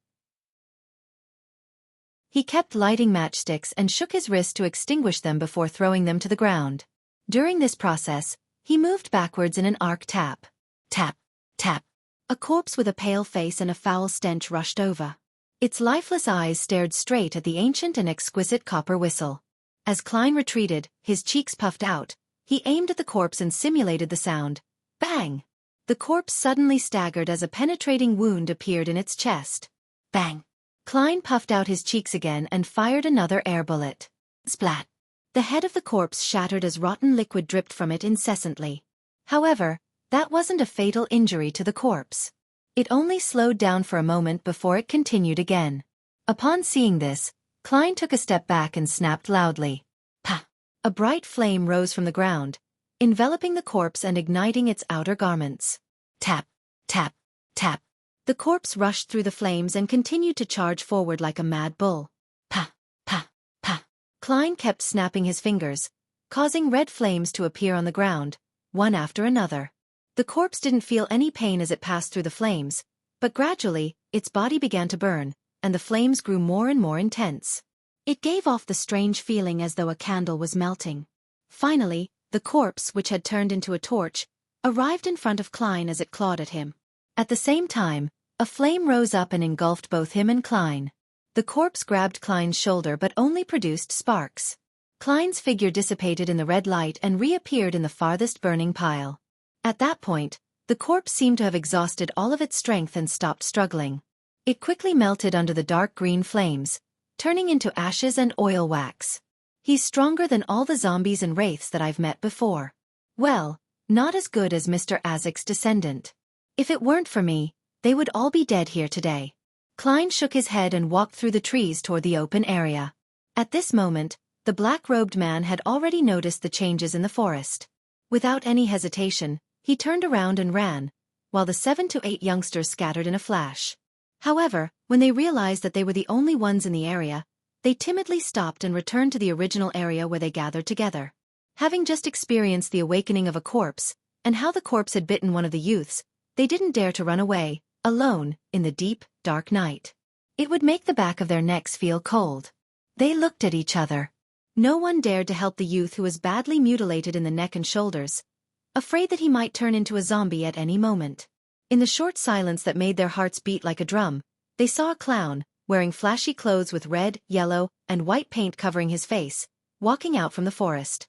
He kept lighting matchsticks and shook his wrist to extinguish them before throwing them to the ground. During this process, he moved backwards in an arc tap. Tap, tap. A corpse with a pale face and a foul stench rushed over. Its lifeless eyes stared straight at the ancient and exquisite copper whistle. As Klein retreated, his cheeks puffed out, he aimed at the corpse and simulated the sound. Bang! The corpse suddenly staggered as a penetrating wound appeared in its chest. Bang! Klein puffed out his cheeks again and fired another air bullet. Splat! The head of the corpse shattered as rotten liquid dripped from it incessantly. However, that wasn't a fatal injury to the corpse. It only slowed down for a moment before it continued again. Upon seeing this, Klein took a step back and snapped loudly. Pa! A bright flame rose from the ground, enveloping the corpse and igniting its outer garments. Tap, tap, tap. The corpse rushed through the flames and continued to charge forward like a mad bull. Pa, pa, pa. Klein kept snapping his fingers, causing red flames to appear on the ground, one after another. The corpse didn't feel any pain as it passed through the flames, but gradually, its body began to burn, and the flames grew more and more intense. It gave off the strange feeling as though a candle was melting. Finally, the corpse, which had turned into a torch, arrived in front of Klein as it clawed at him. At the same time, a flame rose up and engulfed both him and Klein. The corpse grabbed Klein's shoulder but only produced sparks. Klein's figure dissipated in the red light and reappeared in the farthest burning pile. At that point, the corpse seemed to have exhausted all of its strength and stopped struggling. It quickly melted under the dark green flames, turning into ashes and oil wax. He's stronger than all the zombies and wraiths that I've met before. Well, not as good as Mr. Azek's descendant. If it weren't for me, they would all be dead here today. Klein shook his head and walked through the trees toward the open area. At this moment, the black-robed man had already noticed the changes in the forest. Without any hesitation, he turned around and ran, while the 7 to 8 youngsters scattered in a flash. However, when they realized that they were the only ones in the area, they timidly stopped and returned to the original area where they gathered together. Having just experienced the awakening of a corpse, and how the corpse had bitten one of the youths, they didn't dare to run away, alone, in the deep, dark night. It would make the back of their necks feel cold. They looked at each other. No one dared to help the youth who was badly mutilated in the neck and shoulders, afraid that he might turn into a zombie at any moment. In the short silence that made their hearts beat like a drum, they saw a clown, wearing flashy clothes with red, yellow, and white paint covering his face, walking out from the forest.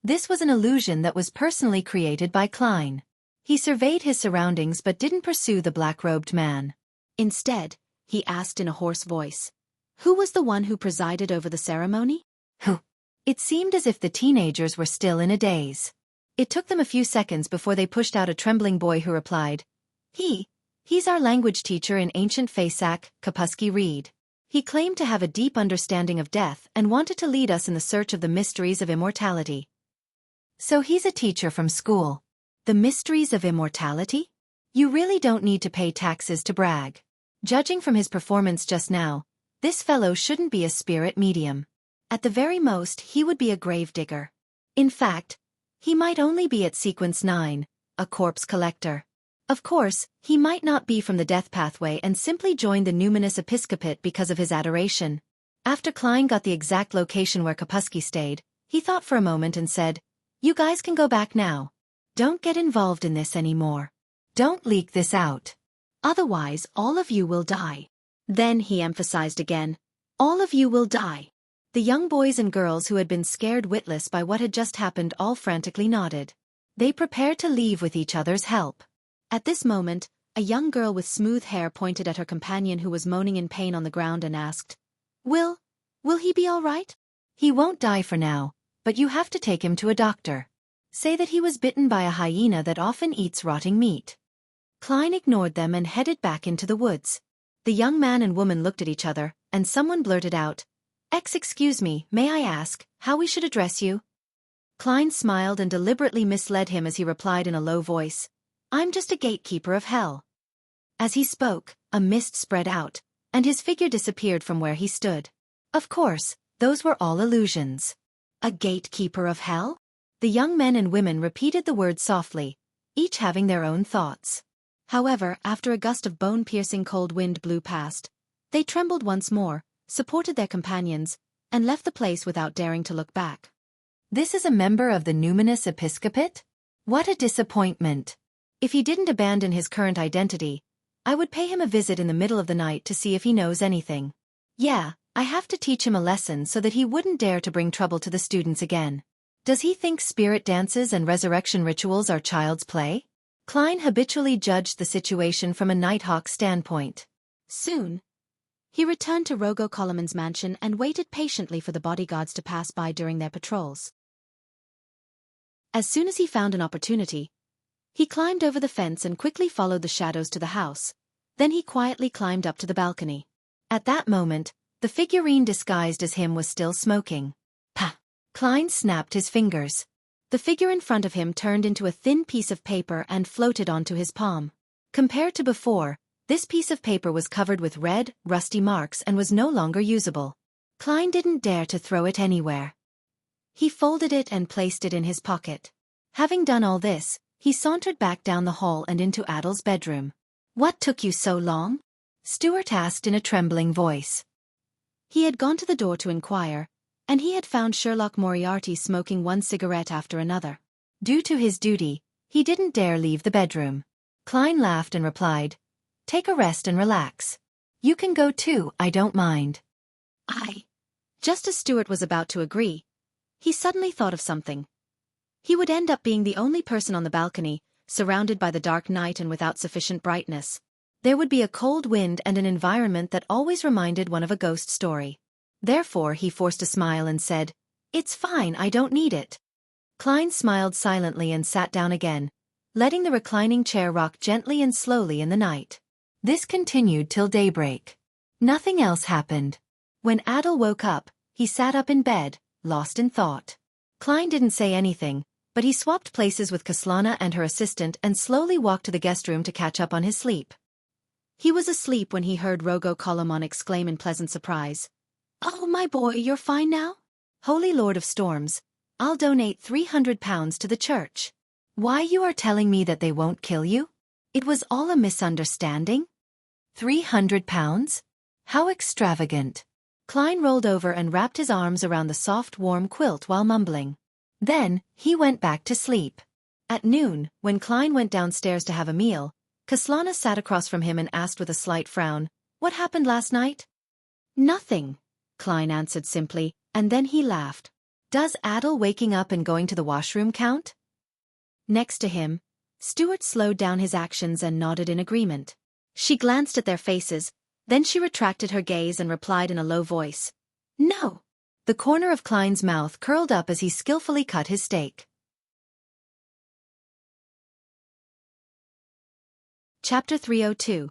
This was an illusion that was personally created by Klein. He surveyed his surroundings but didn't pursue the black-robed man. Instead, he asked in a hoarse voice, "Who was the one who presided over the ceremony?" "Who?" It seemed as if the teenagers were still in a daze. It took them a few seconds before they pushed out a trembling boy who replied, He's our language teacher in ancient Fasak, Kapusky Reed. He claimed to have a deep understanding of death and wanted to lead us in the search of the mysteries of immortality." "So he's a teacher from school. The mysteries of immortality? You really don't need to pay taxes to brag. Judging from his performance just now, this fellow shouldn't be a spirit medium. At the very most, he would be a gravedigger. In fact, he might only be at sequence 9, a corpse collector. Of course, he might not be from the death pathway and simply joined the numinous episcopate because of his adoration." After Klein got the exact location where Kapusky stayed, he thought for a moment and said, "You guys can go back now. Don't get involved in this anymore. Don't leak this out. Otherwise, all of you will die." Then he emphasized again, "All of you will die." The young boys and girls who had been scared witless by what had just happened all frantically nodded. They prepared to leave with each other's help. At this moment, a young girl with smooth hair pointed at her companion who was moaning in pain on the ground and asked, Will he be all right?" "He won't die for now, but you have to take him to a doctor. Say that he was bitten by a hyena that often eats rotting meat." Klein ignored them and headed back into the woods. The young man and woman looked at each other, and someone blurted out, Excuse me, may I ask how we should address you?" Klein smiled and deliberately misled him as he replied in a low voice, "I'm just a gatekeeper of hell." As he spoke, a mist spread out, and his figure disappeared from where he stood. Of course, those were all illusions. A gatekeeper of hell? The young men and women repeated the word softly, each having their own thoughts. However, after a gust of bone-piercing cold wind blew past, they trembled once more, supported their companions, and left the place without daring to look back. "This is a member of the numinous episcopate? What a disappointment. If he didn't abandon his current identity, I would pay him a visit in the middle of the night to see if he knows anything. Yeah, I have to teach him a lesson so that he wouldn't dare to bring trouble to the students again. Does he think spirit dances and resurrection rituals are child's play?" Klein habitually judged the situation from a Nighthawk standpoint. Soon, he returned to Rogo Koloman's mansion and waited patiently for the bodyguards to pass by during their patrols. As soon as he found an opportunity, he climbed over the fence and quickly followed the shadows to the house. Then he quietly climbed up to the balcony. At that moment, the figurine disguised as him was still smoking. Pah! Klein snapped his fingers. The figure in front of him turned into a thin piece of paper and floated onto his palm. Compared to before, this piece of paper was covered with red, rusty marks and was no longer usable. Klein didn't dare to throw it anywhere. He folded it and placed it in his pocket. Having done all this, he sauntered back down the hall and into Adel's bedroom. "What took you so long?" Stuart asked in a trembling voice. He had gone to the door to inquire, and he had found Sherlock Moriarty smoking one cigarette after another. Due to his duty, he didn't dare leave the bedroom. Klein laughed and replied, "Take a rest and relax. You can go too, I don't mind." Just as Stuart was about to agree, he suddenly thought of something. He would end up being the only person on the balcony, surrounded by the dark night and without sufficient brightness. There would be a cold wind and an environment that always reminded one of a ghost story. Therefore he forced a smile and said, "It's fine, I don't need it." Klein smiled silently and sat down again, letting the reclining chair rock gently and slowly in the night. This continued till daybreak. Nothing else happened. When Adel woke up, he sat up in bed, lost in thought. Klein didn't say anything, but he swapped places with Kaslana and her assistant and slowly walked to the guest room to catch up on his sleep. He was asleep when he heard Rogo Colomon exclaim in pleasant surprise, "Oh, my boy, you're fine now? Holy Lord of Storms, I'll donate 300 pounds to the church." "Why, you are telling me that they won't kill you? It was all a misunderstanding?" 300 pounds? How extravagant. Klein rolled over and wrapped his arms around the soft warm quilt while mumbling. Then, he went back to sleep. At noon, when Klein went downstairs to have a meal, Kaslana sat across from him and asked with a slight frown, "What happened last night?" "Nothing," Klein answered simply, and then he laughed. "Does Adel waking up and going to the washroom count?" Next to him, Stuart slowed down his actions and nodded in agreement. She glanced at their faces, then she retracted her gaze and replied in a low voice, "No." The corner of Klein's mouth curled up as he skillfully cut his steak. Chapter 302.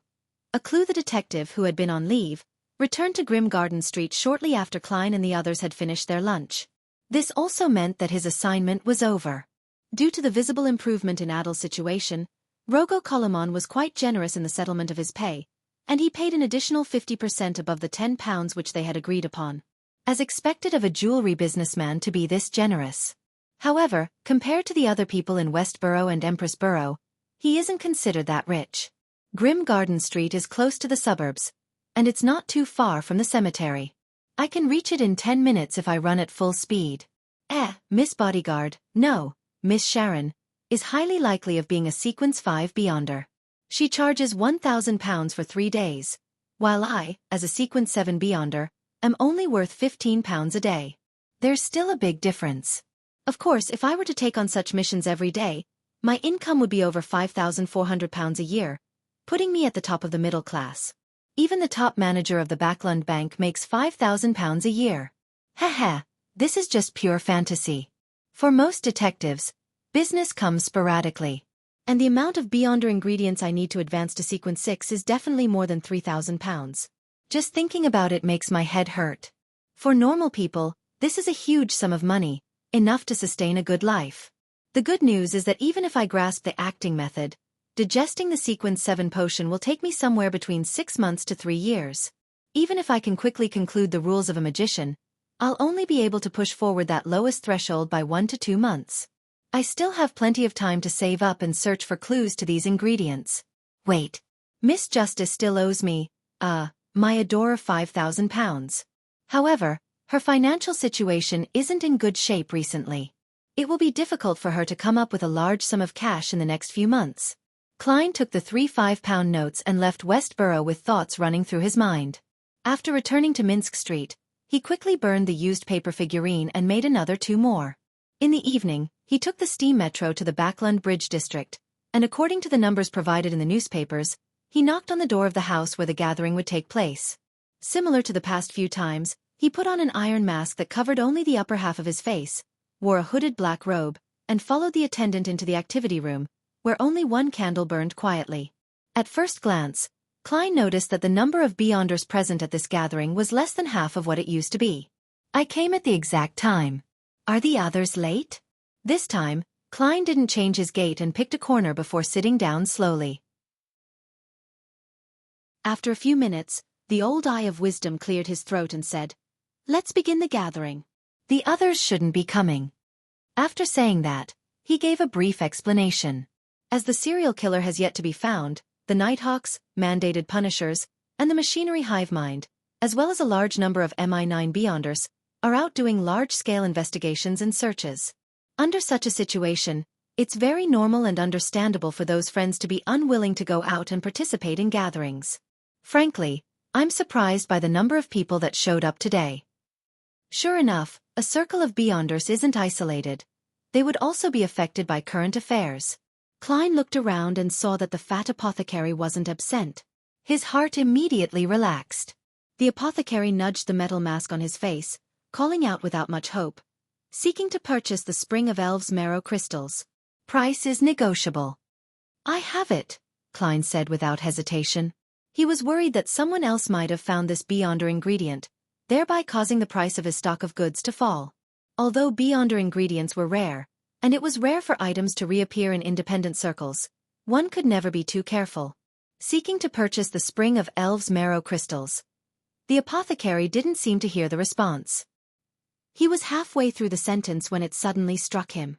A clue. The detective, who had been on leave, returned to Grim Garden Street shortly after Klein and the others had finished their lunch. This also meant that his assignment was over. Due to the visible improvement in Adel's situation, Rogo Colomon was quite generous in the settlement of his pay, and he paid an additional 50% above the £10 which they had agreed upon. As expected of a jewelry businessman to be this generous. However, compared to the other people in Westborough and Empress Borough, he isn't considered that rich. Grim Garden Street is close to the suburbs, and it's not too far from the cemetery. I can reach it in 10 minutes if I run at full speed. Miss Bodyguard, no, Miss Sharon, is highly likely of being a Sequence 5 Beyonder. She charges £1,000 for 3 days, while I, as a Sequence 7 Beyonder, am only worth £15 a day. There's still a big difference. Of course, if I were to take on such missions every day, my income would be over £5,400 a year, putting me at the top of the middle class. Even the top manager of the Backland Bank makes £5,000 a year. This is just pure fantasy. For most detectives, business comes sporadically. And the amount of Beyonder ingredients I need to advance to Sequence 6 is definitely more than £3,000. Just thinking about it makes my head hurt. For normal people, this is a huge sum of money, enough to sustain a good life. The good news is that even if I grasp the acting method, digesting the Sequence 7 potion will take me somewhere between 6 months to 3 years. Even if I can quickly conclude the rules of a magician, I'll only be able to push forward that lowest threshold by 1 to 2 months. I still have plenty of time to save up and search for clues to these ingredients. Wait. Miss Justice still owes me, my adore £5,000. However, her financial situation isn't in good shape recently. It will be difficult for her to come up with a large sum of cash in the next few months. Klein took the 3 £5 notes and left Westborough with thoughts running through his mind. After returning to Minsk Street, he quickly burned the used paper figurine and made another 2 more. In the evening, he took the steam metro to the Backland Bridge district, and according to the numbers provided in the newspapers, he knocked on the door of the house where the gathering would take place. Similar to the past few times, he put on an iron mask that covered only the upper half of his face, wore a hooded black robe, and followed the attendant into the activity room, where only one candle burned quietly. At first glance, Klein noticed that the number of Beyonders present at this gathering was less than half of what it used to be. I came at the exact time. Are the others late? This time, Klein didn't change his gait and picked a corner before sitting down slowly. After a few minutes, the old eye of wisdom cleared his throat and said, "Let's begin the gathering." The others shouldn't be coming. After saying that, he gave a brief explanation. As the serial killer has yet to be found, the Nighthawks, mandated punishers, and the machinery hive mind, as well as a large number of MI9 Beyonders, are out doing large-scale investigations and searches. Under such a situation, it's very normal and understandable for those friends to be unwilling to go out and participate in gatherings. Frankly, I'm surprised by the number of people that showed up today. Sure enough, a circle of Beyonders isn't isolated. They would also be affected by current affairs. Klein looked around and saw that the fat apothecary wasn't absent. His heart immediately relaxed. The apothecary nudged the metal mask on his face, calling out without much hope, seeking to purchase the spring of Elves Marrow crystals. Price is negotiable. I have it, Klein said without hesitation. He was worried that someone else might have found this Beyonder ingredient, thereby causing the price of his stock of goods to fall. Although Beyonder ingredients were rare, and it was rare for items to reappear in independent circles, one could never be too careful. Seeking to purchase the spring of Elves Marrow crystals. The apothecary didn't seem to hear the response. He was halfway through the sentence when it suddenly struck him.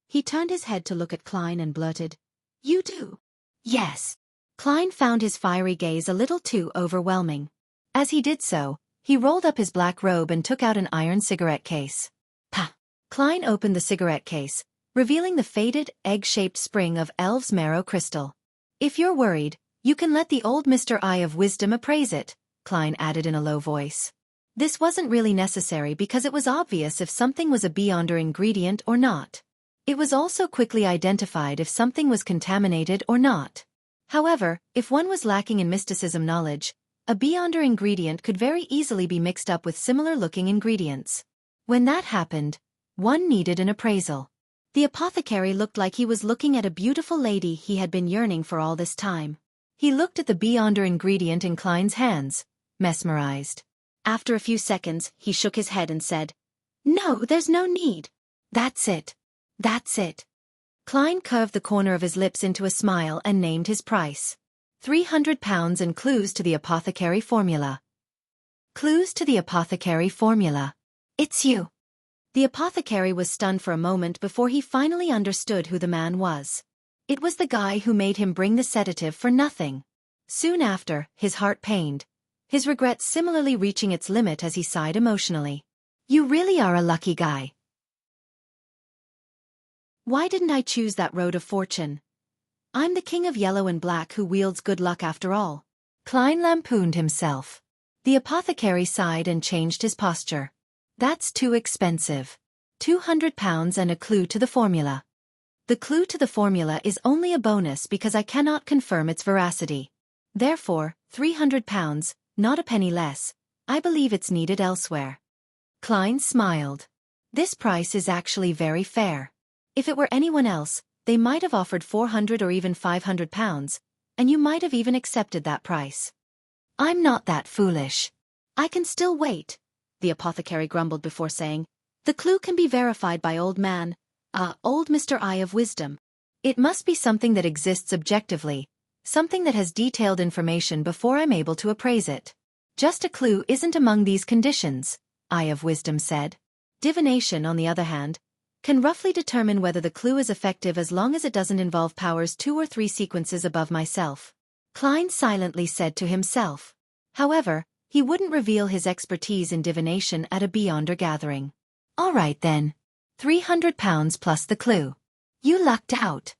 He turned his head to look at Klein and blurted, "You do?" "Yes." Klein found his fiery gaze a little too overwhelming. As he did so, he rolled up his black robe and took out an iron cigarette case. "Pah!" Klein opened the cigarette case, revealing the faded, egg-shaped spring of Elves Marrow crystal. "If you're worried, you can let the old Mr. Eye of Wisdom appraise it," Klein added in a low voice. This wasn't really necessary because it was obvious if something was a Beyonder ingredient or not. It was also quickly identified if something was contaminated or not. However, if one was lacking in mysticism knowledge, a Beyonder ingredient could very easily be mixed up with similar-looking ingredients. When that happened, one needed an appraisal. The apothecary looked like he was looking at a beautiful lady he had been yearning for all this time. He looked at the Beyonder ingredient in Klein's hands, mesmerized. After a few seconds, he shook his head and said, "No, there's no need." "That's it. That's it." Klein curved the corner of his lips into a smile and named his price. £300 and clues to the apothecary formula. Clues to the apothecary formula. It's you. The apothecary was stunned for a moment before he finally understood who the man was. It was the guy who made him bring the sedative for nothing. Soon after, his heart pained, his regret similarly reaching its limit as he sighed emotionally. "You really are a lucky guy. Why didn't I choose that road of fortune? I'm the king of yellow and black who wields good luck after all." Klein lampooned himself. The apothecary sighed and changed his posture. "That's too expensive. £200 and a clue to the formula." "The clue to the formula is only a bonus because I cannot confirm its veracity. Therefore, £300, not a penny less. I believe it's needed elsewhere." Klein smiled. "This price is actually very fair. If it were anyone else, they might have offered £400 or even £500, and you might have even accepted that price. I'm not that foolish. I can still wait," the apothecary grumbled before saying, "The clue can be verified by old Mr. Eye of Wisdom. It must be something that exists objectively, something that has detailed information before I'm able to appraise it. Just a clue isn't among these conditions," Eye of Wisdom said. "Divination, on the other hand, can roughly determine whether the clue is effective as long as it doesn't involve powers 2 or 3 sequences above myself," Klein silently said to himself. However, he wouldn't reveal his expertise in divination at a Beyonder gathering. "All right then. £300 plus the clue. You lucked out."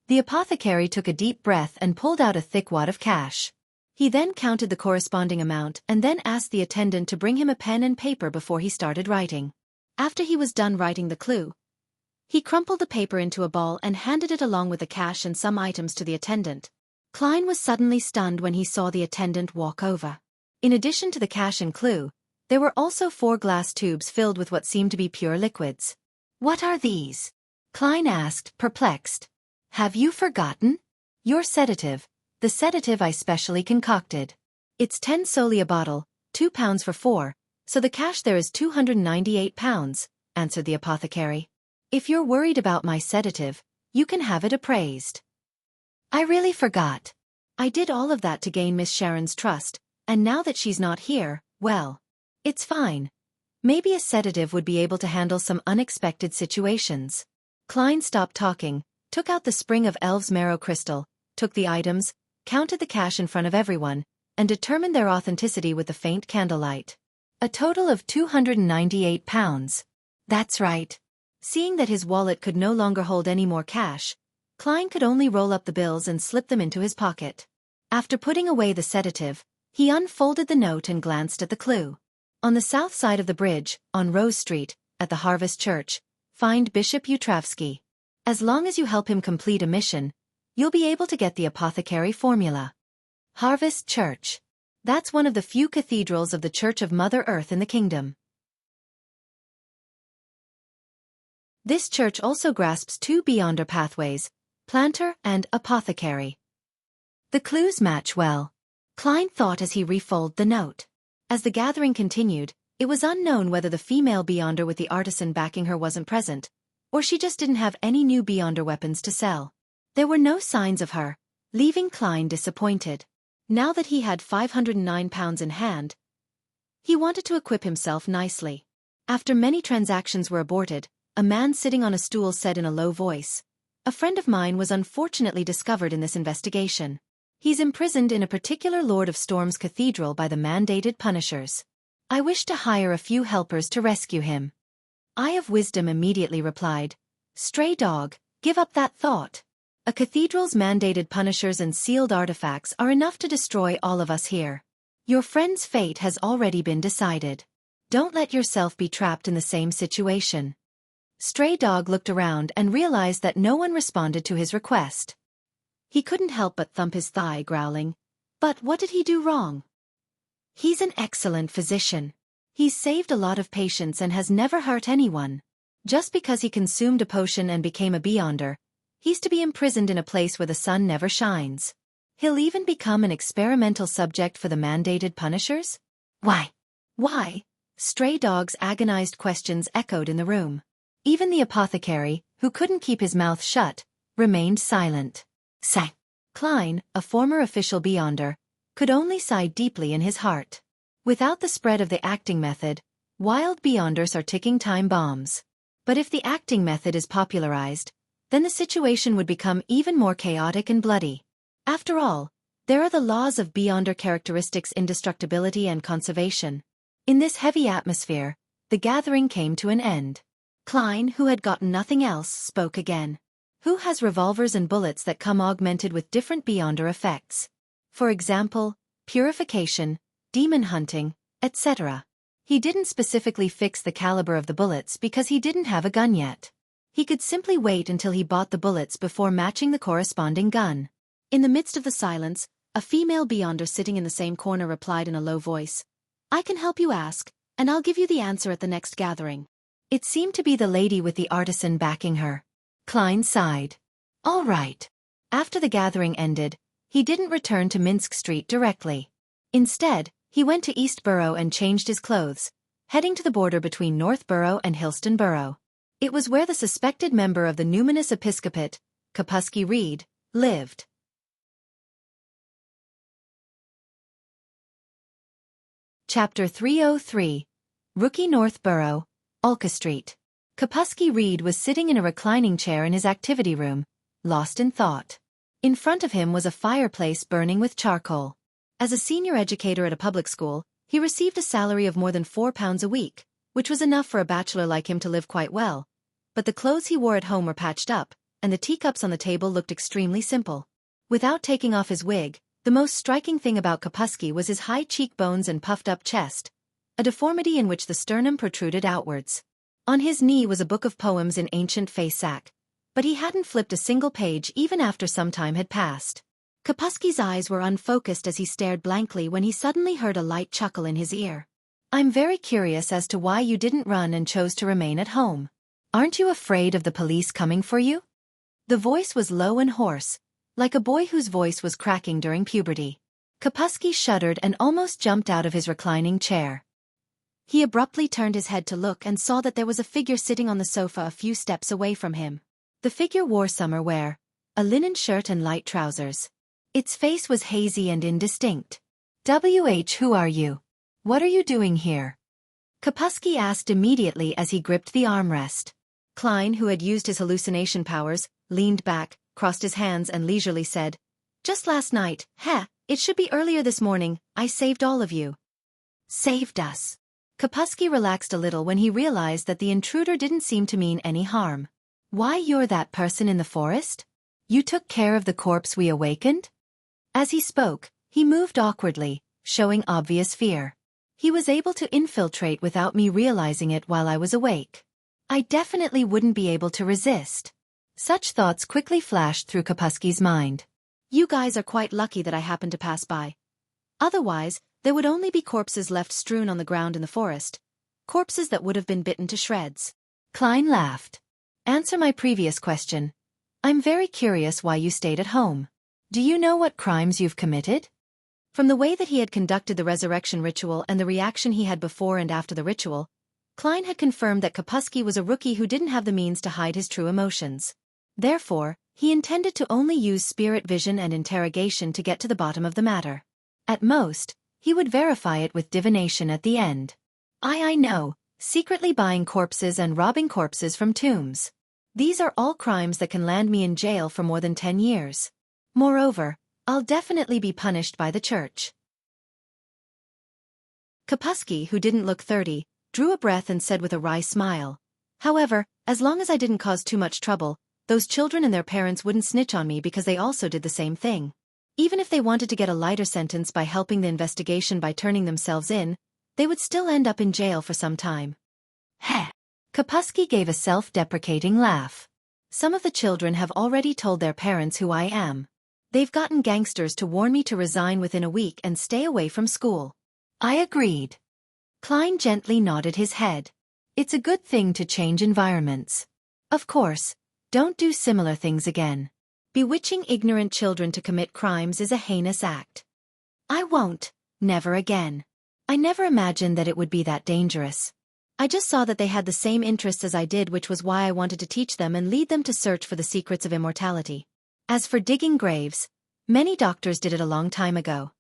The apothecary took a deep breath and pulled out a thick wad of cash. He then counted the corresponding amount and then asked the attendant to bring him a pen and paper before he started writing. After he was done writing the clue, he crumpled the paper into a ball and handed it along with the cash and some items to the attendant. Klein was suddenly stunned when he saw the attendant walk over. In addition to the cash and clue, there were also 4 glass tubes filled with what seemed to be pure liquids. "What are these?" Klein asked, perplexed. "Have you forgotten? Your sedative, the sedative I specially concocted. It's 10 soldi a bottle, £2 for 4, so the cash there is £298, answered the apothecary. "If you're worried about my sedative, you can have it appraised." "I really forgot. I did all of that to gain Miss Sharon's trust, and now that she's not here, well, it's fine. Maybe a sedative would be able to handle some unexpected situations. Klein stopped talking, took out the spring of Elves Marrow crystal, took the items, counted the cash in front of everyone, and determined their authenticity with the faint candlelight. A total of £298. That's right. Seeing that his wallet could no longer hold any more cash, Klein could only roll up the bills and slip them into his pocket. After putting away the sedative, he unfolded the note and glanced at the clue. On the south side of the bridge, on Rose Street, at the Harvest Church, find Bishop Utravsky. As long as you help him complete a mission, you'll be able to get the apothecary formula. Harvest Church. That's one of the few cathedrals of the Church of Mother Earth in the kingdom. This church also grasps two Beyonder pathways, planter and apothecary. The clues match well, Klein thought as he refolded the note. As the gathering continued, it was unknown whether the female Beyonder with the artisan backing her wasn't present, or she just didn't have any new Beyonder weapons to sell. There were no signs of her, leaving Klein disappointed. Now that he had £509 in hand, he wanted to equip himself nicely. After many transactions were aborted, a man sitting on a stool said in a low voice, "A friend of mine was unfortunately discovered in this investigation. He's imprisoned in a particular Lord of Storm's cathedral by the mandated punishers. I wish to hire a few helpers to rescue him." Eye of Wisdom immediately replied, "Stray dog, give up that thought. A cathedral's mandated punishers and sealed artifacts are enough to destroy all of us here. Your friend's fate has already been decided. Don't let yourself be trapped in the same situation." Stray Dog looked around and realized that no one responded to his request. He couldn't help but thump his thigh, growling, "But what did he do wrong? He's an excellent physician. He's saved a lot of patients and has never hurt anyone. Just because he consumed a potion and became a Beyonder, he's to be imprisoned in a place where the sun never shines. He'll even become an experimental subject for the mandated punishers? Why? Why?" Stray Dog's agonized questions echoed in the room. Even the apothecary, who couldn't keep his mouth shut, remained silent. Sigh. Klein, a former official Beyonder, could only sigh deeply in his heart. Without the spread of the acting method, wild Beyonders are ticking time bombs. But if the acting method is popularized, then the situation would become even more chaotic and bloody. After all, there are the laws of Beyonder characteristics, indestructibility and conservation. In this heavy atmosphere, the gathering came to an end. Klein, who had gotten nothing else, spoke again. "Who has revolvers and bullets that come augmented with different Beyonder effects? For example, purification, demon hunting, etc." He didn't specifically fix the caliber of the bullets because he didn't have a gun yet. He could simply wait until he bought the bullets before matching the corresponding gun. In the midst of the silence, a female Beyonder sitting in the same corner replied in a low voice, "I can help you ask, and I'll give you the answer at the next gathering." It seemed to be the lady with the artisan backing her. Klein sighed. All right. After the gathering ended, he didn't return to Minsk Street directly. Instead, he went to East Borough and changed his clothes, heading to the border between North Borough and Hillston Borough. It was where the suspected member of the numinous episcopate, Kapusky Reed, lived. Chapter 303. Rookie North Borough, Olka Street. Kapusky Reed was sitting in a reclining chair in his activity room, lost in thought. In front of him was a fireplace burning with charcoal. As a senior educator at a public school, he received a salary of more than £4 a week, which was enough for a bachelor like him to live quite well. But the clothes he wore at home were patched up, and the teacups on the table looked extremely simple. Without taking off his wig, the most striking thing about Kapusky was his high cheekbones and puffed-up chest, a deformity in which the sternum protruded outwards. On his knee was a book of poems in ancient Faisak, but he hadn't flipped a single page even after some time had passed. Kapusky's eyes were unfocused as he stared blankly when he suddenly heard a light chuckle in his ear. "I'm very curious as to why you didn't run and chose to remain at home. Aren't you afraid of the police coming for you?" The voice was low and hoarse, like a boy whose voice was cracking during puberty. Kapusky shuddered and almost jumped out of his reclining chair. He abruptly turned his head to look and saw that there was a figure sitting on the sofa a few steps away from him. The figure wore summer wear, a linen shirt and light trousers. Its face was hazy and indistinct. "Who are you? What are you doing here?" Kapusky asked immediately as he gripped the armrest. Klein, who had used his hallucination powers, leaned back, crossed his hands and leisurely said, "Just last night, it should be earlier this morning, I saved all of you." "Saved us." Kapusky relaxed a little when he realized that the intruder didn't seem to mean any harm. "Why, you're that person in the forest? You took care of the corpse we awakened?" As he spoke, he moved awkwardly, showing obvious fear. He was able to infiltrate without me realizing it while I was awake. I definitely wouldn't be able to resist. Such thoughts quickly flashed through Kapusky's mind. "You guys are quite lucky that I happened to pass by. Otherwise, there would only be corpses left strewn on the ground in the forest. Corpses that would have been bitten to shreds." Klein laughed. "Answer my previous question. I'm very curious why you stayed at home. Do you know what crimes you've committed?" From the way that he had conducted the resurrection ritual and the reaction he had before and after the ritual, Klein had confirmed that Kapusky was a rookie who didn't have the means to hide his true emotions. Therefore, he intended to only use spirit vision and interrogation to get to the bottom of the matter. At most, he would verify it with divination at the end. I know, secretly buying corpses and robbing corpses from tombs. These are all crimes that can land me in jail for more than 10 years. Moreover, I'll definitely be punished by the church." Kapusky, who didn't look 30, drew a breath and said with a wry smile, "However, as long as I didn't cause too much trouble, those children and their parents wouldn't snitch on me because they also did the same thing. Even if they wanted to get a lighter sentence by helping the investigation by turning themselves in, they would still end up in jail for some time." Heh. Kapusky gave a self-deprecating laugh. "Some of the children have already told their parents who I am. They've gotten gangsters to warn me to resign within a week and stay away from school." I agreed. Klein gently nodded his head. "It's a good thing to change environments. Of course, don't do similar things again. Bewitching ignorant children to commit crimes is a heinous act." "I won't, never again. I never imagined that it would be that dangerous. I just saw that they had the same interests as I did, which was why I wanted to teach them and lead them to search for the secrets of immortality. As for digging graves, many doctors did it a long time ago."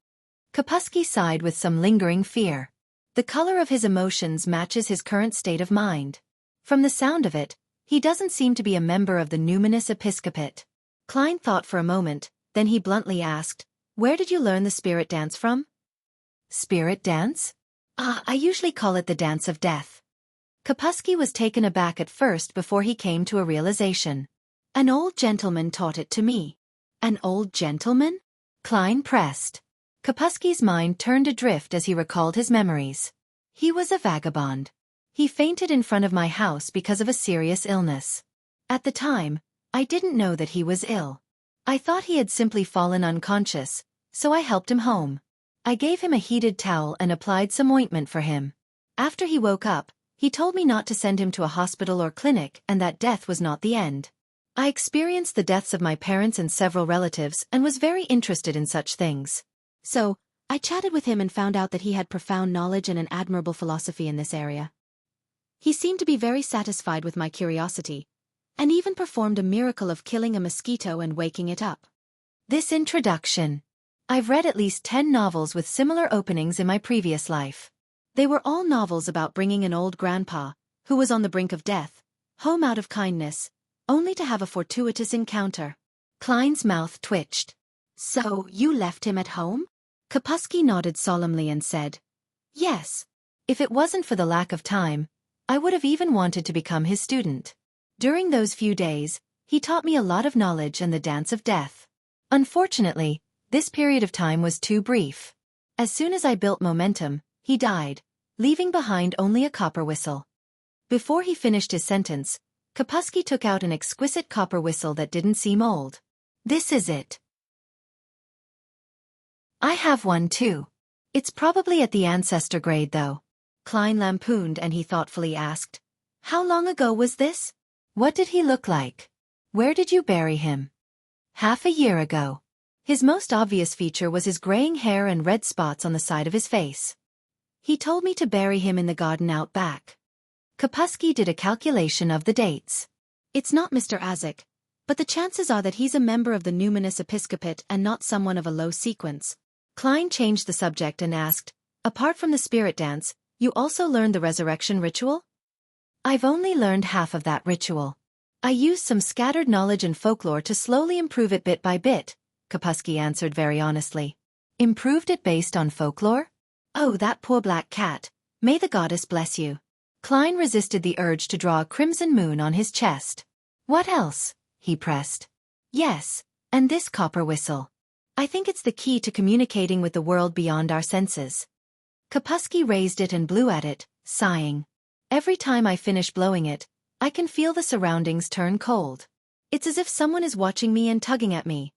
Kapusky sighed with some lingering fear. The color of his emotions matches his current state of mind. From the sound of it, he doesn't seem to be a member of the numinous episcopate. Klein thought for a moment, then he bluntly asked, "Where did you learn the spirit dance from?" "Spirit dance? I usually call it the dance of death." Kapusky was taken aback at first before he came to a realization. "An old gentleman taught it to me." "An old gentleman?" Klein pressed. Kapusky's mind turned adrift as he recalled his memories. "He was a vagabond. He fainted in front of my house because of a serious illness. At the time, I didn't know that he was ill. I thought he had simply fallen unconscious, so I helped him home. I gave him a heated towel and applied some ointment for him. After he woke up, he told me not to send him to a hospital or clinic and that death was not the end. I experienced the deaths of my parents and several relatives and was very interested in such things. So, I chatted with him and found out that he had profound knowledge and an admirable philosophy in this area. He seemed to be very satisfied with my curiosity, and even performed a miracle of killing a mosquito and waking it up." This introduction. I've read at least 10 novels with similar openings in my previous life. They were all novels about bringing an old grandpa, who was on the brink of death, home out of kindness, only to have a fortuitous encounter. Klein's mouth twitched. "So, you left him at home?" Kapusky nodded solemnly and said, "Yes. If it wasn't for the lack of time, I would have even wanted to become his student. During those few days, he taught me a lot of knowledge and the dance of death. Unfortunately, this period of time was too brief. As soon as I built momentum, he died, leaving behind only a copper whistle." Before he finished his sentence, Kapusky took out an exquisite copper whistle that didn't seem old. "This is it. I have one too. It's probably at the ancestor grade though." Klein lampooned and he thoughtfully asked, "How long ago was this? What did he look like? Where did you bury him?" "Half a year ago. His most obvious feature was his graying hair and red spots on the side of his face. He told me to bury him in the garden out back." Kapusky did a calculation of the dates. "It's not Mr. Azek, but the chances are that he's a member of the numinous episcopate and not someone of a low sequence." Klein changed the subject and asked, "Apart from the spirit dance, You also learned the resurrection ritual? I've only learned half of that ritual. I used some scattered knowledge and folklore to slowly improve it bit by bit, Kapusky answered very honestly. Improved it based on folklore? Oh, that poor black cat. May the goddess bless you. Klein resisted the urge to draw a crimson moon on his chest. What else? He pressed. Yes, and this copper whistle. I think it's the key to communicating with the world beyond our senses. Kapusky raised it and blew at it, sighing. Every time I finish blowing it, I can feel the surroundings turn cold. It's as if someone is watching me and tugging at me.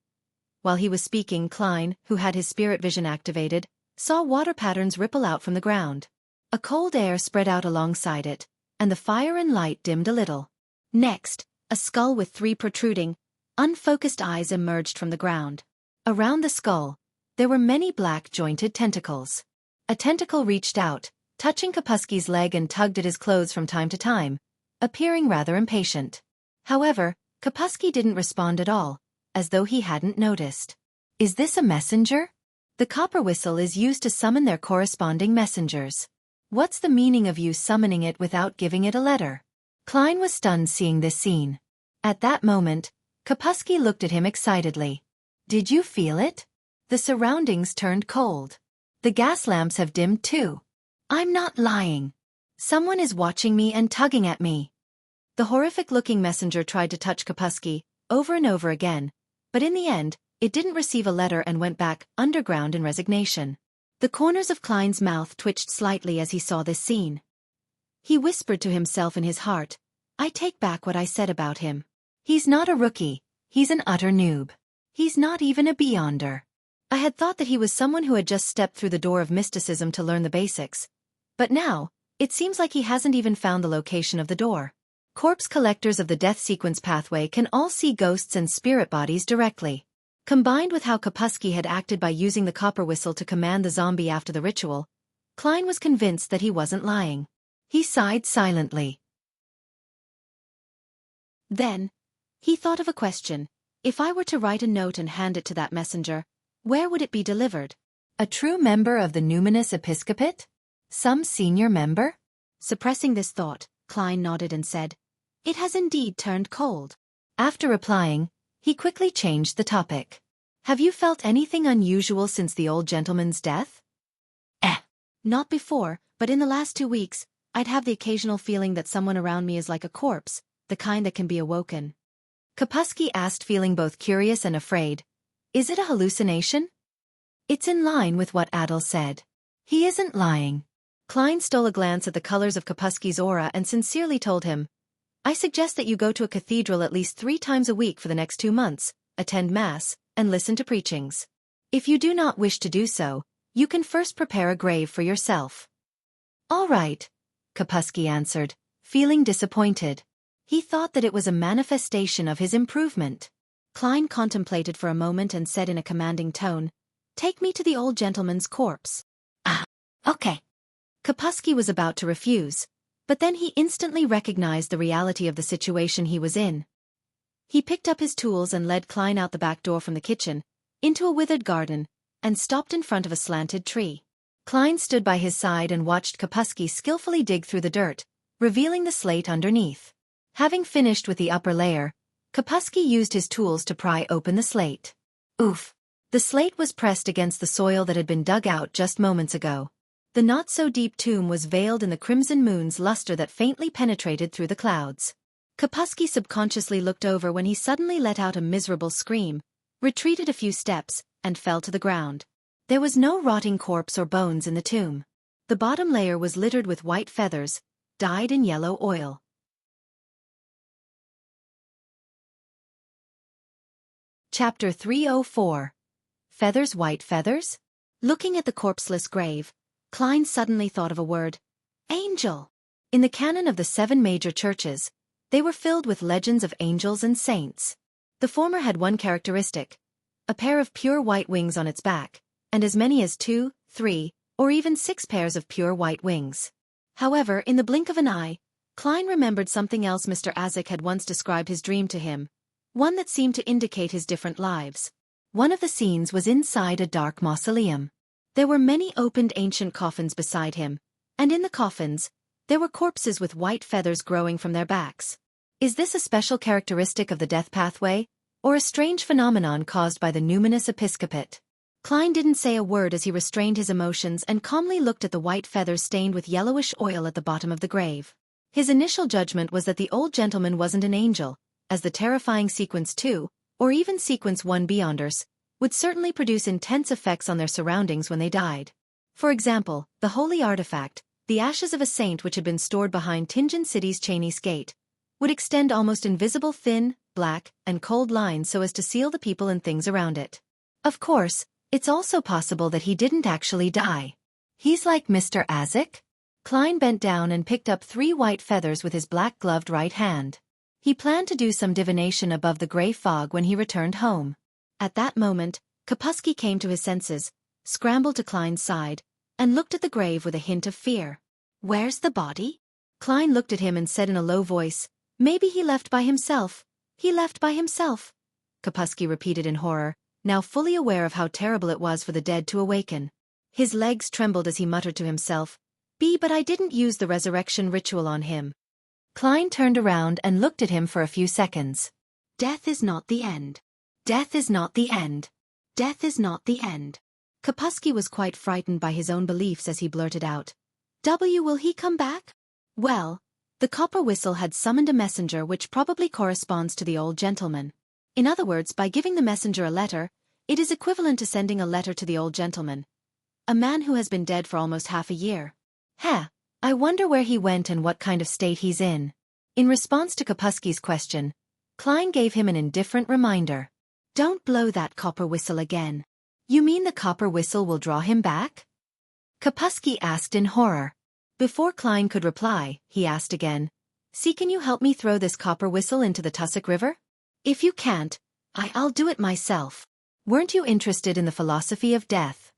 While he was speaking, Klein, who had his spirit vision activated, saw water patterns ripple out from the ground. A cold air spread out alongside it, and the fire and light dimmed a little. Next, a skull with 3 protruding, unfocused eyes emerged from the ground. Around the skull, there were many black jointed tentacles. A tentacle reached out, touching Kapusky's leg and tugged at his clothes from time to time, appearing rather impatient. However, Kapusky didn't respond at all, as though he hadn't noticed. Is this a messenger? The copper whistle is used to summon their corresponding messengers. What's the meaning of you summoning it without giving it a letter? Klein was stunned seeing this scene. At that moment, Kapusky looked at him excitedly. Did you feel it? The surroundings turned cold. The gas lamps have dimmed too. I'm not lying. Someone is watching me and tugging at me. The horrific-looking messenger tried to touch Kapusky, over and over again, but in the end, it didn't receive a letter and went back underground in resignation. The corners of Klein's mouth twitched slightly as he saw this scene. He whispered to himself in his heart, I take back what I said about him. He's not a rookie, he's an utter noob. He's not even a beyonder. I had thought that he was someone who had just stepped through the door of mysticism to learn the basics. But now, it seems like he hasn't even found the location of the door. Corpse collectors of the death sequence pathway can all see ghosts and spirit bodies directly. Combined with how Kapusky had acted by using the copper whistle to command the zombie after the ritual, Klein was convinced that he wasn't lying. He sighed silently. Then, he thought of a question. If I were to write a note and hand it to that messenger, where would it be delivered? A true member of the numinous episcopate? Some senior member? Suppressing this thought, Klein nodded and said, It has indeed turned cold. After replying, he quickly changed the topic. Have you felt anything unusual since the old gentleman's death? Not before, but in the last 2 weeks, I'd have the occasional feeling that someone around me is like a corpse, the kind that can be awoken. Kapusky asked, feeling both curious and afraid. Is it a hallucination? It's in line with what Adel said. He isn't lying. Klein stole a glance at the colors of Kapusky's aura and sincerely told him, I suggest that you go to a cathedral at least 3 times a week for the next 2 months, attend Mass, and listen to preachings. If you do not wish to do so, you can first prepare a grave for yourself. All right, Kapusky answered, feeling disappointed. He thought that it was a manifestation of his improvement. Klein contemplated for a moment and said in a commanding tone, Take me to the old gentleman's corpse. Okay. Kapusky was about to refuse, but then he instantly recognized the reality of the situation he was in. He picked up his tools and led Klein out the back door from the kitchen, into a withered garden, and stopped in front of a slanted tree. Klein stood by his side and watched Kapusky skillfully dig through the dirt, revealing the slate underneath. Having finished with the upper layer, Kapusky used his tools to pry open the slate. Oof! The slate was pressed against the soil that had been dug out just moments ago. The not-so-deep tomb was veiled in the crimson moon's luster that faintly penetrated through the clouds. Kapusky subconsciously looked over when he suddenly let out a miserable scream, retreated a few steps, and fell to the ground. There was no rotting corpse or bones in the tomb. The bottom layer was littered with white feathers, dyed in yellow oil. Chapter 304. Feathers, white feathers? Looking at the corpseless grave, Klein suddenly thought of a word. Angel. In the canon of the 7 major churches, they were filled with legends of angels and saints. The former had one characteristic, a pair of pure white wings on its back, and as many as 2, 3, or even 6 pairs of pure white wings. However, in the blink of an eye, Klein remembered something else. Mr. Isaac had once described his dream to him, one that seemed to indicate his different lives. One of the scenes was inside a dark mausoleum. There were many opened ancient coffins beside him, And in the coffins, there were corpses with white feathers growing from their backs. Is this a special characteristic of the death pathway, or a strange phenomenon caused by the numinous episcopate? Klein didn't say a word as he restrained his emotions and calmly looked at the white feathers stained with yellowish oil at the bottom of the grave. His initial judgment was that the old gentleman wasn't an angel, as the terrifying sequence 2, or even sequence 1 beyonders, would certainly produce intense effects on their surroundings when they died. For example, the holy artifact, the ashes of a saint which had been stored behind Tianjin City's Chinese gate, would extend almost invisible thin, black, and cold lines so as to seal the people and things around it. Of course, it's also possible that he didn't actually die. He's like Mr. Azik? Klein bent down and picked up 3 white feathers with his black-gloved right hand. He planned to do some divination above the gray fog when he returned home. At that moment, Kapusky came to his senses, scrambled to Klein's side, and looked at the grave with a hint of fear. "Where's the body?" Klein looked at him and said in a low voice, "Maybe he left by himself. He left by himself." Kapusky repeated in horror, now fully aware of how terrible it was for the dead to awaken. His legs trembled as he muttered to himself, But I didn't use the resurrection ritual on him." Klein turned around and looked at him for a few seconds. "Death is not the end. Death is not the end. Death is not the end." Kapusky was quite frightened by his own beliefs as he blurted out, Will he come back?" Well, the copper whistle had summoned a messenger which probably corresponds to the old gentleman. In other words, by giving the messenger a letter, it is equivalent to sending a letter to the old gentleman, a man who has been dead for almost half a year. I wonder where he went and what kind of state he's in." In response to Kapusky's question, Klein gave him an indifferent reminder. "Don't blow that copper whistle again." "You mean the copper whistle will draw him back?" Kapusky asked in horror. Before Klein could reply, he asked again, "See, can you help me throw this copper whistle into the Tussock River? If you can't, I'll do it myself." Weren't you interested in the philosophy of death?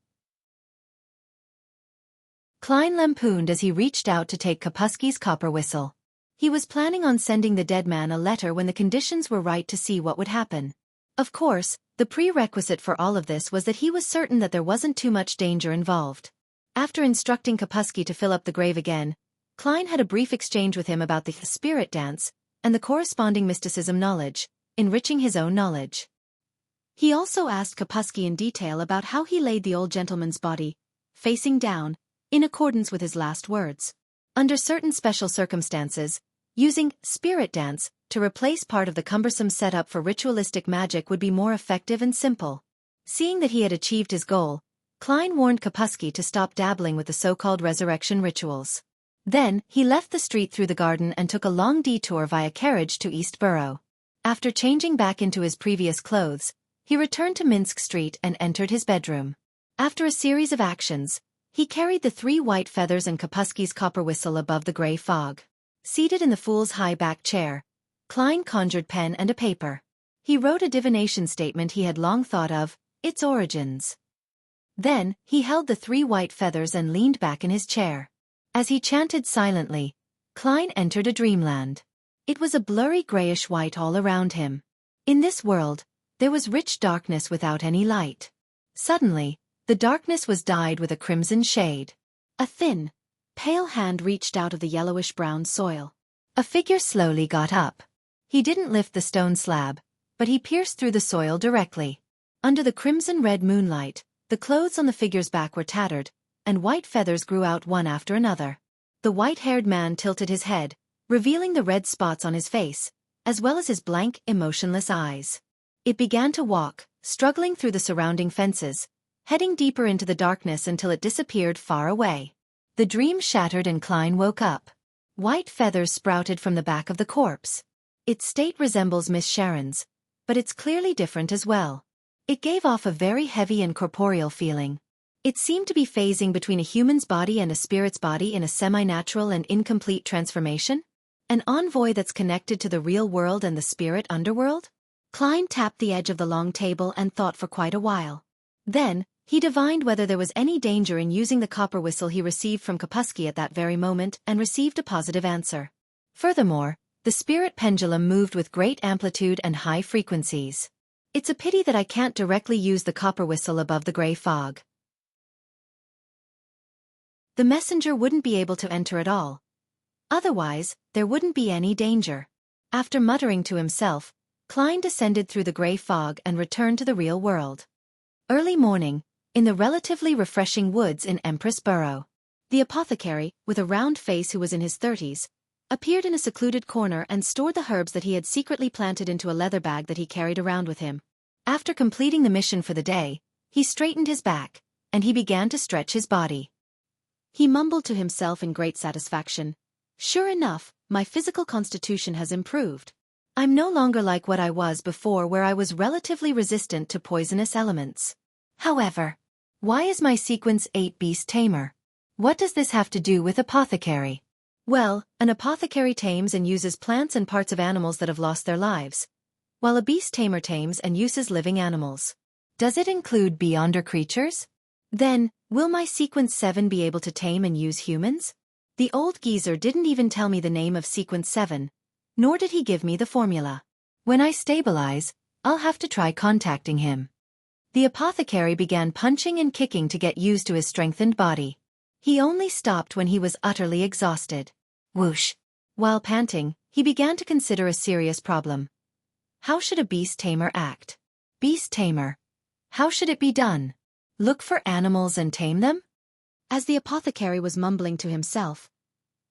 Klein lampooned as he reached out to take Kapusky's copper whistle. He was planning on sending the dead man a letter when the conditions were right to see what would happen. Of course, the prerequisite for all of this was that he was certain that there wasn't too much danger involved. After instructing Kapusky to fill up the grave again, Klein had a brief exchange with him about the spirit dance and the corresponding mysticism knowledge, enriching his own knowledge. He also asked Kapusky in detail about how he laid the old gentleman's body, facing down, in accordance with his last words. Under certain special circumstances, using spirit dance to replace part of the cumbersome setup for ritualistic magic would be more effective and simple. Seeing that he had achieved his goal, Klein warned Kapusky to stop dabbling with the so-called resurrection rituals. Then, he left the street through the garden and took a long detour via carriage to East Borough. After changing back into his previous clothes, he returned to Minsk Street and entered his bedroom. After a series of actions, he carried the 3 white feathers and Kapusky's copper whistle above the gray fog. Seated in the fool's high-back chair, Klein conjured pen and a paper. He wrote a divination statement he had long thought of, its origins. Then, he held the 3 white feathers and leaned back in his chair. As he chanted silently, Klein entered a dreamland. It was a blurry grayish-white all around him. In this world, there was rich darkness without any light. Suddenly, the darkness was dyed with a crimson shade. A thin, pale hand reached out of the yellowish-brown soil. A figure slowly got up. He didn't lift the stone slab, but he pierced through the soil directly. Under the crimson-red moonlight, the clothes on the figure's back were tattered, and white feathers grew out one after another. The white-haired man tilted his head, revealing the red spots on his face, as well as his blank, emotionless eyes. It began to walk, struggling through the surrounding fences, heading deeper into the darkness until it disappeared far away. The dream shattered and Klein woke up. White feathers sprouted from the back of the corpse. Its state resembles Miss Sharon's, but it's clearly different as well. It gave off a very heavy and corporeal feeling. It seemed to be phasing between a human's body and a spirit's body in a semi-natural and incomplete transformation. An envoy that's connected to the real world and the spirit underworld? Klein tapped the edge of the long table and thought for quite a while. Then, he divined whether there was any danger in using the copper whistle he received from Kapusky at that very moment and received a positive answer. Furthermore, the spirit pendulum moved with great amplitude and high frequencies. It's a pity that I can't directly use the copper whistle above the gray fog. The messenger wouldn't be able to enter at all. Otherwise, there wouldn't be any danger. After muttering to himself, Klein descended through the gray fog and returned to the real world. Early morning, in the relatively refreshing woods in Empress Borough. The apothecary, with a round face who was in his 30s, appeared in a secluded corner and stored the herbs that he had secretly planted into a leather bag that he carried around with him. After completing the mission for the day, he straightened his back, and he began to stretch his body. He mumbled to himself in great satisfaction, "Sure enough, my physical constitution has improved. I'm no longer like what I was before, where I was relatively resistant to poisonous elements. However, why is my sequence 8 beast tamer? What does this have to do with apothecary?" Well, an apothecary tames and uses plants and parts of animals that have lost their lives, while a beast tamer tames and uses living animals. Does it include beyonder creatures? Then, will my sequence 7 be able to tame and use humans? The old geezer didn't even tell me the name of sequence 7, nor did he give me the formula. When I stabilize, I'll have to try contacting him. The apothecary began punching and kicking to get used to his strengthened body. He only stopped when he was utterly exhausted. Whoosh! While panting, he began to consider a serious problem. How should a beast tamer act? Beast tamer. How should it be done? Look for animals and tame them? As the apothecary was mumbling to himself,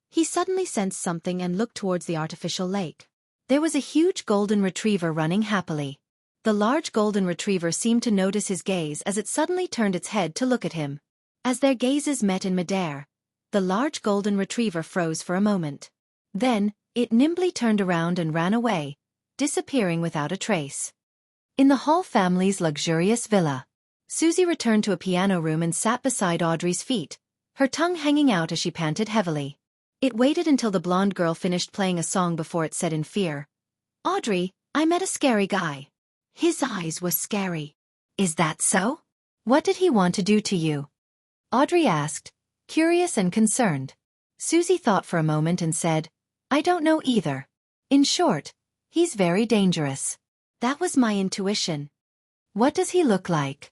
he suddenly sensed something and looked towards the artificial lake. There was a huge golden retriever running happily. The large golden retriever seemed to notice his gaze as it suddenly turned its head to look at him. As their gazes met in midair, the large golden retriever froze for a moment. Then, it nimbly turned around and ran away, disappearing without a trace. In the Hall family's luxurious villa, Susie returned to a piano room and sat beside Audrey's feet, her tongue hanging out as she panted heavily. It waited until the blonde girl finished playing a song before it said in fear, "Audrey, I met a scary guy. His eyes were scary." "Is that so? What did he want to do to you?" Audrey asked, curious and concerned. Susie thought for a moment and said, "I don't know either. In short, he's very dangerous." That was my intuition. What does he look like?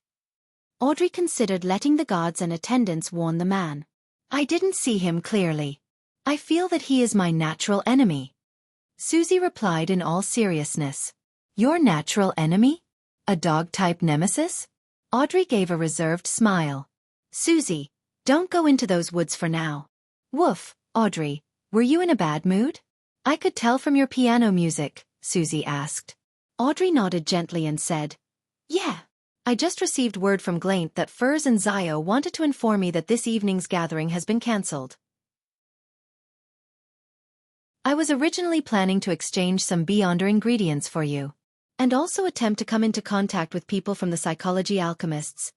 Audrey considered letting the guards and attendants warn the man. I didn't see him clearly. I feel that he is my natural enemy. Susie replied in all seriousness. Your natural enemy? A dog-type nemesis? Audrey gave a reserved smile. Susie, don't go into those woods for now. Woof, Audrey, were you in a bad mood? I could tell from your piano music, Susie asked. Audrey nodded gently and said, Yeah. I just received word from Glaint that Furs and Zio wanted to inform me that this evening's gathering has been cancelled. I was originally planning to exchange some Beyonder ingredients for you, and also attempt to come into contact with people from the psychology alchemists,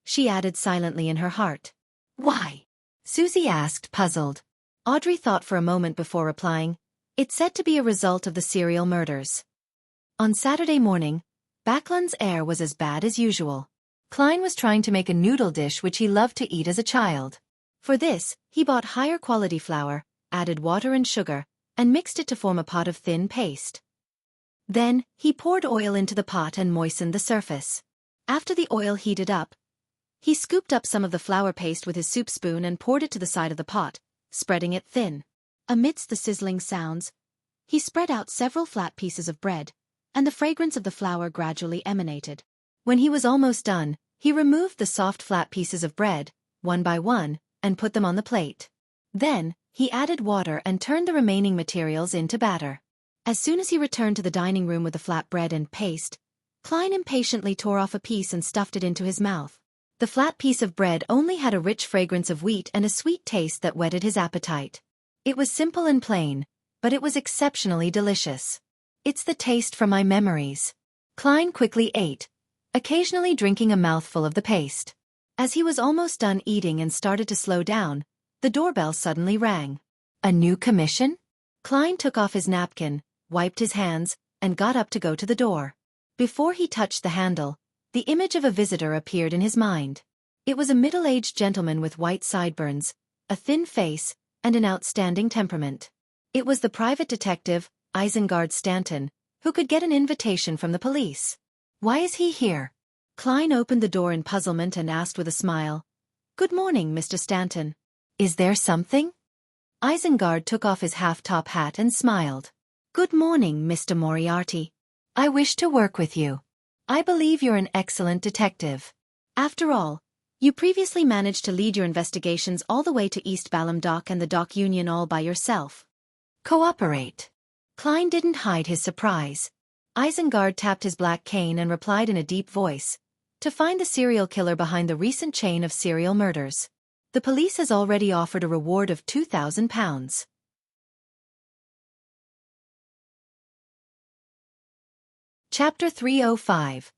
she added silently in her heart. Why? Susie asked, puzzled. Audrey thought for a moment before replying. It's said to be a result of the serial murders. On Saturday morning, Backlund's air was as bad as usual. Klein was trying to make a noodle dish which he loved to eat as a child. For this, he bought higher quality flour, added water and sugar, and mixed it to form a pot of thin paste. Then, he poured oil into the pot and moistened the surface. After the oil heated up, he scooped up some of the flour paste with his soup spoon and poured it to the side of the pot, spreading it thin. Amidst the sizzling sounds, he spread out several flat pieces of bread, and the fragrance of the flour gradually emanated. When he was almost done, he removed the soft flat pieces of bread, one by one, and put them on the plate. Then, he added water and turned the remaining materials into batter. As soon as he returned to the dining room with the flat bread and paste, Klein impatiently tore off a piece and stuffed it into his mouth. The flat piece of bread only had a rich fragrance of wheat and a sweet taste that whetted his appetite. It was simple and plain, but it was exceptionally delicious. It's the taste from my memories. Klein quickly ate, occasionally drinking a mouthful of the paste. As he was almost done eating and started to slow down, the doorbell suddenly rang. A new commission? Klein took off his napkin, wiped his hands, and got up to go to the door. Before he touched the handle, the image of a visitor appeared in his mind. It was a middle-aged gentleman with white sideburns, a thin face, and an outstanding temperament. It was the private detective, Isengard Stanton, who could get an invitation from the police. Why is he here? Klein opened the door in puzzlement and asked with a smile, Good morning, Mr. Stanton. Is there something? Isengard took off his half-top hat and smiled. Good morning, Mr. Moriarty. I wish to work with you. I believe you're an excellent detective. After all, you previously managed to lead your investigations all the way to East Balham Dock and the Dock Union all by yourself. Cooperate. Klein didn't hide his surprise. Isengard tapped his black cane and replied in a deep voice. To find the serial killer behind the recent chain of serial murders. The police has already offered a reward of £2,000. Chapter 305.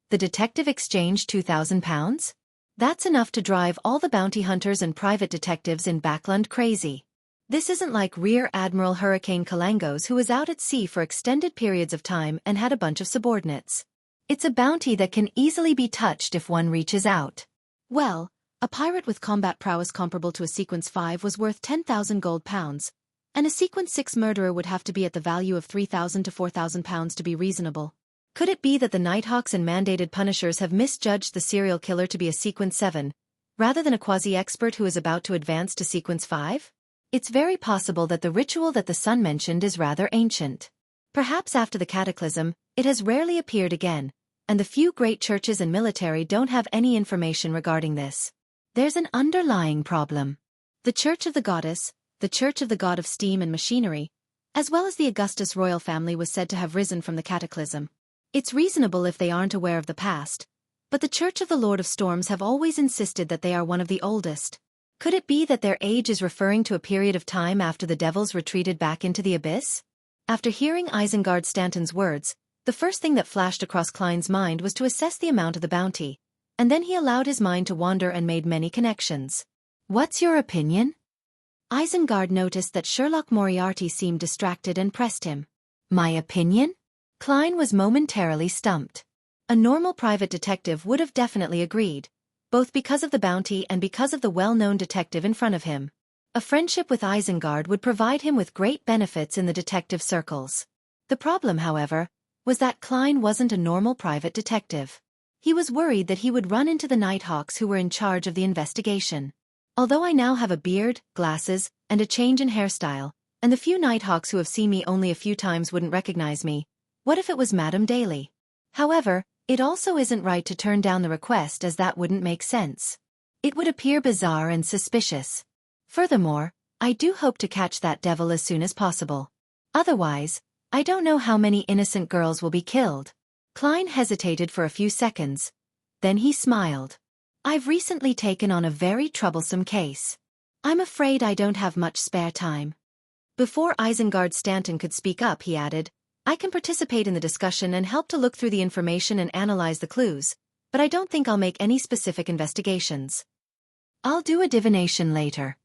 The detective exchanged £2,000? That's enough to drive all the bounty hunters and private detectives in Backland crazy. This isn't like Rear Admiral Hurricane Kalangos, who was out at sea for extended periods of time and had a bunch of subordinates. It's a bounty that can easily be touched if one reaches out. Well, a pirate with combat prowess comparable to a Sequence 5 was worth 10,000 gold pounds, and a Sequence 6 murderer would have to be at the value of 3,000 to 4,000 pounds to be reasonable. Could it be that the Nighthawks and mandated punishers have misjudged the serial killer to be a Sequence 7, rather than a quasi-expert who is about to advance to Sequence 5? It's very possible that the ritual that the Sun mentioned is rather ancient. Perhaps after the cataclysm, it has rarely appeared again, and the few great churches and military don't have any information regarding this. There's an underlying problem. The Church of the Goddess, the Church of the God of Steam and Machinery, as well as the Augustus royal family was said to have risen from the cataclysm. It's reasonable if they aren't aware of the past, but the Church of the Lord of Storms have always insisted that they are one of the oldest. Could it be that their age is referring to a period of time after the devils retreated back into the abyss? After hearing Isengard Stanton's words, the first thing that flashed across Klein's mind was to assess the amount of the bounty, and then he allowed his mind to wander and made many connections. What's your opinion? Isengard noticed that Sherlock Moriarty seemed distracted and pressed him. My opinion? Klein was momentarily stumped. A normal private detective would have definitely agreed, both because of the bounty and because of the well-known detective in front of him. A friendship with Isengard would provide him with great benefits in the detective circles. The problem, however, was that Klein wasn't a normal private detective. He was worried that he would run into the Nighthawks who were in charge of the investigation. Although I now have a beard, glasses, and a change in hairstyle, and the few Nighthawks who have seen me only a few times wouldn't recognize me, what if it was Madame Daly? However, it also isn't right to turn down the request, as that wouldn't make sense. It would appear bizarre and suspicious. Furthermore, I do hope to catch that devil as soon as possible. Otherwise, I don't know how many innocent girls will be killed. Klein hesitated for a few seconds. Then he smiled. I've recently taken on a very troublesome case. I'm afraid I don't have much spare time. Before Isengard Stanton could speak up, he added, I can participate in the discussion and help to look through the information and analyze the clues, but I don't think I'll make any specific investigations. I'll do a divination later.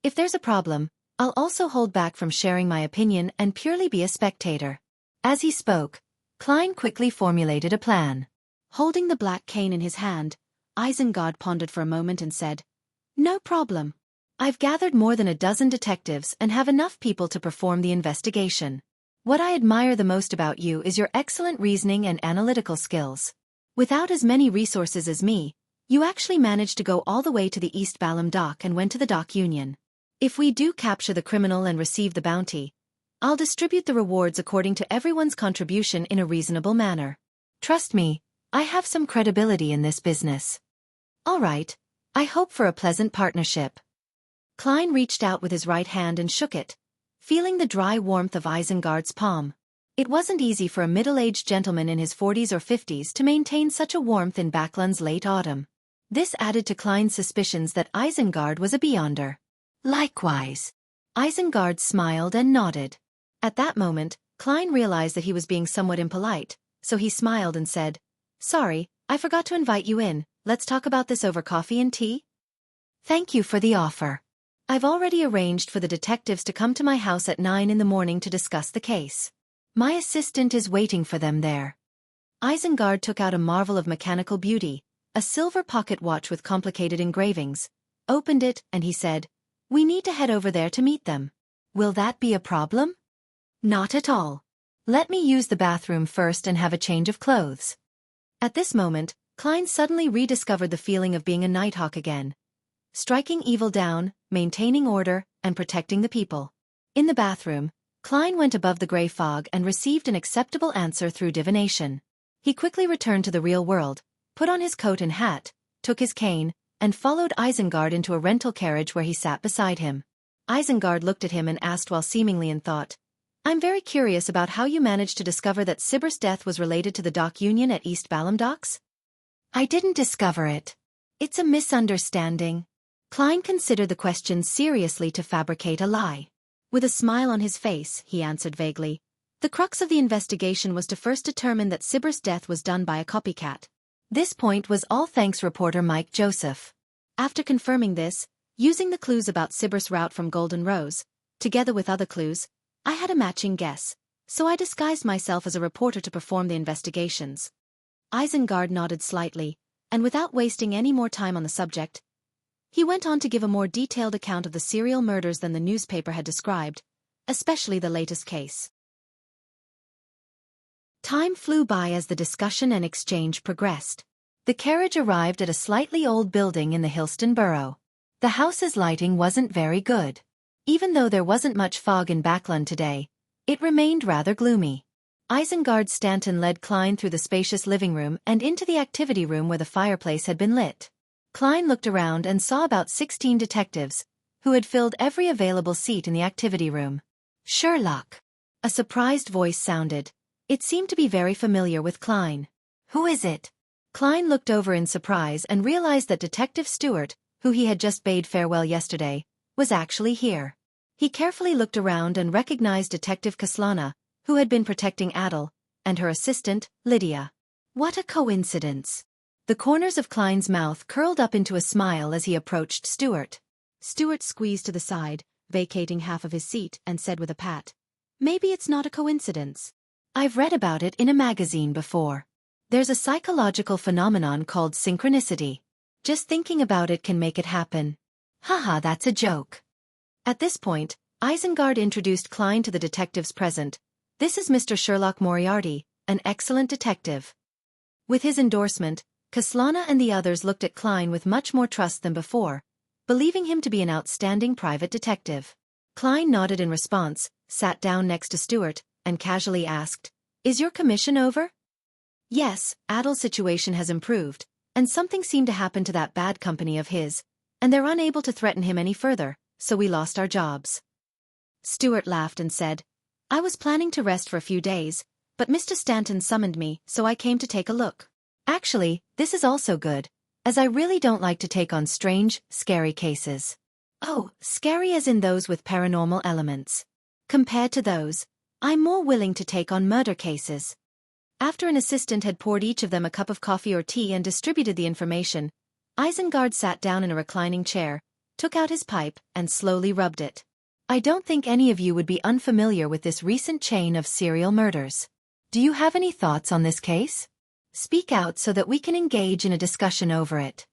If there's a problem, I'll also hold back from sharing my opinion and purely be a spectator. As he spoke, Klein quickly formulated a plan. Holding the black cane in his hand, Isengard pondered for a moment and said, No problem. I've gathered more than a dozen detectives and have enough people to perform the investigation. What I admire the most about you is your excellent reasoning and analytical skills. Without as many resources as me, you actually managed to go all the way to the East Balham Dock and went to the Dock Union. If we do capture the criminal and receive the bounty, I'll distribute the rewards according to everyone's contribution in a reasonable manner. Trust me, I have some credibility in this business. All right, I hope for a pleasant partnership. Klein reached out with his right hand and shook it, feeling the dry warmth of Isengard's palm. It wasn't easy for a middle-aged gentleman in his 40s or 50s to maintain such a warmth in Backland's late autumn. This added to Klein's suspicions that Isengard was a beyonder. Likewise. Isengard smiled and nodded. At that moment, Klein realized that he was being somewhat impolite, so he smiled and said, Sorry, I forgot to invite you in. Let's talk about this over coffee and tea? Thank you for the offer. I've already arranged for the detectives to come to my house at 9 in the morning to discuss the case. My assistant is waiting for them there. Isengard took out a marvel of mechanical beauty, a silver pocket watch with complicated engravings, opened it, and he said, We need to head over there to meet them. Will that be a problem? Not at all. Let me use the bathroom first and have a change of clothes. At this moment, Klein suddenly rediscovered the feeling of being a Nighthawk again, striking evil down, maintaining order, and protecting the people. In the bathroom, Klein went above the gray fog and received an acceptable answer through divination. He quickly returned to the real world, put on his coat and hat, took his cane, and followed Isengard into a rental carriage where he sat beside him. Isengard looked at him and asked while seemingly in thought, "I'm very curious about how you managed to discover that Sibber's death was related to the dock union at East Balham docks?" "I didn't discover it. It's a misunderstanding." Klein considered the question seriously to fabricate a lie. With a smile on his face, he answered vaguely, "The crux of the investigation was to first determine that Sibber's death was done by a copycat." This point was all thanks reporter Mike Joseph. After confirming this, using the clues about Sibber's route from Golden Rose, together with other clues, I had a matching guess, so I disguised myself as a reporter to perform the investigations. Isengard nodded slightly, and without wasting any more time on the subject, he went on to give a more detailed account of the serial murders than the newspaper had described, especially the latest case. Time flew by as the discussion and exchange progressed. The carriage arrived at a slightly old building in the Hillston borough. The house's lighting wasn't very good. Even though there wasn't much fog in Backland today, it remained rather gloomy. Isengard Stanton led Klein through the spacious living room and into the activity room where the fireplace had been lit. Klein looked around and saw about 16 detectives, who had filled every available seat in the activity room. "Sherlock," a surprised voice sounded. It seemed to be very familiar with Klein. "Who is it?" Klein looked over in surprise and realized that Detective Stewart, who he had just bade farewell yesterday, was actually here. He carefully looked around and recognized Detective Kaslana, who had been protecting Adel, and her assistant, Lydia. What a coincidence. The corners of Klein's mouth curled up into a smile as he approached Stewart. Stewart squeezed to the side, vacating half of his seat, and said with a pat, "Maybe it's not a coincidence. I've read about it in a magazine before. There's a psychological phenomenon called synchronicity. Just thinking about it can make it happen. Haha, that's a joke." At this point, Isengard introduced Klein to the detectives present. "This is Mr. Sherlock Moriarty, an excellent detective." With his endorsement, Kaslana and the others looked at Klein with much more trust than before, believing him to be an outstanding private detective. Klein nodded in response, sat down next to Stewart, and casually asked, "Is your commission over?" "Yes, Adel's situation has improved, and something seemed to happen to that bad company of his, and they're unable to threaten him any further, so we lost our jobs." Stewart laughed and said, "I was planning to rest for a few days, but Mr. Stanton summoned me, so I came to take a look. Actually, this is also good, as I really don't like to take on strange, scary cases." "Oh, scary as in those with paranormal elements. Compared to those, I'm more willing to take on murder cases." After an assistant had poured each of them a cup of coffee or tea and distributed the information, Isengard sat down in a reclining chair, took out his pipe, and slowly rubbed it. "I don't think any of you would be unfamiliar with this recent chain of serial murders. Do you have any thoughts on this case? Speak out so that we can engage in a discussion over it."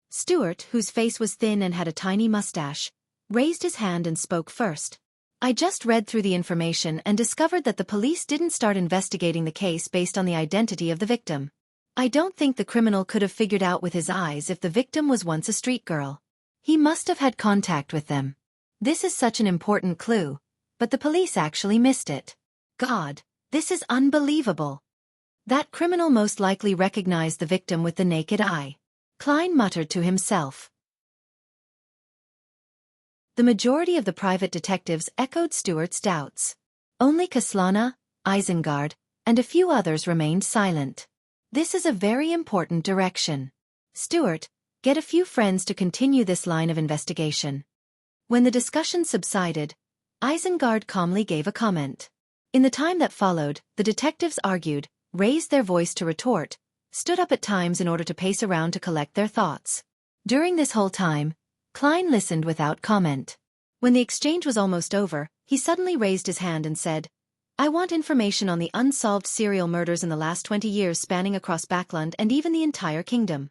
Stewart, whose face was thin and had a tiny mustache, raised his hand and spoke first. "I just read through the information and discovered that the police didn't start investigating the case based on the identity of the victim. I don't think the criminal could have figured out with his eyes if the victim was once a street girl. He must have had contact with them. This is such an important clue, but the police actually missed it. God, this is unbelievable. That criminal most likely recognized the victim with the naked eye." Klein muttered to himself. The majority of the private detectives echoed Stewart's doubts. Only Kaslana, Isengard, and a few others remained silent. "This is a very important direction. Stewart, get a few friends to continue this line of investigation." When the discussion subsided, Isengard calmly gave a comment. In the time that followed, the detectives argued, raised their voice to retort, stood up at times in order to pace around to collect their thoughts. During this whole time, Klein listened without comment. When the exchange was almost over, he suddenly raised his hand and said, "I want information on the unsolved serial murders in the last 20 years spanning across Backland and even the entire kingdom."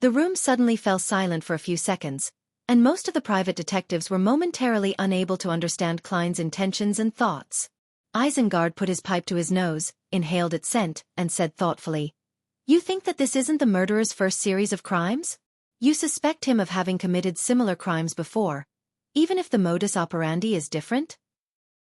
The room suddenly fell silent for a few seconds, and most of the private detectives were momentarily unable to understand Klein's intentions and thoughts. Isengard put his pipe to his nose, inhaled its scent, and said thoughtfully, "You think that this isn't the murderer's first series of crimes?" You suspect him of having committed similar crimes before, even if the modus operandi is different?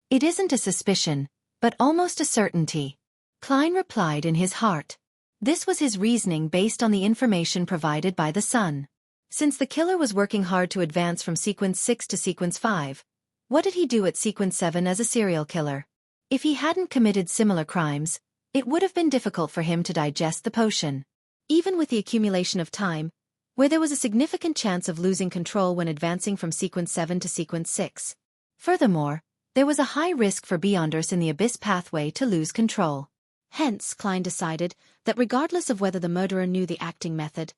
It isn't a suspicion, but almost a certainty. Klein replied in his heart. This was his reasoning based on the information provided by the Sun. Since the killer was working hard to advance from Sequence 6 to Sequence 5, what did he do at Sequence 7 as a serial killer? If he hadn't committed similar crimes, it would have been difficult for him to digest the potion. Even with the accumulation of time, where there was a significant chance of losing control when advancing from Sequence 7 to Sequence 6. Furthermore, there was a high risk for Beyonders in the Abyss pathway to lose control. Hence, Klein decided that regardless of whether the murderer knew the acting method,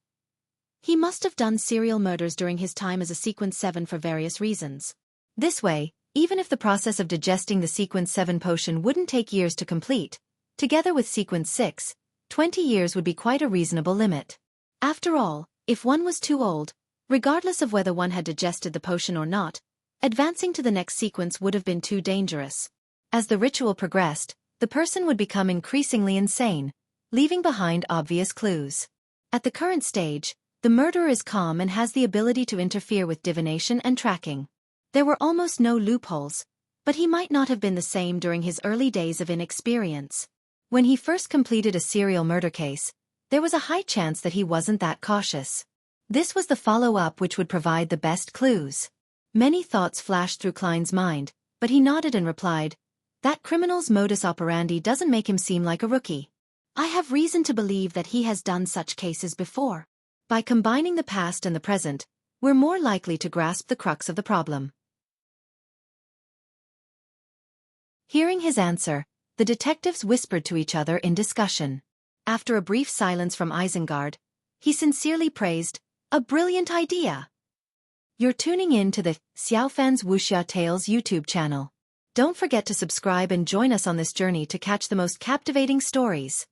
he must have done serial murders during his time as a Sequence 7 for various reasons. This way, even if the process of digesting the Sequence 7 potion wouldn't take years to complete, together with Sequence 6, 20 years would be quite a reasonable limit. After all, if one was too old, regardless of whether one had digested the potion or not, advancing to the next sequence would have been too dangerous. As the ritual progressed, the person would become increasingly insane, leaving behind obvious clues. At the current stage, the murderer is calm and has the ability to interfere with divination and tracking. There were almost no loopholes, but he might not have been the same during his early days of inexperience. When he first completed a serial murder case, there was a high chance that he wasn't that cautious. This was the follow-up which would provide the best clues. Many thoughts flashed through Klein's mind, but he nodded and replied, "That criminal's modus operandi doesn't make him seem like a rookie. I have reason to believe that he has done such cases before. By combining the past and the present, we're more likely to grasp the crux of the problem." Hearing his answer, the detectives whispered to each other in discussion. After a brief silence from Isengard, he sincerely praised, "A brilliant idea." You're tuning in to the Xiaofan's Wuxia Tales YouTube channel. Don't forget to subscribe and join us on this journey to catch the most captivating stories.